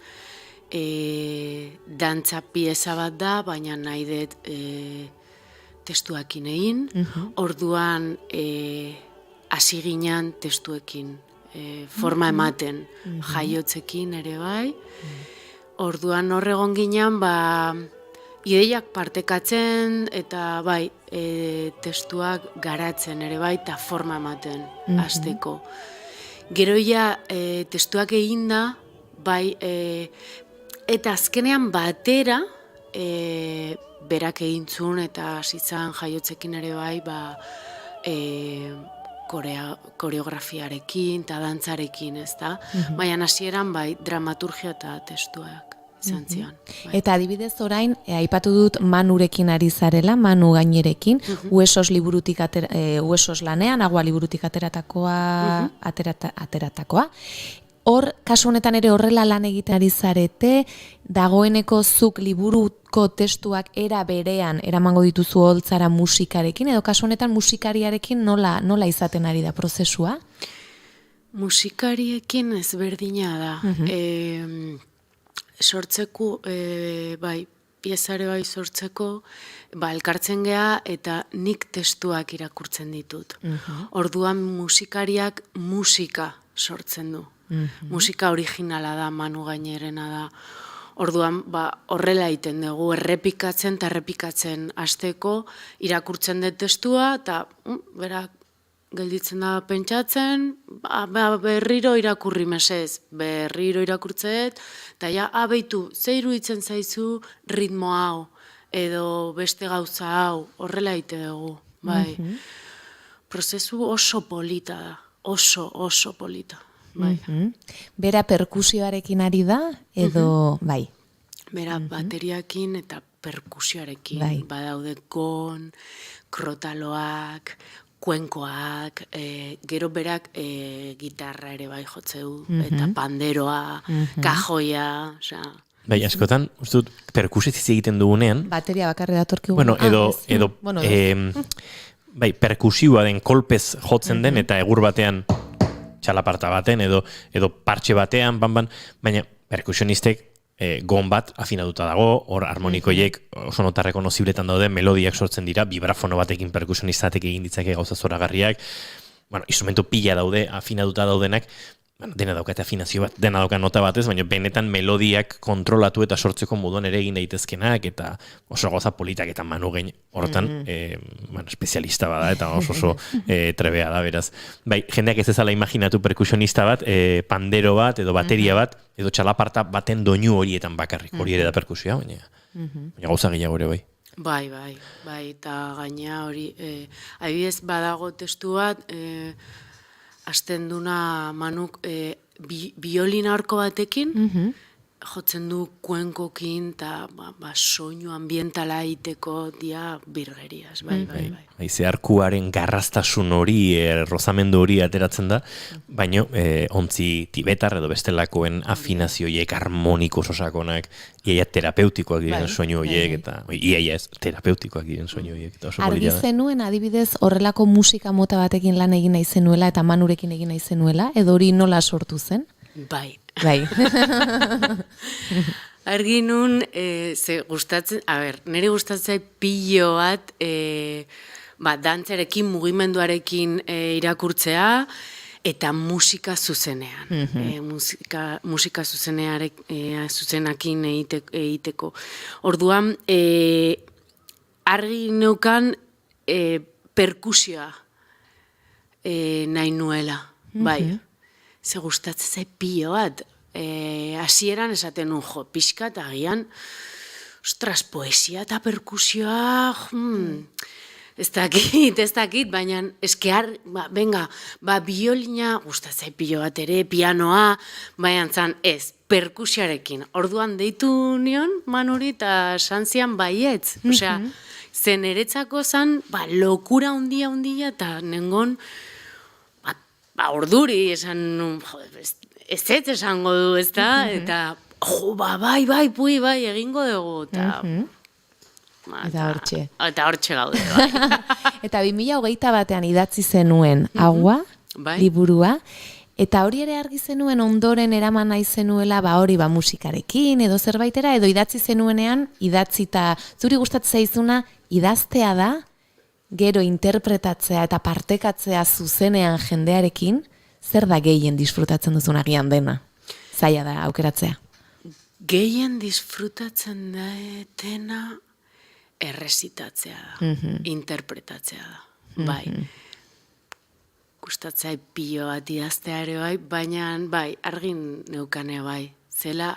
dantza pieza bat da, baina nahi dut testuakin egin. Orduan, hasi ginen testuekin, forma ematen, jaiotzekin ere bai. Orduan horregon ginen, ba, ideiak partekatzen, eta bai, testuak garatzen ere bai, eta forma ematen, hasteko. Gero ja, testuak egin da, bai, eta azkenean batera, berak egin zuen eta hasitzan jaiotzekin ere bai, ba, koreografiarekin eta dantzarekin, ez da? Baina hasieran bai, dramaturgia eta testuak izan zian. Eta adibidez orain, aipatu dut Manurekin ari zarela, Manu Gainerekin, Huesos liburutik Huesos lanean, Agua liburutik ateratakoa. Hor, kasu honetan ere horrela lan egiten ari zarete, dagoeneko zuk liburuko testuak era berean eramango dituzu holtzara musikarekin, edo kasu honetan musikariarekin nola izaten ari da prozesua? Musikariekin ezberdina da. Sortzeko, bai, piezare bai sortzeko, ba, elkartzen gea eta nik testuak irakurtzen ditut. Orduan musikariak musika sortzen du. Musika originala da, Manu Gainerena da. Orduan, ba, horrela egiten dugu, errepikatzen eta errepikatzen hasteko irakurtzen dut testua, eta berak gelditzen da pentsatzen, berriro irakurri mesez, berriro irakurtzeet, eta ja, abeitu, ze iruditzen zaizu ritmo hau, edo beste gauza hau, horrela egite dugu, bai. Prozesu oso polita da, oso polita, bai. Bera perkusioarekin ari da, edo, bai? Bera bateriakin eta perkusioarekin, badaude gon, krotaloak, kuenkoak, gero berak gitarra ere bai jotzeu, eta panderoa, kajoia, osea... Bai, askotan, uste dut, perkusiziz egiten dugunean... Bateria bakarri datorkigu. Bueno, edo bai, perkusioa den kolpez jotzen den, eta egur batean txalaparta baten, edo partxe batean, baina perkusionistek gon bat afinatuta dago, hor harmonikoiek oso nota rekonozibletan daude, melodiak sortzen dira, vibrafono batekin perkusionistatek egin ditzake gauza zoragarriak, instrumento pila daude, afinatuta daudenak, dena daukate afinazio bat, dena dauka nota batez, baina benetan melodiak kontrolatu eta sortzeko moduan ere egin daitezkenak, eta oso goza politak eta Manu Gein hortan, espezialista bada, eta oso trebea da, beraz. Bai, jendeak ez ezala imaginatu perkusionista bat, pandero bat, edo bateria bat, edo txalaparta baten doinu horietan bakarrik, hori ere da perkusioa, baina gauza gehiago ere bai. Bai, eta gaina hori, adibidez badago testu bat, hasten duna Manuk biolina horko batekin, jotzen du kuenkokin, eta soinu ambientala iteko dia birgeriaz, bai. Ze arkuaren garraztasun hori, rozamendu hori ateratzen da, baina ontzi tibetar edo bestelakoen afinazioiek harmonikos osakonak, iaia terapeutikoak diren soinu horiek, eta iaia ez, terapeutikoak diren soinu horiek. Argi zenuen adibidez horrelako musika mota batekin lan egin nahi zenuela eta Manurekin egin nahi zenuela, edo hori nola sortu zen? Bai. Argi nun, ze gustatzen, nire gustatzen pilo bat, dantzarekin, mugimenduarekin irakurtzea, eta musika zuzenean. Musika zuzenakin egiteko. Orduan, argi neukan perkusioa nahi nuela, bai. Ze gustatzen zait pilo bat. Hasieran esaten nun, pixka eta agian, ostras, poesia eta perkusioa, ez dakit, baina eskear, biolina, gustatzen zait pilo bat ere, pianoa, baina zan ez, perkusioarekin. Orduan deitu nion, Manuri, eta santzian baietz. Osea, zen eretzako zan, lokura hundia, eta nengon, orduri, esan, ez esango du, ez da, eta, bai, egingo dugu, eta hortxe. Eta hortxe gaude, bai. Eta 2021 idatzi zenuen Agua, liburua, eta hori ere argi zenuen ondoren eraman nahi zenuela, hori musikarekin, edo zerbaitera, edo idatzi zenuenean, idatzita, zuri gustatzen zaizuna, idaztea da, gero interpretatzea eta partekatzea zuzenean jendearekin, zer da gehien disfrutatzen duzun agian dena? Zaila da aukeratzea. Gehien disfrutatzen dena errezitatzea da, interpretatzea da, bai. Gustatzea pilo bat idaztea ere bai, baina bai, argin neukane bai. Zela,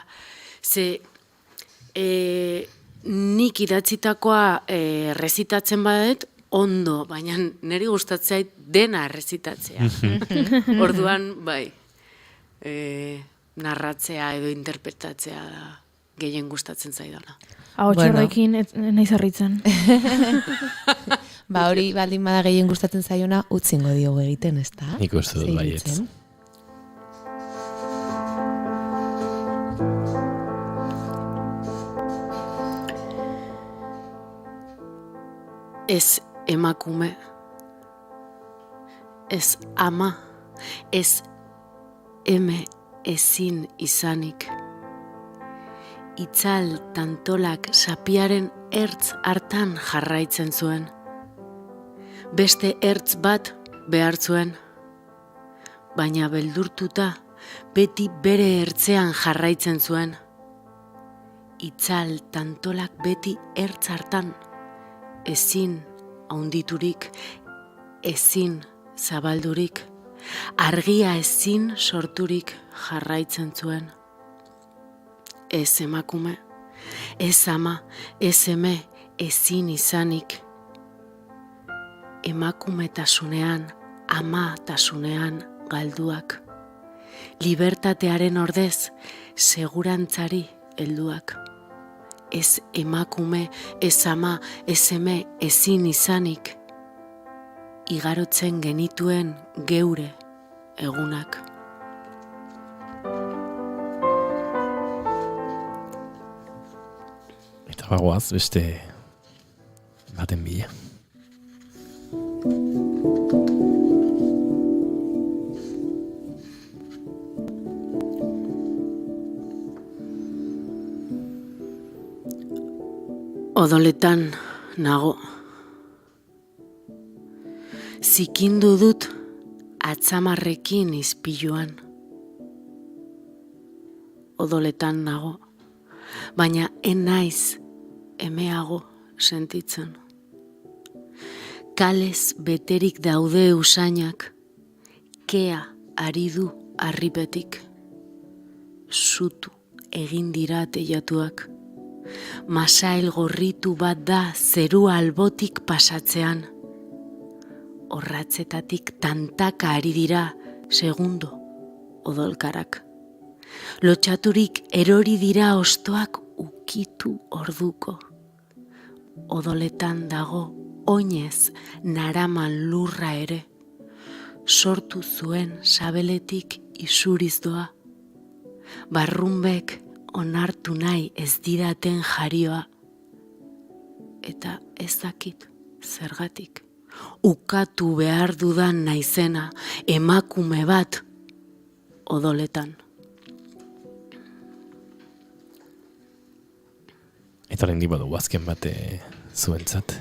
nik idatzitakoa errezitatzen badet, ondo, baina niri gustatzea dena errezitatzea. Orduan, bai, narratzea edo interpretatzea da gehien gustatzen zaidana. Ahotxorrekin nahi zarritzen. Hori baldin bada gehien gustatzen zaiona, utzingo diogu egiten, ez da? Nik uste dut baietz. Ez emakume, ez ama, ez eme ezin izanik. Itzal tantolak sapiaren ertz hartan jarraitzen zuen. Beste ertz bat behar zuen, baina beldurtuta beti bere ertzean jarraitzen zuen. Itzal tantolak beti ertz hartan, ezin haunditurik, ezin zabaldurik, argia ezin sorturik jarraitzen zuen. Ez emakume, ez ama, ez eme, ezin izanik. Emakumetasunean, amatasunean galduak. Libertatearen ordez, segurantzari helduak. Ez emakume, ez ama, ez eme, ezin izanik. Igarotzen genituen geure egunak. Eta bagoaz, beste baten bila. Odoletan nago. Zikindu dut atzamarrekin izpiluan. Odoletan nago, baina naiz emeago sentitzen. Kalez beterik daude usainak, kea ari du arripetik. Zutu egin dira teilatuak. Masail gorritu bat da zerua albotik pasatzean. Orratzetatik tantaka ari dira segundo odolkarak. Lotxaturik erori dira ostoak ukitu orduko. Odoletan dago oinez naraman lurra ere. Sortu zuen sabeletik isuriz doa. Barrunbek onartu nahi ez didaten jarioa. Eta ez dakit zergatik. Ukatu behar dudan naizena, emakume bat odoletan. Eta lehen diba dugu azken bat zuentzat.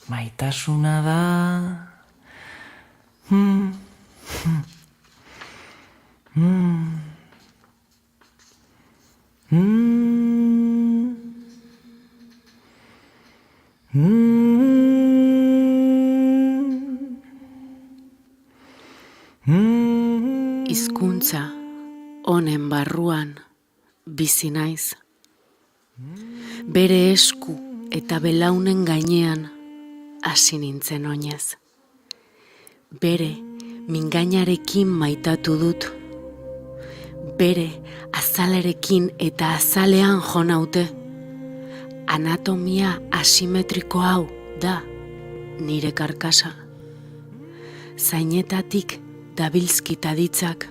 Maitasuna da... Hizkuntza honen barruan bizi naiz. Bere esku eta belaunen gainean hasi nintzen oinez. Bere mingainarekin maitatu dut. Bere azalarekin eta azalean jo naute. Anatomia asimetriko hau da nire karkasa. Zainetatik dabilzkita ditzak,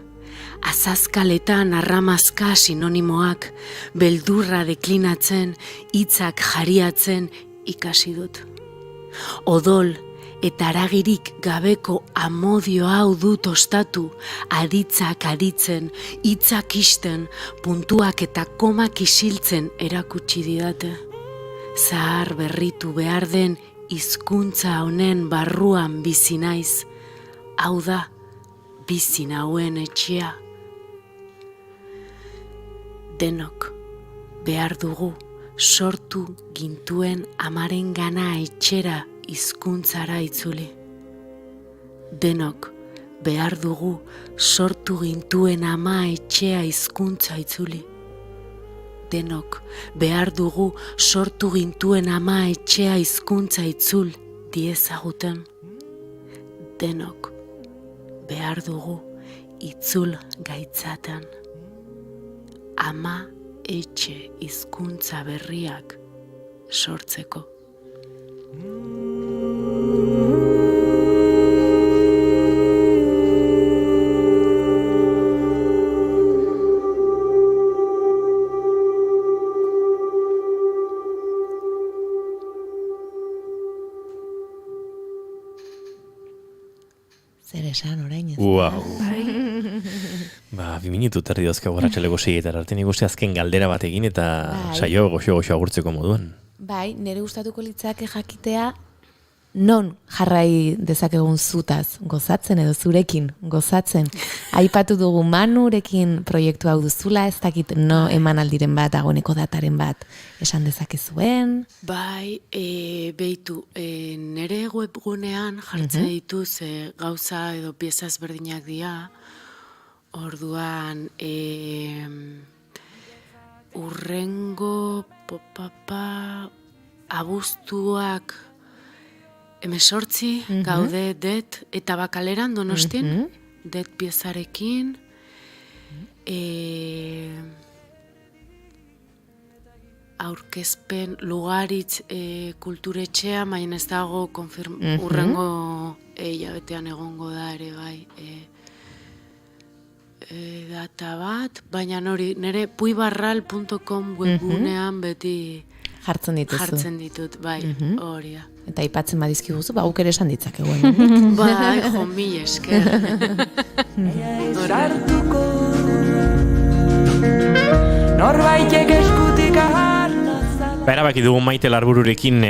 azazkaletan arramazka sinonimoak, beldurra deklinatzen, hitzak jariatzen ikasi dut. Odol eta aragirik gabeko amodio hau dut ostatu, aditzak aditzen, hitzak isten, puntuak eta komak isiltzen erakutsi didate. Zahar berritu behar den hizkuntza honen barruan bizi naiz, hau da, bizi nauen etxea. Denok behar dugu sortu gintuen amaren gana etxera hizkuntzara itzuli. Denok behar dugu sortu gintuen ama etxea hizkuntza itzuli. Denok behar dugu sortu gintuen ama etxea hizkuntza itzul diezaguten. Denok behar dugu itzul gaitzaten. Ama etxe hizkuntza berriak sortzeko. Zer esan orain ez? Wow. 2 minutu terdi dauzkagu arratsaleko 6 arte nik uste azken galdera bat egin eta saio goxo agurtzeko moduan. Bai, nire gustatuko litzake jakitea non jarrai dezakegun zutaz gozatzen edo zurekin gozatzen. Aipatu dugu Manurekin proiektu hau duzula, ez dakit no emanaldiren bat, dagoeneko dataren bat esan dezakezuen. Bai, behitu, nire webgunean jartzen dituz gauza edo pieza ezberdinak dira, orduan urrengo abuztuak 18 gaude det eta bakaleran Donostin, det piezarekin, aurkezpen Lugaritz kulturetxea, maien ez dago urrengo hilabetean egongo da ere bai data bat, baina nire puibarral.com webgunean beti jartzen ditut, bai, hori da. Eta aipatzen badizkiguzu, guk ere esan ditzakegu. Bai, jo, mila esker. Sartuko norbaitek eskutik aharna zala. Erabaki dugu Maite Larbururekin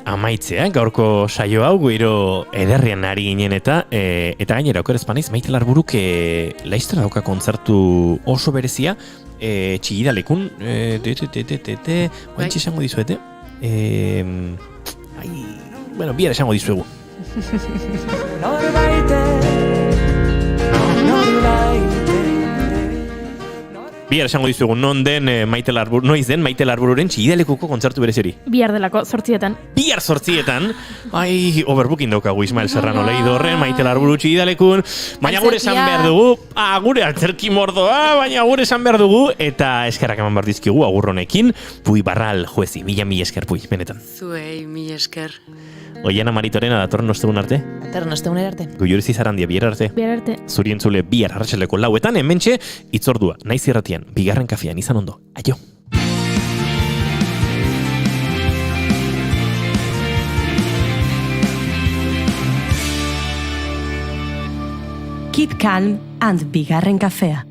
amaitzea, gaurko saio hau gero ederrian ari ginen eta gainera oker espaniz, Maite Larburuk laiztera dauka kontzertu oso berezia, Txigidalekun, oantxe esango dizuete, bihar esango dizuegu. Bihar esango dizuegu, noiz den Maite Larbururen Txigidalekuko kontzertu berezeri. Bihar delako, 8:00. Bihar 8:00. Overbooking daukagu Ismael Serrano lehido horren, Maite Larburu Txigidalekun. Baina gure esan behar dugu, gure altzerki mordoa, baina gure esan behar dugu, eta eskerrak eman behar dizkigu agurronekin, Pui Barral juezi, mila esker Pui, benetan. Zuei, mila esker. Oiana Maritorena datorren ostegun arte? Datorren ostegun arte. Goiuriz Izarandia, bihar arte. Bihar arte. Zuri entzule bihar arratsaleko 4:00, hementxe itzordua, naiz irratian, bigarren kafean, izan ondo. Aio. Keep calm and bigarren kafea.